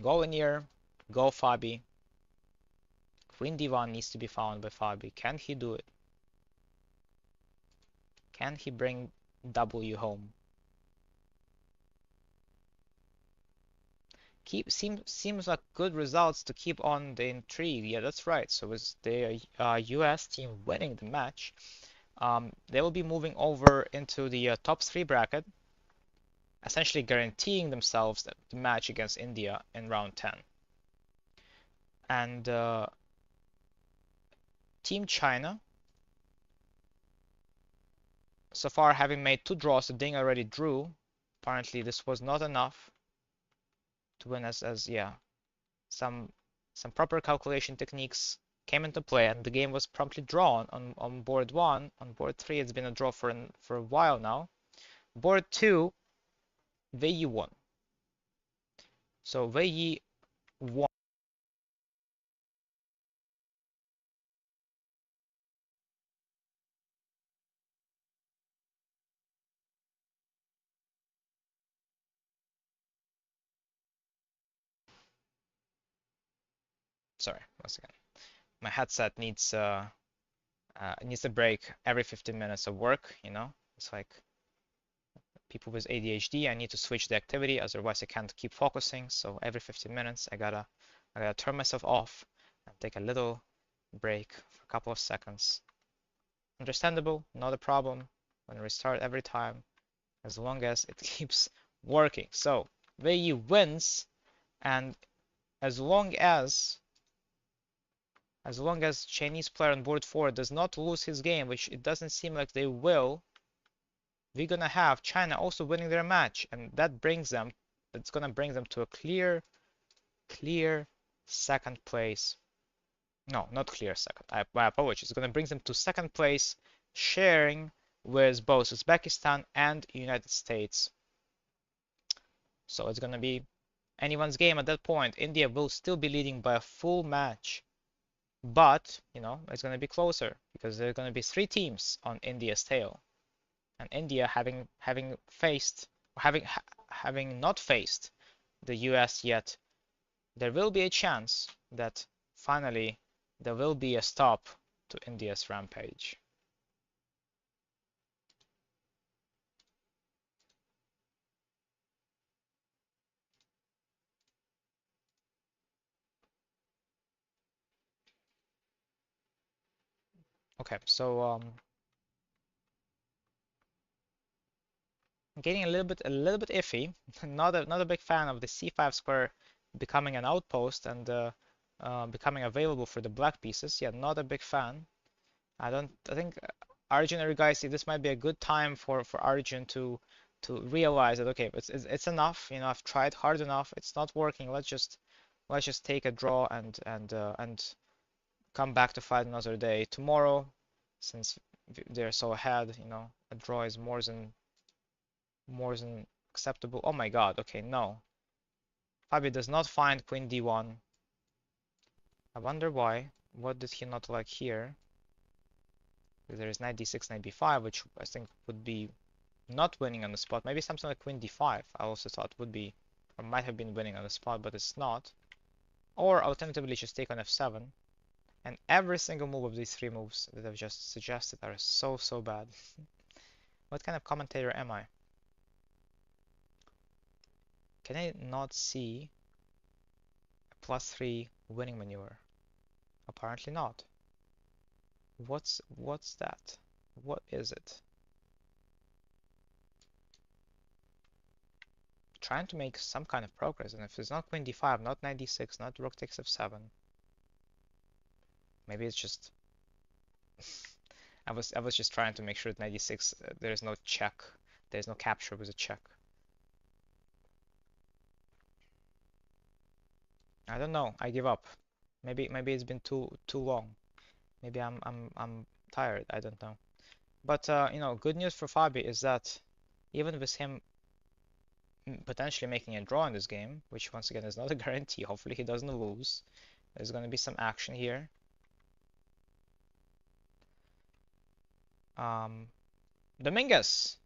Go Linear. Go Fabi. Queen d1 needs to be found by Fabi. Can he do it? Can he bring W home? Seems like good results to keep on the intrigue. Yeah, that's right. So with the US team winning the match, they will be moving over into the top 3 bracket, essentially guaranteeing themselves the match against India in round 10. And Team China, so far having made 2 draws, the Ding already drew. Apparently this was not enough to win, as yeah, some proper calculation techniques came into play, and the game was promptly drawn on board 1. On board 3, it's been a draw for a while now. Board 2, Wei Yi won. So Wei Yi won. Sorry, once again, my headset needs a break every 15 minutes of work. You know, it's like people with ADHD. I need to switch the activity, otherwise I can't keep focusing. So every 15 minutes, I gotta turn myself off and take a little break for a couple of seconds. Understandable, not a problem. When restart every time, as long as it keeps working. So Wei Yi wins, and as long as Chinese player on board 4 does not lose his game, which it doesn't seem like they will, we're gonna have China also winning their match, and that's gonna bring them to a clear second place. No, not clear second. My apologies. It's gonna bring them to second place, sharing with both Uzbekistan and United States. So it's gonna be anyone's game at that point. India will still be leading by a full match, but you know it's gonna be closer because there are gonna be 3 teams on India's tail, and India having not faced the US yet, there will be a chance that finally there will be a stop to India's rampage. Okay, so getting a little bit iffy. Not a big fan of the c5 square becoming an outpost and becoming available for the black pieces. Yeah, not a big fan. I think Arjun and Rigaisi, this might be a good time for Arjun to realize that okay, it's enough. You know, I've tried hard enough. It's not working. Let's just take a draw and come back to fight another day tomorrow, since they're so ahead. You know, a draw is more than acceptable. Oh my God. Okay, no. Fabi does not find Queen D1. I wonder why. What did he not like here? There is knight d6, knight b5, which I think would be not winning on the spot. Maybe something like queen d5, I also thought would be, or might have been winning on the spot, but it's not. Or alternatively, just take on f7. And every single move of these three moves that I've just suggested are so, so bad. What kind of commentator am I? Can I not see a +3 winning maneuver? Apparently not. What's that? What is it? Trying to make some kind of progress, and if it's not queen d5, not knight d6, not rook takes f7, maybe it's just I was just trying to make sure that 96 there is no check, there is no capture with a check. I don't know. I give up. Maybe it's been too long. Maybe I'm tired. I don't know. But you know, good news for Fabi is that even with him potentially making a draw in this game, which once again is not a guarantee, hopefully he doesn't lose. There's going to be some action here. Um, Dominguez,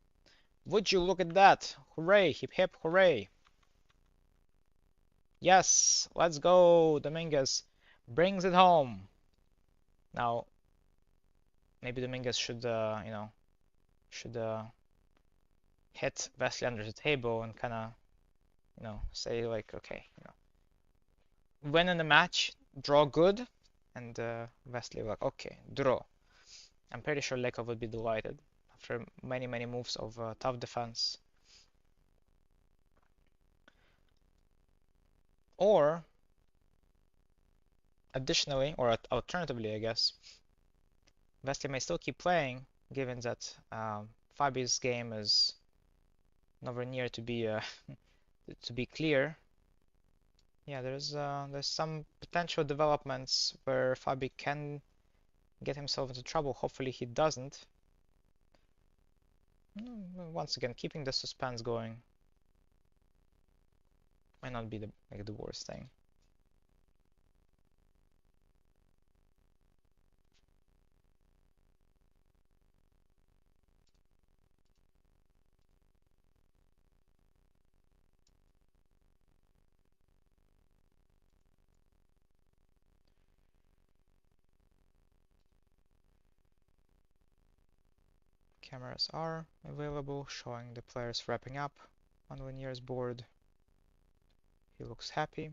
would you look at that? Hooray! Hip hip hooray! Yes, let's go, Dominguez brings it home. Now, maybe Dominguez should, should hit Vesely under the table and kind of, say like, okay, win in the match, draw good, and Vesely like, okay, draw. I'm pretty sure Lekov would be delighted after many, many moves of tough defense. Or, additionally, or alternatively, I guess, Vesely may still keep playing, given that Fabi's game is nowhere near to be to be clear. Yeah, there's some potential developments where Fabi can get himself into trouble. Hopefully he doesn't. Once again, keeping the suspense going might not be the worst thing. Cameras are available, showing the players wrapping up on Lanier's board. He looks happy.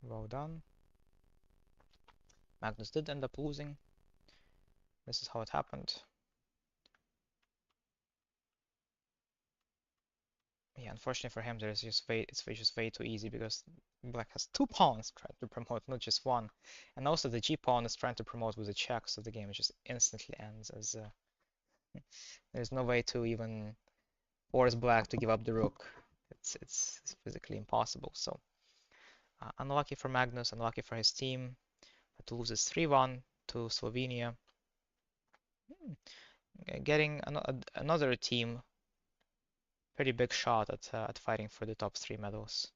Well done. Magnus did end up losing. This is how it happened. Yeah, unfortunately for him, it's just way too easy because Black has two pawns trying to promote, not just one, and also the G pawn is trying to promote with a check, so the game just instantly ends as there's no way to even force Black to give up the rook. It's physically impossible. So unlucky for Magnus, unlucky for his team to lose his 3-1 to Slovenia. Getting another team pretty big shot at fighting for the top 3 medals.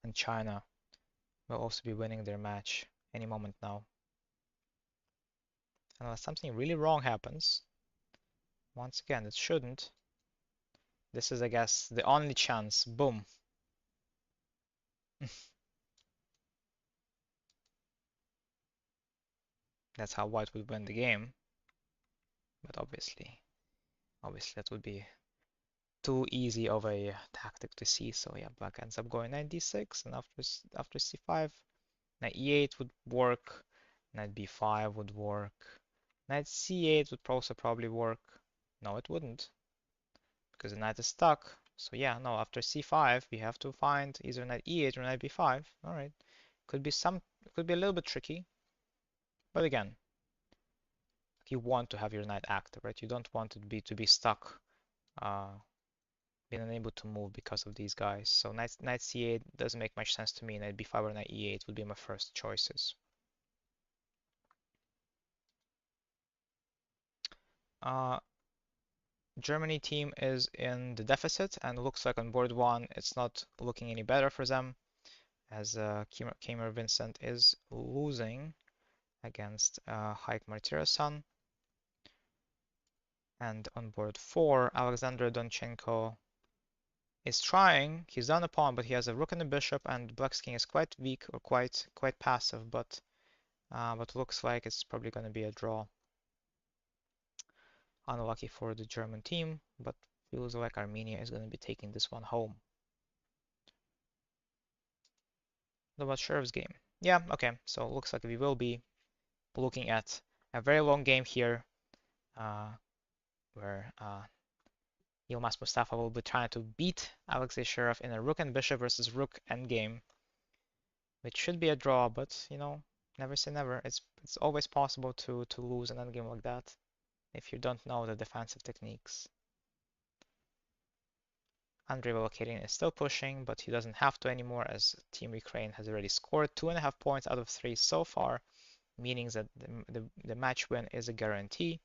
And China will also be winning their match any moment now. Unless something really wrong happens, once again, it shouldn't. This is, I guess, the only chance. Boom. That's how White would win the game. But obviously that would be too easy of a tactic to see. So yeah, Black ends up going knight d6, and after c5, knight e8 would work. Knight b5 would work. Knight c8 would also probably work. No, it wouldn't, because the knight is stuck. So yeah, no, after c5, we have to find either knight e8 or knight b5. All right, could be a little bit tricky, but again, you want to have your knight active, right? You don't want it to be stuck, uh, being unable to move because of these guys. So knight c8 doesn't make much sense to me. Knight b5 or knight e8 would be my first choices. Uh, Germany team is in the deficit, and looks like on board one it's not looking any better for them, as Keimer Vincent is losing against Haik Martirasan. And on board 4, Alexander Donchenko is trying. He's down a pawn, but he has a rook and a bishop, and Black's king is quite weak, or quite passive, but looks like it's probably going to be a draw. Unlucky for the German team, but feels like Armenia is going to be taking this one home. What about Sheriff's game? Yeah, okay, so it looks like we will be looking at a very long game here, where Yilmaz Mustafa will be trying to beat Alexei Sheriff in a rook and bishop versus rook endgame, which should be a draw, but you know, never say never. It's always possible to lose an endgame like that if you don't know the defensive techniques. Andrei Volokirin is still pushing, but he doesn't have to anymore, as Team Ukraine has already scored 2.5 points out of 3 so far, meaning that the match win is a guarantee.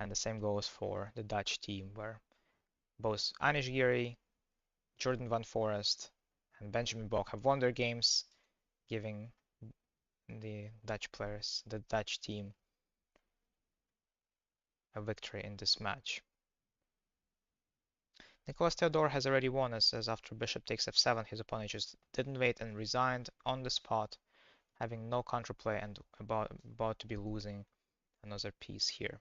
And the same goes for the Dutch team, where both Anish Giri, Jordan Van Forest, and Benjamin Bok have won their games, giving the Dutch players, the Dutch team, a victory in this match. Nicolas Theodore has already won, as after bishop takes f7, his opponent just didn't wait and resigned on the spot, having no counterplay and about to be losing another piece here.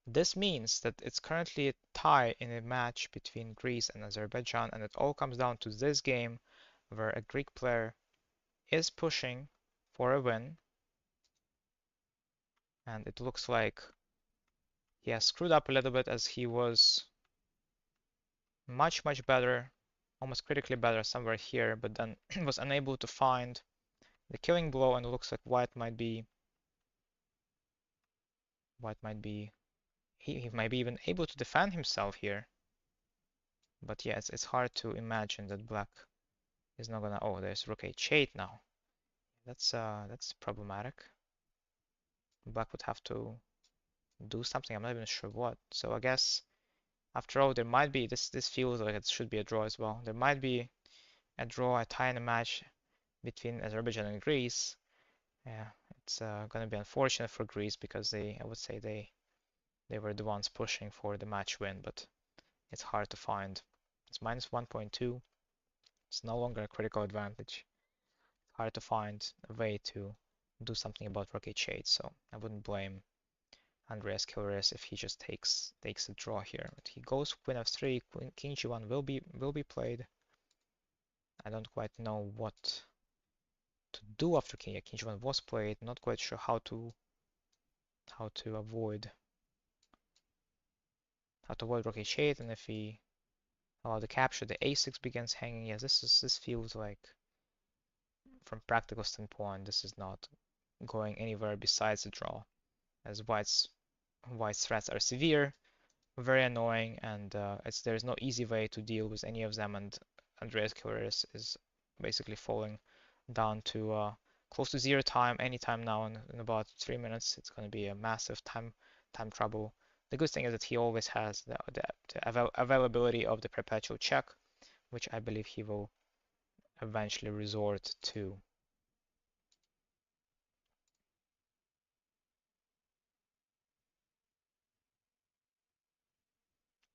This means that it's currently a tie in a match between Greece and Azerbaijan, and it all comes down to this game, where a Greek player is pushing for a win, and it looks like he has screwed up a little bit, as he was much better, almost critically better somewhere here, but then was unable to find the killing blow, and it looks like white might be he might be even able to defend himself here. But yeah, it's hard to imagine that black is not gonna. Oh, there's rook h8 now. That's problematic. Black would have to do something. I'm not even sure what. So I guess after all, there might be this feels like it should be a draw as well. There might be a draw, a tie in a match between Azerbaijan and Greece. Yeah, it's gonna be unfortunate for Greece, because I would say they were the ones pushing for the match win, but it's hard to find. It's minus 1.2. It's no longer a critical advantage. It's hard to find a way to do something about rook h8, so I wouldn't blame Andreas Killeris if he just takes the draw here. But he goes queen f3, king g1 will be played. I don't quite know what to do after king g1 was played. Not quite sure how to avoid rook h8, and if he allow the capture, the a6 begins hanging. Yes, this feels like, from practical standpoint, this is not going anywhere besides the draw, as white's threats are severe, very annoying, and there's no easy way to deal with any of them, and Andreas Killeris is basically falling down to close to zero time anytime now. In about 3 minutes, it's going to be a massive time trouble. The good thing is that he always has the availability of the perpetual check, which I believe he will eventually resort to.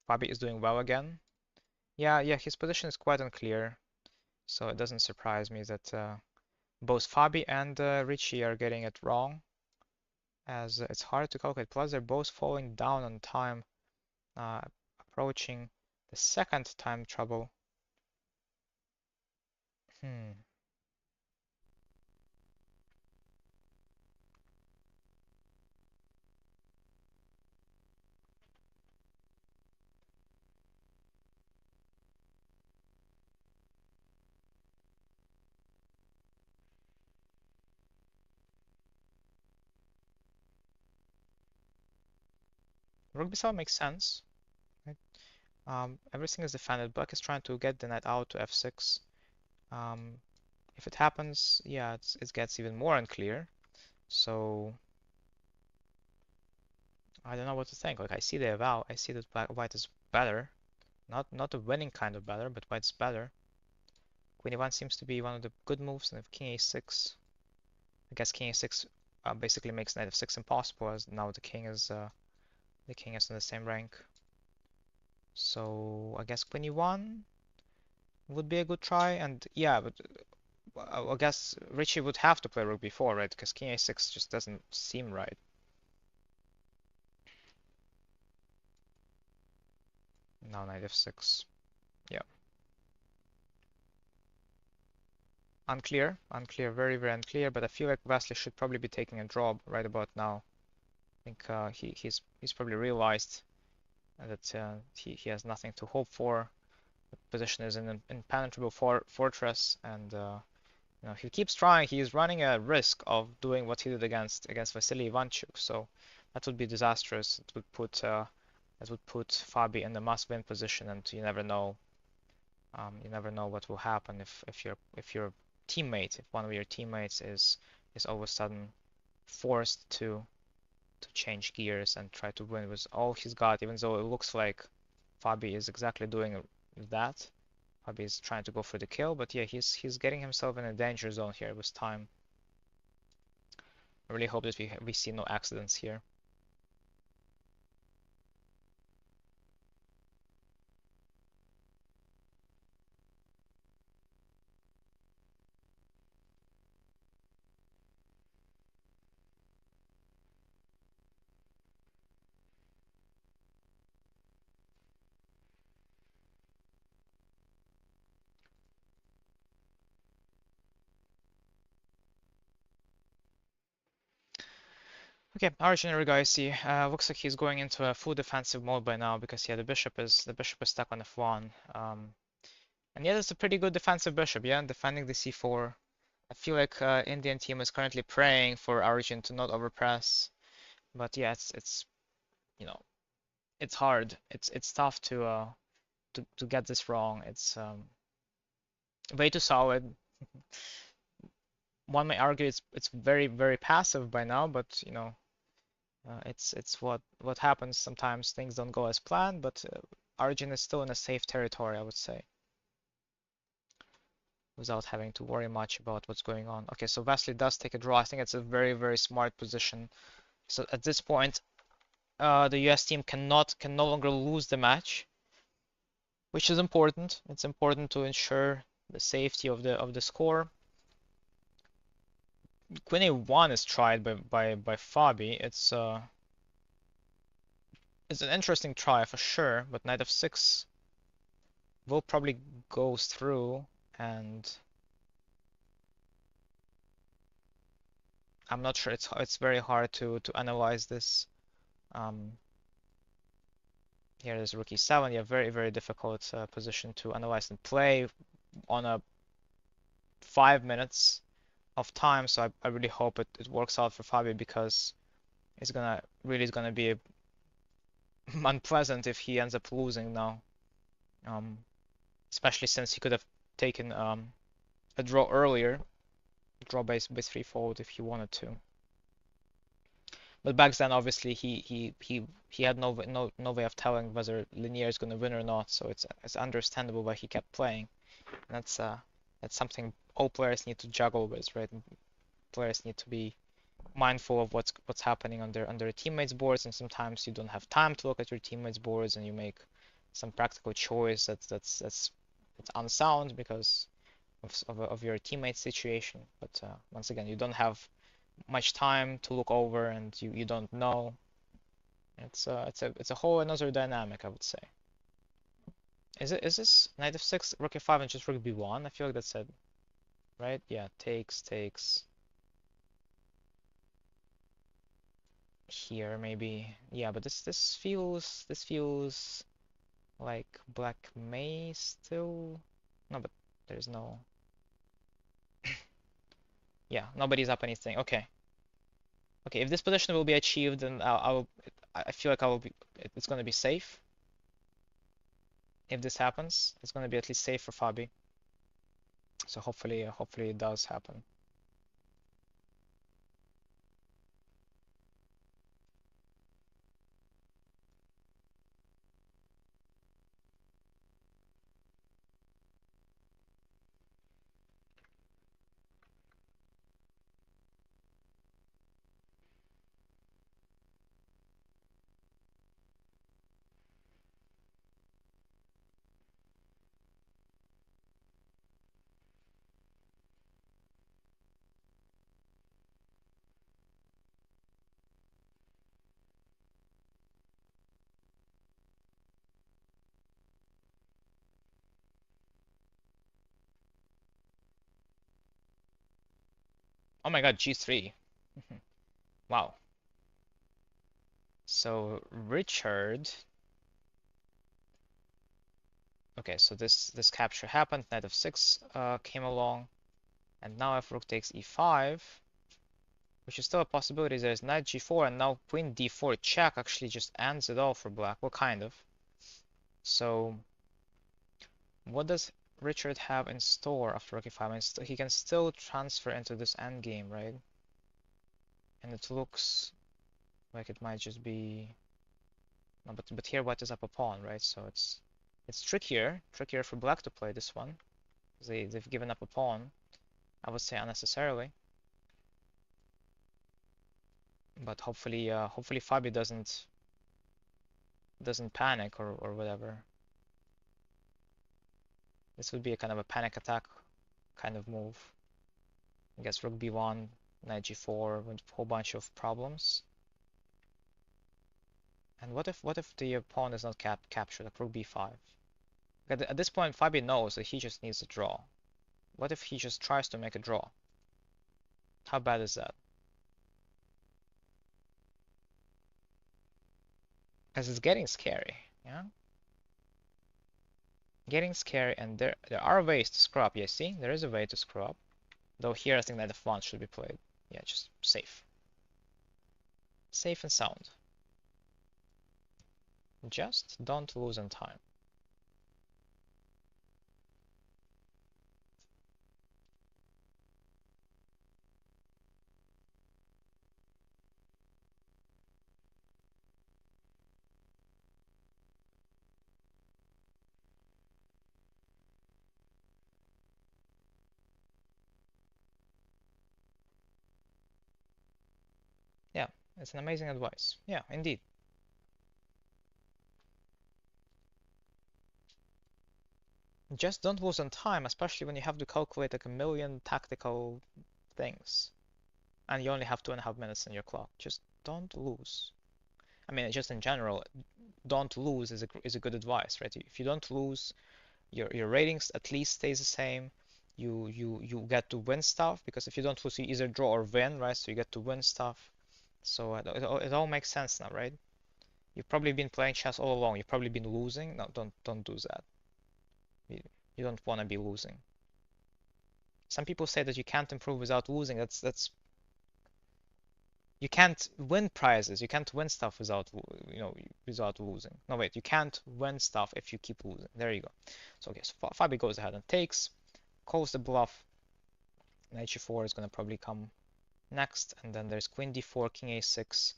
Fabi is doing well again. Yeah, his position is quite unclear, so it doesn't surprise me that both Fabi and Richie are getting it wrong, as it's hard to calculate. Plus, they're both falling down on time, uh, approaching the second time trouble. Rook b7 makes sense, right? Everything is defended. Black is trying to get the knight out to f6. If it happens, yeah, it gets even more unclear. So I don't know what to think. Like I see the eval, I see that white is better, not a winning kind of better, but white's better. Queen e1 seems to be one of the good moves, and if king a6, I guess king a6 basically makes knight f6 impossible, as now the king is in the same rank. So I guess queen e1 would be a good try, and yeah, but I guess Richie would have to play rook b4, right? Because king a6 just doesn't seem right. Now knight f6. Yeah. Unclear, very, very unclear, but I feel like Vasily should probably be taking a draw right about now. I think he's probably realized that he has nothing to hope for. The position is in an impenetrable fortress, and if he keeps trying, he is running a risk of doing what he did against Vasily Ivanchuk. So that would be disastrous. It would put Fabi in the must-win position, and you never know. You never know what will happen if your teammate, if one of your teammates is all of a sudden forced to change gears and try to win with all he's got, even though it looks like Fabi is exactly doing that. Fabi is trying to go for the kill, but yeah, he's getting himself in a danger zone here with time. I really hope that we see no accidents here. Okay, Arjun Regaisi, looks like he's going into a full defensive mode by now because yeah, the bishop is stuck on f1. And yeah, that's a pretty good defensive bishop, yeah, defending the c4. I feel like Indian team is currently praying for Arjun to not overpress, but yeah, it's you know it's hard. It's tough to get this wrong. It's way too solid. One may argue it's very very passive by now, but it's what happens sometimes. Things don't go as planned, but Arjun is still in a safe territory, I would say, without having to worry much about what's going on. Okay, so Vasily does take a draw. I think it's a very very smart position. So at this point, the US team can no longer lose the match, which is important. It's important to ensure the safety of the score. Queen a1 is tried by Fabi. It's an interesting try for sure, but knight f6 will probably go through, and I'm not sure. It's very hard to analyze this. Here is rook e7. Yeah, very very difficult position to analyze and play on a 5 minutes of time. So I really hope it works out for Fabio because it's gonna be unpleasant if he ends up losing now. Especially since he could have taken a draw earlier, draw base 3-fold if he wanted to. But back then, obviously, he had no way of telling whether Linear is going to win or not. So it's understandable why he kept playing. And that's something all players need to juggle with, right? Players need to be mindful of what's happening on their teammates' boards, and sometimes you don't have time to look at your teammates' boards, and you make some practical choice that's unsound because of your teammate situation. But once again, you don't have much time to look over, and you don't know. It's a whole another dynamic, I would say. Is this knight f6, rook f5, and just rook b1? I feel like that's it, right? Yeah, takes here maybe. Yeah, but this feels like black may still. No, but there's no. Yeah, nobody's up anything. Okay. Okay, if this position will be achieved, then I feel like it's gonna be safe if this happens. It's gonna be at least safe for Fabi. So hopefully it does happen. Oh my God, G3. Wow. So Richard. Okay, so this capture happened. Knight of 6 came along, and now if rook takes e5, which is still a possibility. There's knight g4, and now queen d4 check actually just ends it all for black. Well, kind of. So what does Richard have in store after rook e5? I mean, he can still transfer into this endgame, right? And it looks like it might just be no, but here white is up a pawn, right? So it's trickier for black to play this one because they've given up a pawn. I would say unnecessarily, but hopefully Fabi doesn't panic or whatever. This would be a kind of a panic attack kind of move. I guess rook b1, knight g4 with a whole bunch of problems. And what if the pawn is not captured, like rook b5? At this point, Fabi knows that he just needs a draw. What if he just tries to make a draw? How bad is that? Because it's getting scary, yeah? Getting scary, and there are ways to screw up. Yeah, see? There is a way to screw up. Though here I think that f1 should be played. Yeah, just safe. Safe and sound. Just don't lose on time. Yeah, it's an amazing advice. Yeah, indeed. Just don't lose on time, especially when you have to calculate like a million tactical things. And you only have 2.5 minutes in your clock. Just don't lose. I mean, just in general, don't lose is a good advice, right? If you don't lose, your ratings at least stays the same. You get to win stuff because if you don't lose, you either draw or win, right? So you get to win stuff. So it all makes sense now, right? You've probably been playing chess all along. You've probably been losing. No, don't do that. You, you don't want to be losing. Some people say that you can't improve without losing. That's you can't win prizes. You can't win stuff without losing. No, wait, you can't win stuff if you keep losing. There you go. So okay, so Fabi goes ahead and takes, calls the bluff. Knight g4 is gonna probably come next, and then there's queen d4, king a6.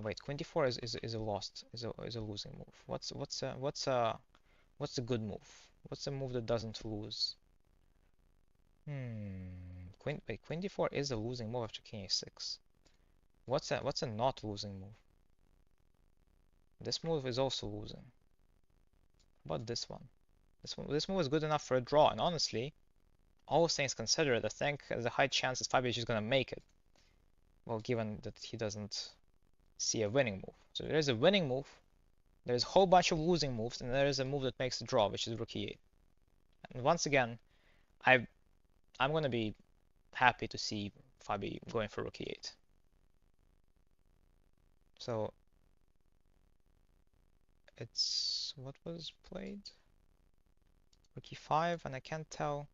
Wait, queen d4 is a losing move. What's a good move? What's a move that doesn't lose? Queen d4 is a losing move after king a6. What's a not losing move? This move is also losing. What about this one? This move is good enough for a draw, and honestly, all things considered, I think there's a high chance that Fabi is just gonna make it. Well, given that he doesn't see a winning move. So there is a winning move, there's a whole bunch of losing moves, and there is a move that makes a draw, which is rook e8. And once again, I'm gonna be happy to see Fabi going for rook e8. So it's what was played? Rook e5, and I can't tell.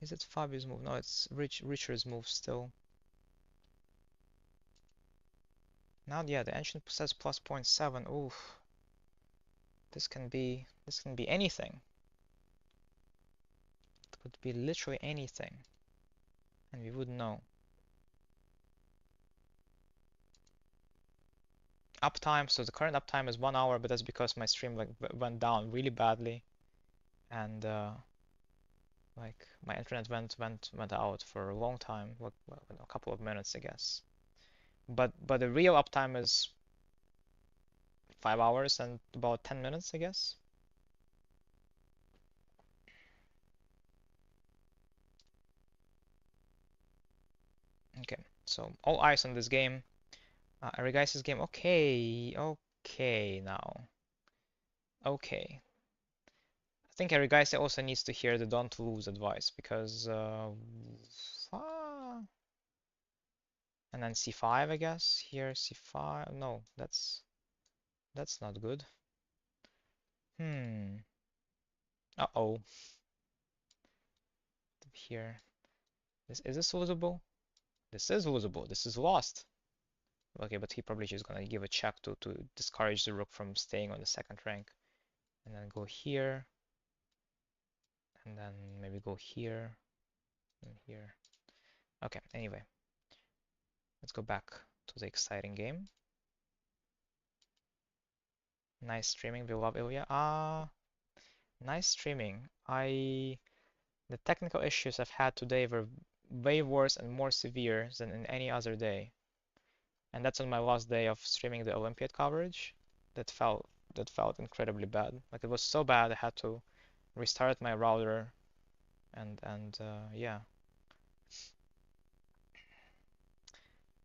Is it Fabi's move? No, it's Richard's move still. Not yet. The engine says plus 0.7. Oof. This can be anything. It could be literally anything, and we wouldn't know. Uptime. So the current uptime is 1 hour, but that's because my stream like went down really badly, and like my internet went out for a long time, like well, a couple of minutes, I guess. But the real uptime is 5 hours and about 10 minutes, I guess. Okay, so all eyes on this game. Arigaisi's game. Okay, okay now. Okay. I think Arigaisi also needs to hear the don't lose advice because and then c5, I guess. Here c5. No, that's not good. Hmm. Uh-oh. Here. Is this losable? This is losable. This is lost. Okay, but he probably just gonna give a check to discourage the rook from staying on the second rank. And then go here. And then maybe go here and here. Okay, anyway. Let's go back to the exciting game. Nice streaming. We love Ilya. Nice streaming. The technical issues I've had today were way worse and more severe than in any other day. And that's on my last day of streaming the Olympiad coverage. That felt incredibly bad. Like it was so bad I had to restart my router and yeah.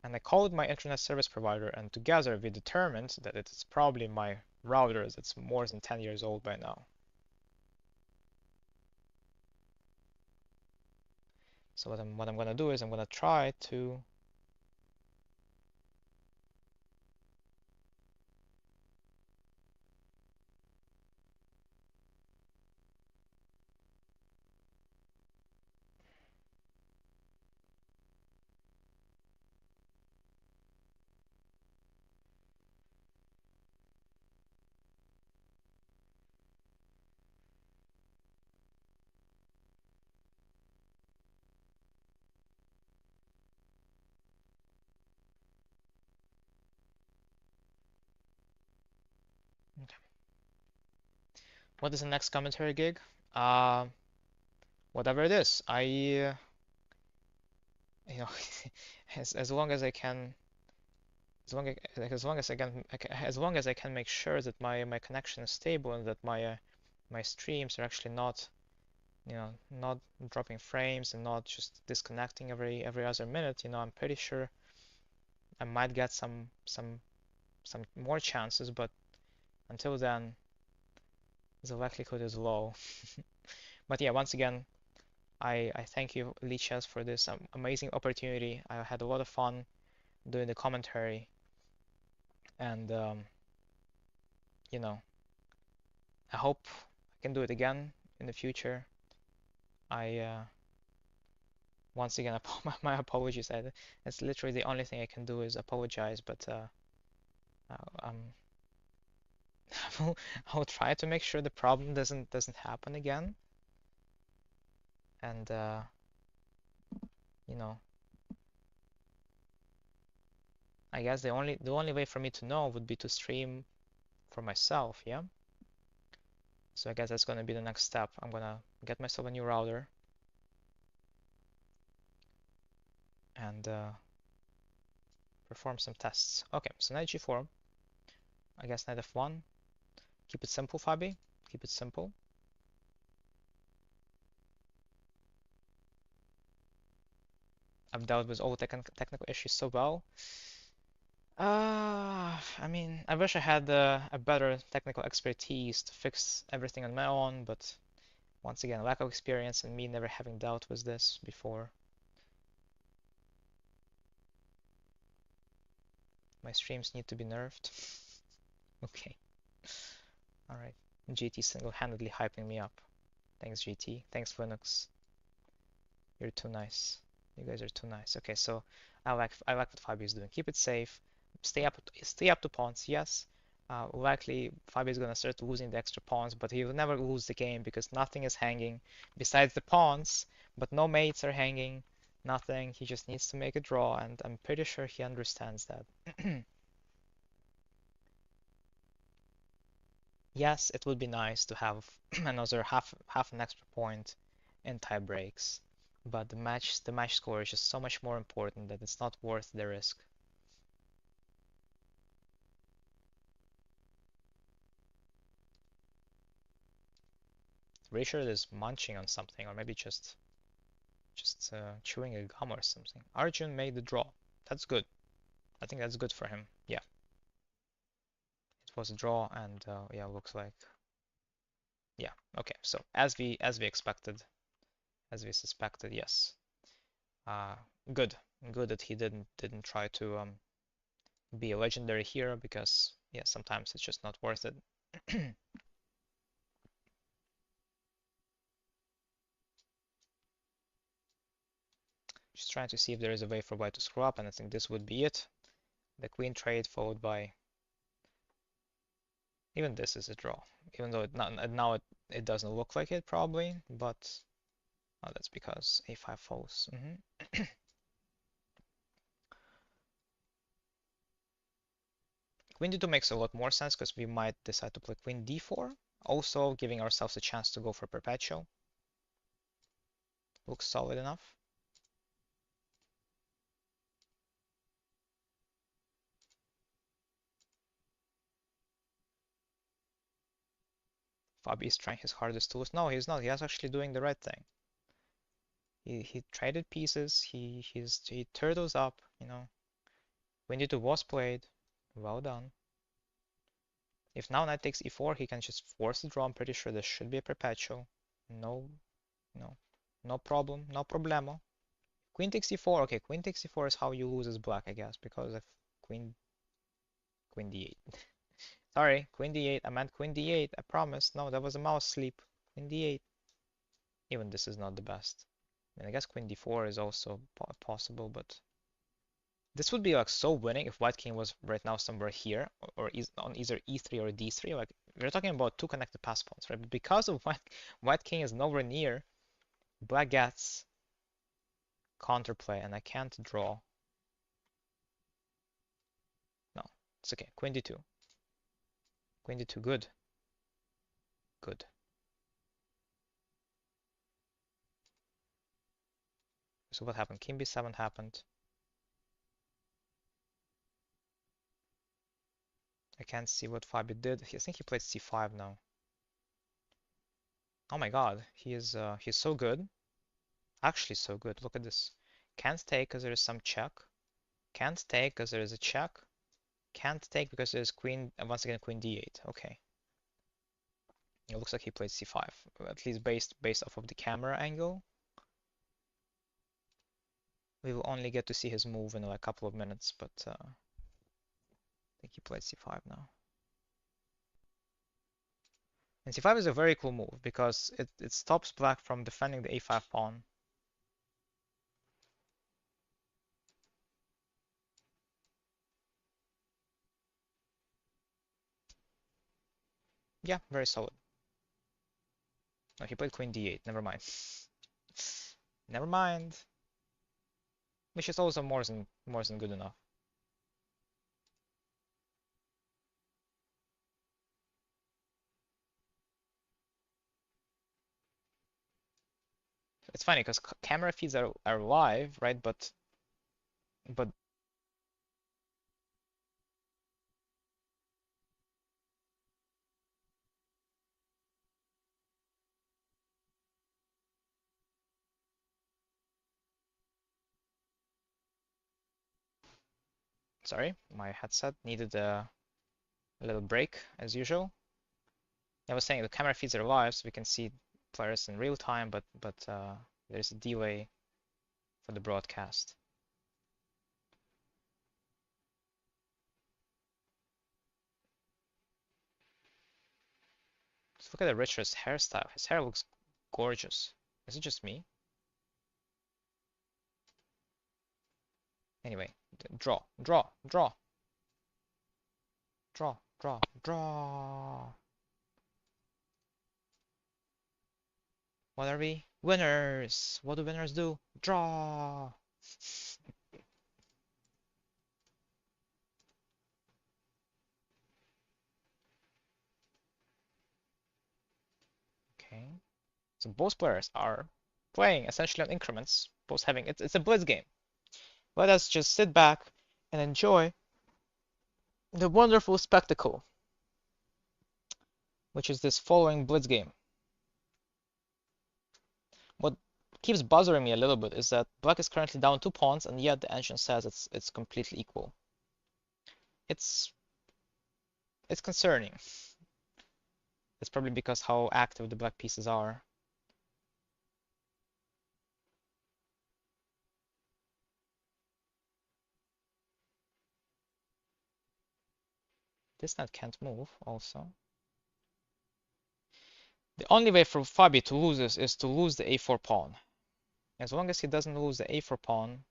And I called my internet service provider, and together we determined that it's probably my router that's more than 10 years old by now. So what I'm gonna do is I'm gonna try to okay. What is the next commentary gig? Uh, Whatever it is. You know, as long as I can, as long as I can make sure that my connection is stable and that my streams are actually not, not dropping frames and not just disconnecting every other minute, I'm pretty sure I might get some more chances, but until then, the likelihood is low. But yeah, once again, I thank you, Lichess, for this amazing opportunity. I had a lot of fun doing the commentary, and you know, I hope I can do it again in the future. I Once again, my apologies. It's literally the only thing I can do is apologize, but um, I will try to make sure the problem doesn't happen again, and you know, I guess the only way for me to know would be to stream for myself, yeah? So I guess that's gonna be the next step. I'm gonna get myself a new router and perform some tests. Okay, so knight g4. I guess knight f1. Keep it simple, Fabi. Keep it simple. I've dealt with all technical issues so well. I mean, I wish I had a better technical expertise to fix everything on my own, but once again, lack of experience and me never having dealt with this before. My streams need to be nerfed. Okay. Alright. GT single-handedly hyping me up. Thanks, GT. Thanks, Linux. You're too nice. You guys are too nice. Okay, so I like what Fabio is doing. Keep it safe. stay up to pawns, yes. Likely Fabio is gonna start losing the extra pawns, but he will never lose the game because nothing is hanging besides the pawns, but no mates are hanging, nothing. He just needs to make a draw, and I'm pretty sure he understands that. Yes, it would be nice to have another half an extra point in tie breaks, but the match score is just so much more important that it's not worth the risk. Richard is munching on something, or maybe just chewing a gum or something. Arjun made the draw. That's good. I think that's good for him. Yeah, it was a draw, and yeah, looks like yeah. Okay, so as we expected, as we suspected, yes. Uh, good, good that he didn't try to be a legendary hero because yeah, sometimes it's just not worth it. Just trying to see if there is a way for white to screw up, and I think this would be it. The queen trade followed by even this is a draw, even though now it doesn't look like it probably, but oh, that's because a5 falls. Queen d2 makes a lot more sense because we might decide to play queen d4, also giving ourselves a chance to go for perpetual. Looks solid enough. Fabi is trying his hardest to lose. No, he's not. He's actually doing the right thing. He traded pieces. He turtles up. You know, queen d2 was played. Well done. If now knight takes e4, he can just force the draw. I'm pretty sure this should be a perpetual. No, no, no problem, no problemo. Queen takes e4. Okay, queen takes e4 is how you lose as black, I guess, because of queen d8. Sorry, queen d8. I meant queen d8. I promise. No, that was a mouse sleep. Queen d8. Even this is not the best. I mean, I guess queen d4 is also possible, but this would be like so winning if white king was right now somewhere here or on either e3 or d3. Like we're talking about two connected pass pawns, right? But because of white king is nowhere near, black gets counterplay and I can't draw. No, it's okay. Queen d2. Queen d2, good. Good. So what happened? King b7 happened. I can't see what Fabi did. I think he played c5 now. Oh my god, he's so good. Actually so good. Look at this. Can't take because there is some check. Can't take because there is a check. Can't take because there's queen, once again, queen d8. Okay. It looks like he played c5, at least based off of the camera angle. We will only get to see his move in like a couple of minutes, but I think he played c5 now. And c5 is a very cool move because it stops black from defending the a5 pawn. Yeah, very solid. No, he played queen d8. Never mind. Never mind. Which is also more than good enough. It's funny because camera feeds are live, right? But sorry, my headset needed a little break as usual. I was saying the camera feeds are live, so we can see players in real time, but there's a delay for the broadcast. Just look at the Richard's hairstyle. His hair looks gorgeous. Is it just me? Anyway, draw, draw, draw. Draw. Draw. What are we? Winners! What do winners do? Draw! Okay. So both players are playing essentially on increments, both having it's a blitz game. Let us just sit back and enjoy the wonderful spectacle, which is this following blitz game. What keeps bothering me a little bit is that black is currently down 2 pawns, and yet the engine says it's completely equal. It's concerning. It's probably because how active the black pieces are. This knight can't move also. The only way for Fabi to lose this is to lose the a4 pawn. As long as he doesn't lose the a4 pawn,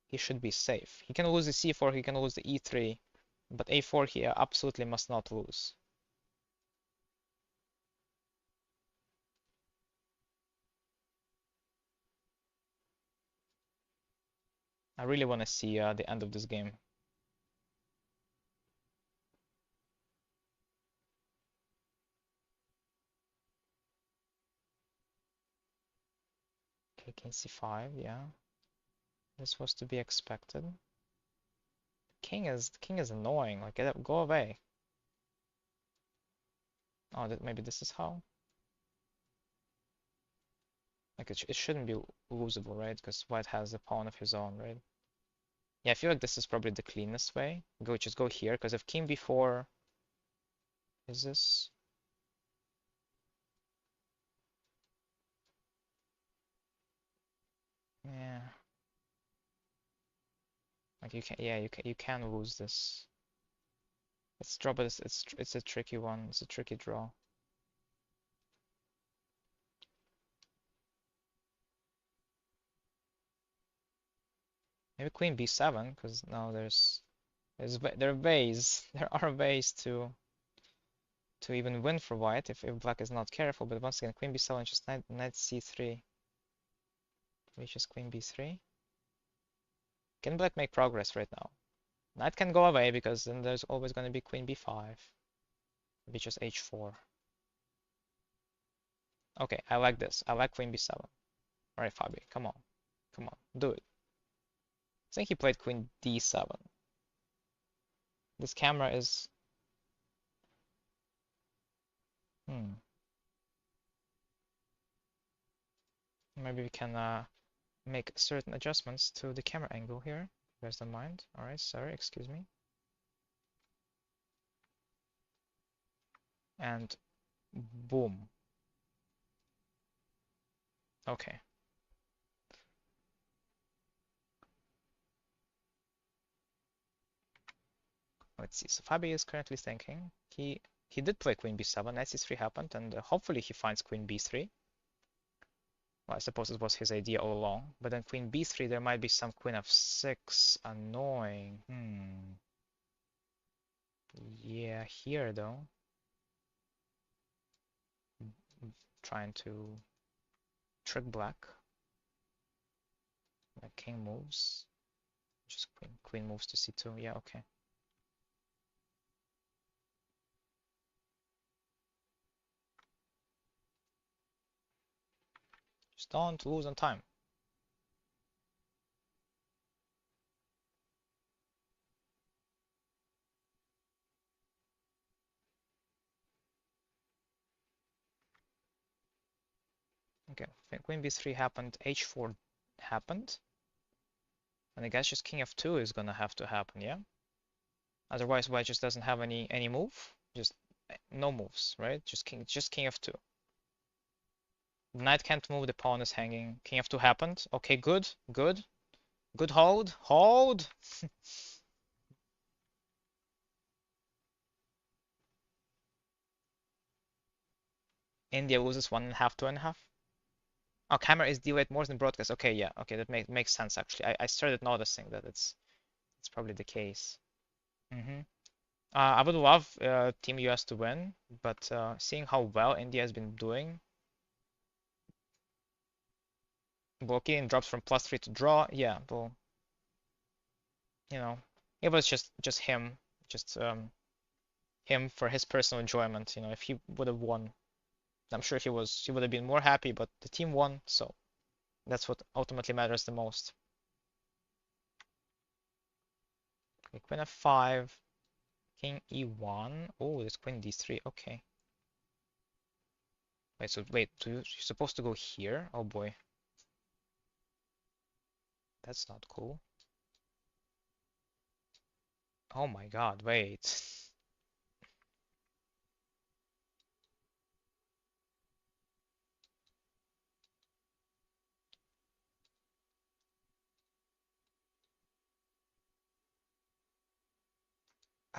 he should be safe. He can lose the c4, he can lose the e3, but a4 he absolutely must not lose. I really want to see the end of this game. Okay, king c5, yeah. This was to be expected. King is annoying. Like, go away. Oh, maybe this is how. Like it shouldn't be losable, right? Because white has a pawn of his own, right? Yeah, I feel like this is probably the cleanest way. Just go here, because if king b4 is this. Yeah. Like you can lose this. It's draw, but it's a tricky one. It's a tricky draw. Maybe queen b7, because now there are ways there are ways to even win for white if black is not careful. But once again, queen b7, just knight c3. Just queen b3. Can black make progress right now? Knight can go away because then there's always going to be queen b5. Maybe just h4. Okay, I like this. I like queen b7. All right, Fabi, come on. Come on, do it. I think he played queen d7. This camera is... Maybe we can make certain adjustments to the camera angle here. You guys don't mind? All right, sorry, excuse me. And boom. Okay. Let's see. So Fabi is currently thinking. He did play queen b7. Knight c3 happened, and hopefully he finds queen b3. Well, I suppose it was his idea all along. But then queen b3, there might be some queen f6. Annoying. Yeah, here though. Trying to trick black. Like king moves. Just queen moves to c2. Yeah, okay. Just don't lose on time. Okay, queen b3 happened, h4 happened. And I guess just king f2 is gonna have to happen, yeah? Otherwise white just doesn't have any move. Just no moves, right? Just king f2. The knight can't move, the pawn is hanging. King f2 happened. Okay, good, good. Good hold. Hold! India loses 1.5, 2.5. Oh, camera is delayed more than broadcast. Okay, yeah, okay, that makes sense actually. I started noticing that it's probably the case. I would love Team US to win, but seeing how well India has been doing, blocking drops from +3 to draw. Yeah, well, you know, it was just him, just him for his personal enjoyment. You know, if he would have won, I'm sure he would have been more happy. But the team won, so that's what ultimately matters the most. Okay, Queen F5, King E1. Oh, there's Queen D3. Okay. Wait, so wait, you're supposed to go here? Oh boy, that's not cool. Oh my God, wait.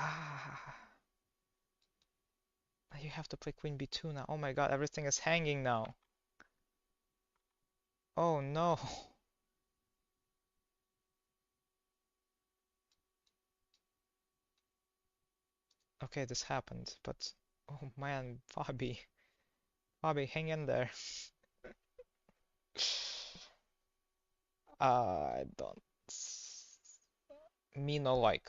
Ah, you have to play Queen B2 now. Oh my God, everything is hanging now. Oh no. Okay, this happened, but oh man, Bobby, hang in there. I don't. Me no like.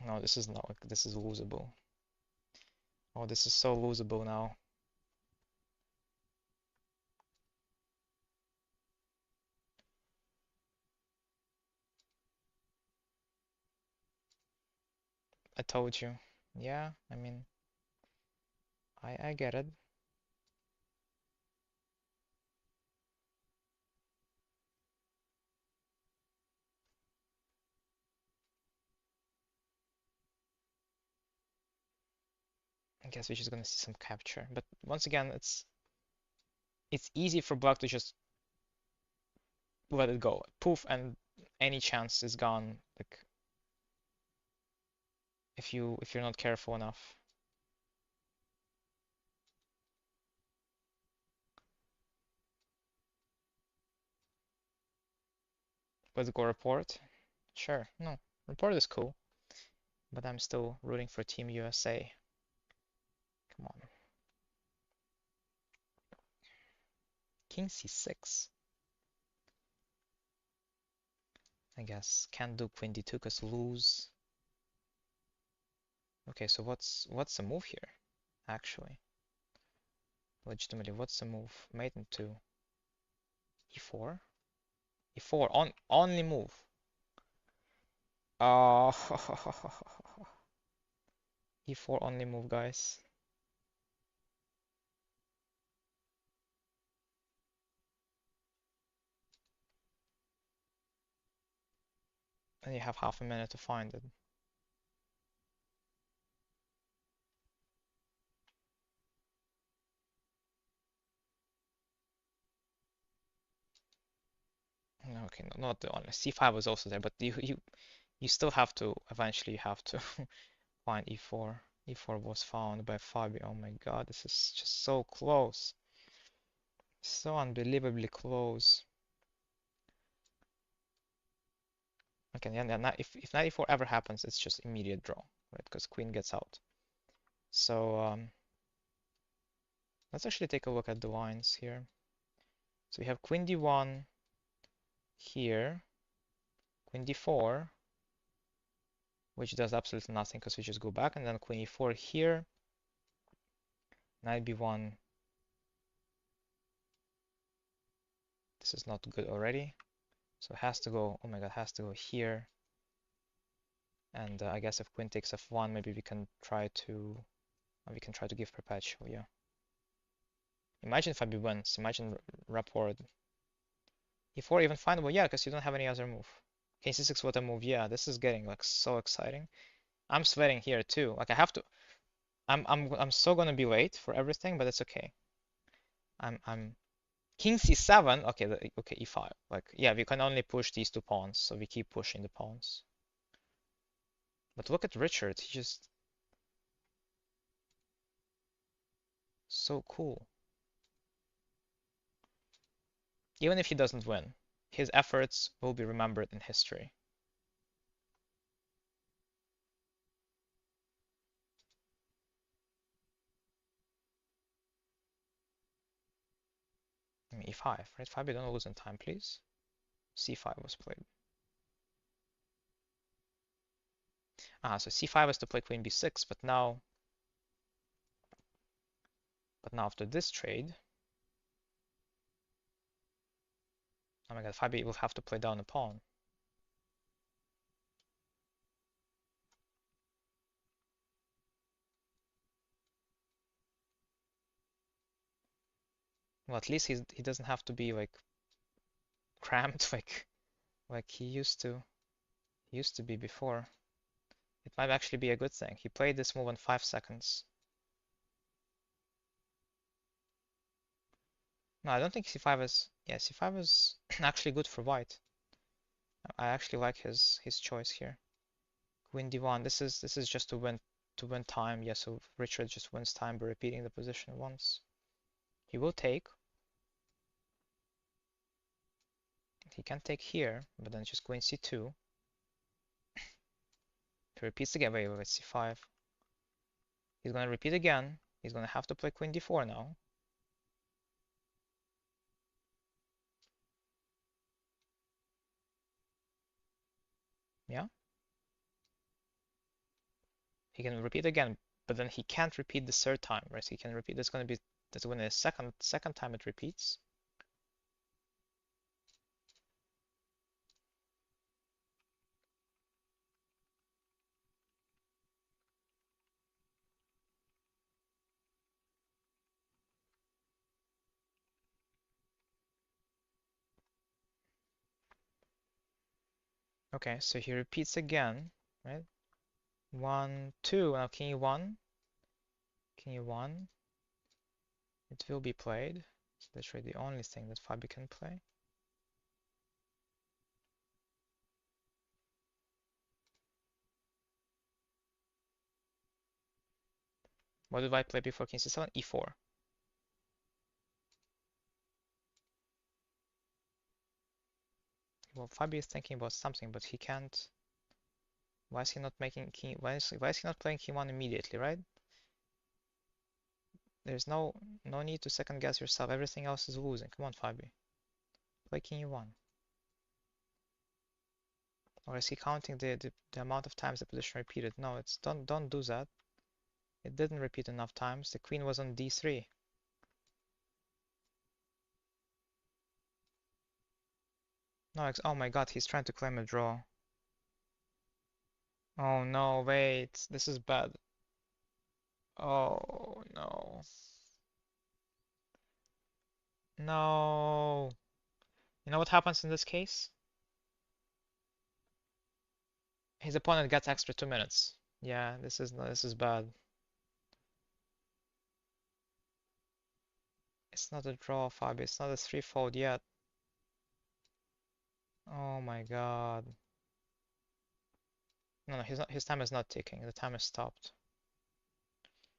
No, this is not. This is losable. Oh, this is so losable now. I told you. Yeah, I mean, I get it. I guess we're just gonna see some capture. But once again, it's easy for black to just let it go. Poof, and any chance is gone. Like if you're not careful enough. Let's go report. Sure, no, report is cool, but I'm still rooting for Team USA. Come on. King C6. I guess can't do Queen D2 because lose. Okay, so what's the move here? Actually, legitimately, what's the move? Mate in 2. E4? E4 on only move. Oh, E4 only move, guys. And you have half a minute to find it. Okay, no, not the only. C5 was also there, but you still have to eventually you have to find E4. E4 was found by Fabi. Oh my God, this is just so close. So unbelievably close. Okay, yeah, if knight e4 ever happens, it's just immediate draw, right? Because queen gets out. So let's actually take a look at the lines here. So we have queen d1 here, queen d4, which does absolutely nothing because we just go back, and then queen e4 here, knight b1. This is not good already. So it has to go, oh my God, has to go here. And I guess if queen takes f1, maybe we can try to give perpetual, yeah. Imagine if Fabi wins, imagine rapport. E4 even findable, yeah, because you don't have any other move. King c6, what a move, yeah, this is getting like so exciting. I'm sweating here too, like I have to, I'm so gonna be late for everything, but it's okay. I'm King c7, okay, okay, e5, like, yeah, we can only push these two pawns, so we keep pushing the pawns. But look at Richard, he just, so cool. Even if he doesn't win, his efforts will be remembered in history. I mean, e5, right? Fabio, don't lose in time, please. c5 was played. So c5 is to play queen b6, but now after this trade, oh my god, Fabio will have to play down a pawn. Well, at least he doesn't have to be like cramped like he used to be before. It might actually be a good thing. He played this move in 5 seconds. No, I don't think c5 is. Yeah, c5 is actually good for white. I actually like his choice here. Queen d1. This is just to win time. Yeah, so Richard just wins time by repeating the position once. He will take. He can take here, but then just queen c2. He repeats again. Wait, c5. He's gonna repeat again. He's gonna have to play queen d4 now. Yeah. He can repeat again, but then he can't repeat the third time, right? So he can repeat. That's gonna be the second time it repeats. Okay, so he repeats again, right? 1, 2. Now king e1. King e1. It will be played. So that's really the only thing that Fabi can play. What did I play before king c7? e4. Well, Fabi is thinking about something, but he can't. Why is he not making king? Why is he not playing king 1 immediately, right? There's no need to second guess yourself. Everything else is losing. Come on, Fabi. Play king e1. Or is he counting the amount of times the position repeated? No, it's don't do that. It didn't repeat enough times. The queen was on d3. No, oh my god, he's trying to claim a draw. Oh no, wait, this is bad. Oh no. No. You know what happens in this case? His opponent gets extra 2 minutes. Yeah, this is bad. It's not a draw, Fabi. It's not a threefold yet. Oh my god. No, his time is not ticking. The time is stopped.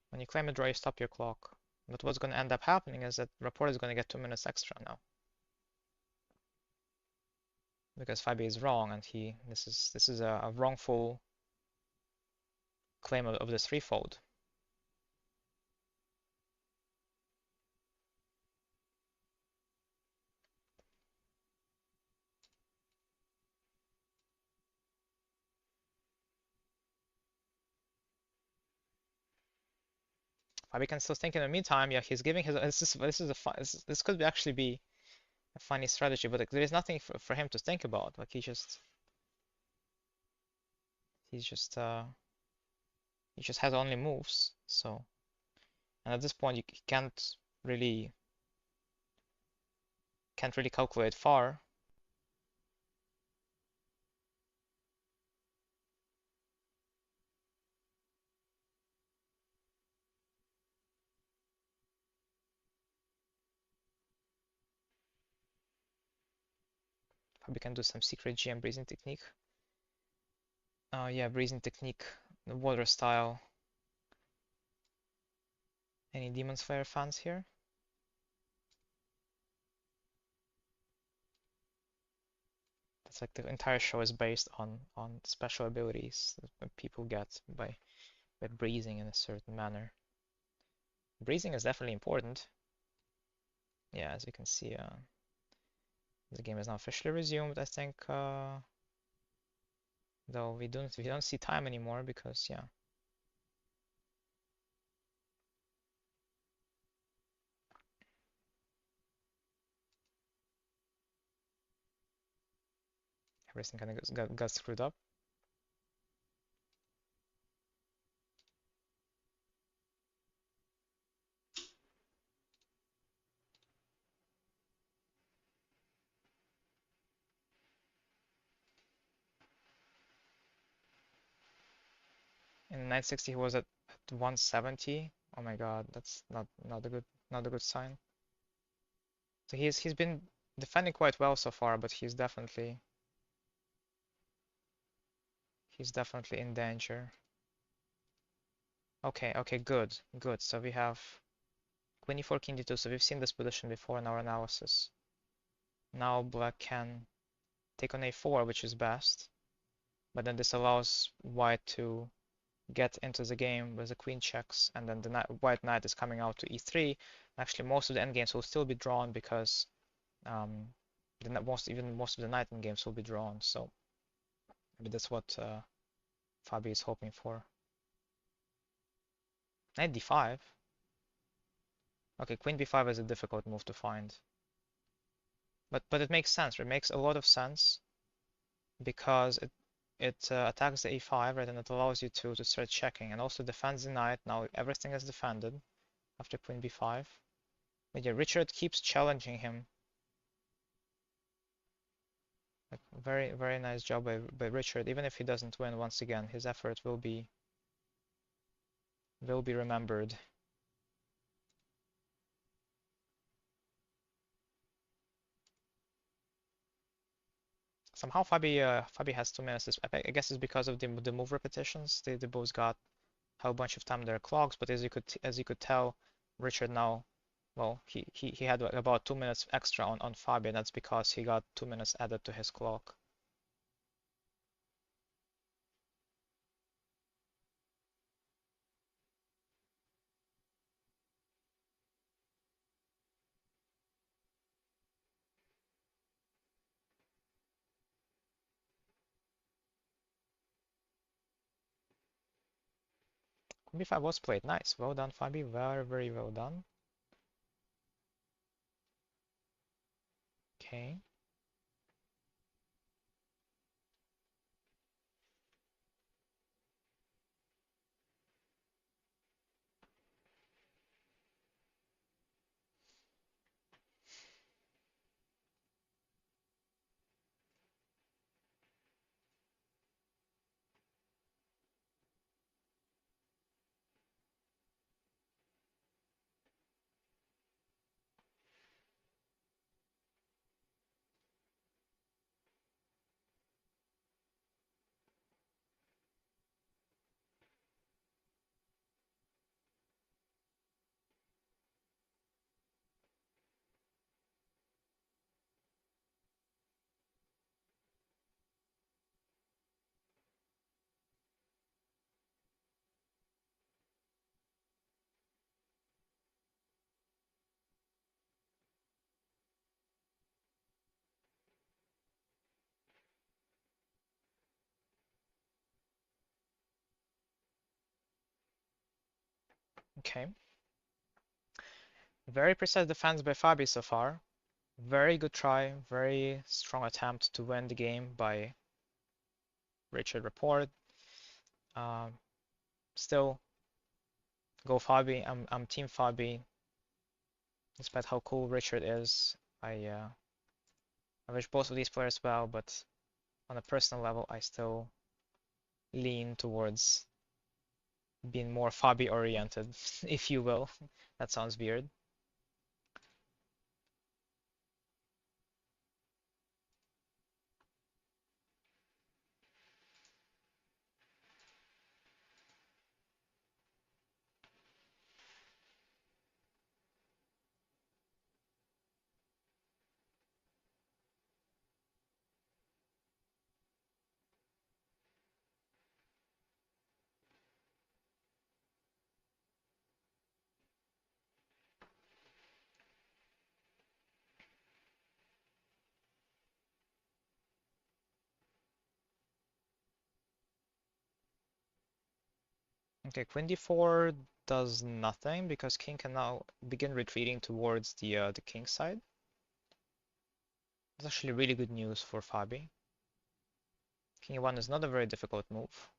When you claim a draw, you stop your clock. But what's going to end up happening is that Rapport is going to get 2 minutes extra now. Because Fabi is wrong, and this is a wrongful claim of the threefold. Fabi can still think in the meantime. Yeah, he's giving his. This could actually be a funny strategy, but like, there is nothing for him to think about. Like he just has only moves. So, and at this point you can't really calculate far. Fabi can do some secret GM breathing technique. Oh yeah, breathing technique, the water style. Any Demon Slayer fans here? It's like the entire show is based on special abilities that people get by breathing in a certain manner. Breathing is definitely important. Yeah, as you can see, the game is now officially resumed. I think, though we don't see time anymore because yeah, everything kind of got screwed up. In 960 he was at 170. Oh my God, that's not a good sign. So he's been defending quite well so far, but he's definitely in danger. Okay, good, good. So we have queen e4, king d2. So we've seen this position before in our analysis. Now black can take on a4, which is best, but then this allows white to get into the game with the queen checks, and then the white knight is coming out to e3. Actually, most of the endgames will still be drawn because most of the knight endgames will be drawn. So maybe that's what Fabi is hoping for. Knight d5. Okay, queen b5 is a difficult move to find, but it makes sense. It makes a lot of sense because it attacks the a5, right, and it allows you to start checking, and also defends the knight. Now everything is defended after queen b5. But yeah, Richard keeps challenging him. Like, very, very nice job by Richard. Even if he doesn't win once again, his effort will be remembered. Somehow Fabi has 2 minutes. I guess it's because of the move repetitions. They both got a bunch of time their clocks, but as you could tell, Richard now, well, he had about 2 minutes extra on Fabi, and that's because he got 2 minutes added to his clock. Queen b5 was played. Nice. Well done, Fabi. Very, very well done. Okay. Okay. Very precise defense by Fabi so far. Very good try. Very strong attempt to win the game by Richard Report. Still, go Fabi. I'm Team Fabi. Despite how cool Richard is, I wish both of these players well, but on a personal level, I still lean towards being more Fabi oriented, if you will. That sounds weird. Okay, queen d4 does nothing because king can now begin retreating towards the king side. It's actually really good news for Fabi. King e1 is not a very difficult move.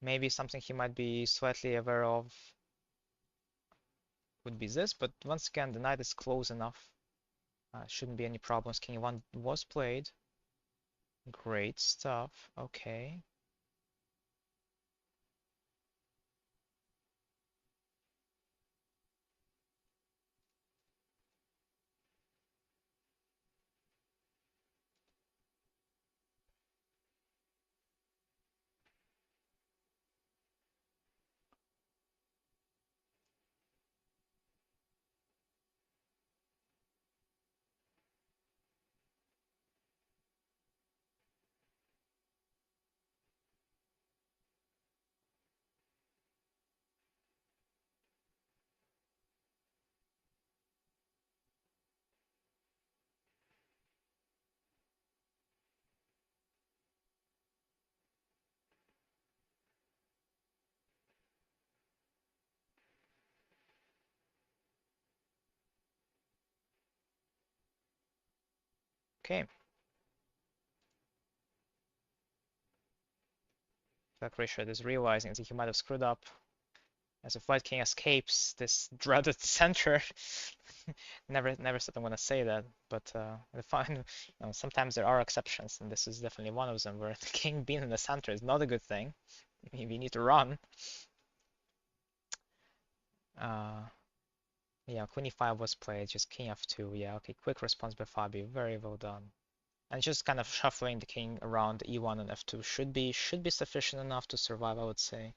Maybe something he might be slightly aware of would be this, but once again, the knight is close enough. Shouldn't be any problems. King e1 was played. Great stuff. Okay. Okay. Jack Richard is realizing that he might have screwed up as if White King escapes this dreaded center. Never said I'm gonna say that, but I find sometimes there are exceptions, and this is definitely one of them, where the king being in the center is not a good thing. We need to run. Yeah, queen e5 was played, just king f2. Yeah, okay, quick response by Fabi, very well done. And just kind of shuffling the king around e1 and f2 should be sufficient enough to survive, I would say.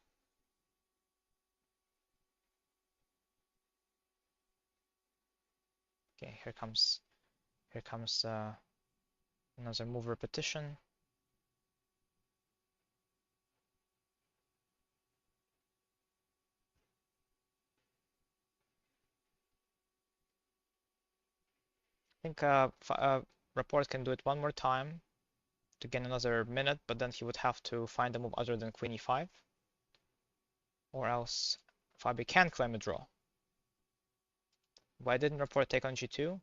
Okay, here comes another move repetition. I think Rapport can do it one more time to gain another minute, but then he would have to find a move other than queen e5, or else Fabi can claim a draw. Why didn't Rapport take on g2?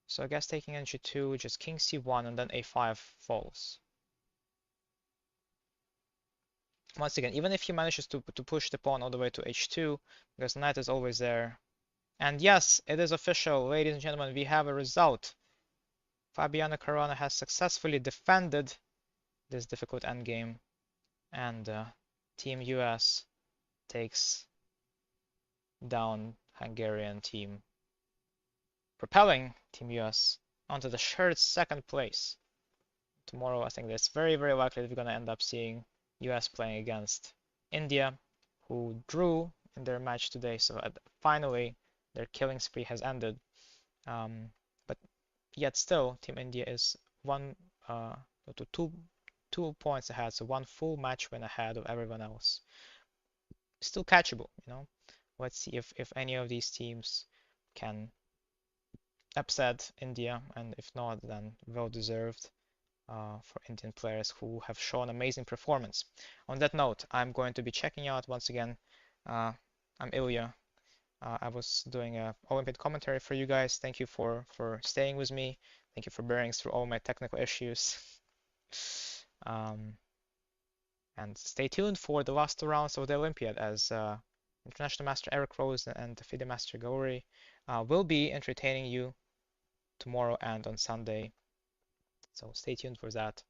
So I guess taking on g2, just king c1 and then a5 falls. Once again, even if he manages to push the pawn all the way to h2, because knight is always there. And yes, it is official, ladies and gentlemen, we have a result. Fabiano Caruana has successfully defended this difficult endgame, and Team US takes down Hungarian team, propelling Team US onto the shared second place. Tomorrow, I think it's very, very likely that we're going to end up seeing US playing against India, who drew in their match today. So finally, their killing spree has ended. But yet still, Team India is one to two points ahead, so one full match win ahead of everyone else. Still catchable, you know. Let's see if any of these teams can upset India, and if not, then well deserved for Indian players who have shown amazing performance. On that note, I'm going to be checking out once again. I'm Ilya. I was doing a Olympiad commentary for you guys. Thank you for staying with me. Thank you for bearing through all my technical issues. And stay tuned for the last two rounds of the Olympiad, as International Master Eric Rose and the FIDE Master Gauri will be entertaining you tomorrow and on Sunday. So stay tuned for that.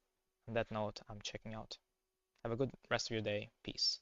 On that note, I'm checking out. Have a good rest of your day. Peace.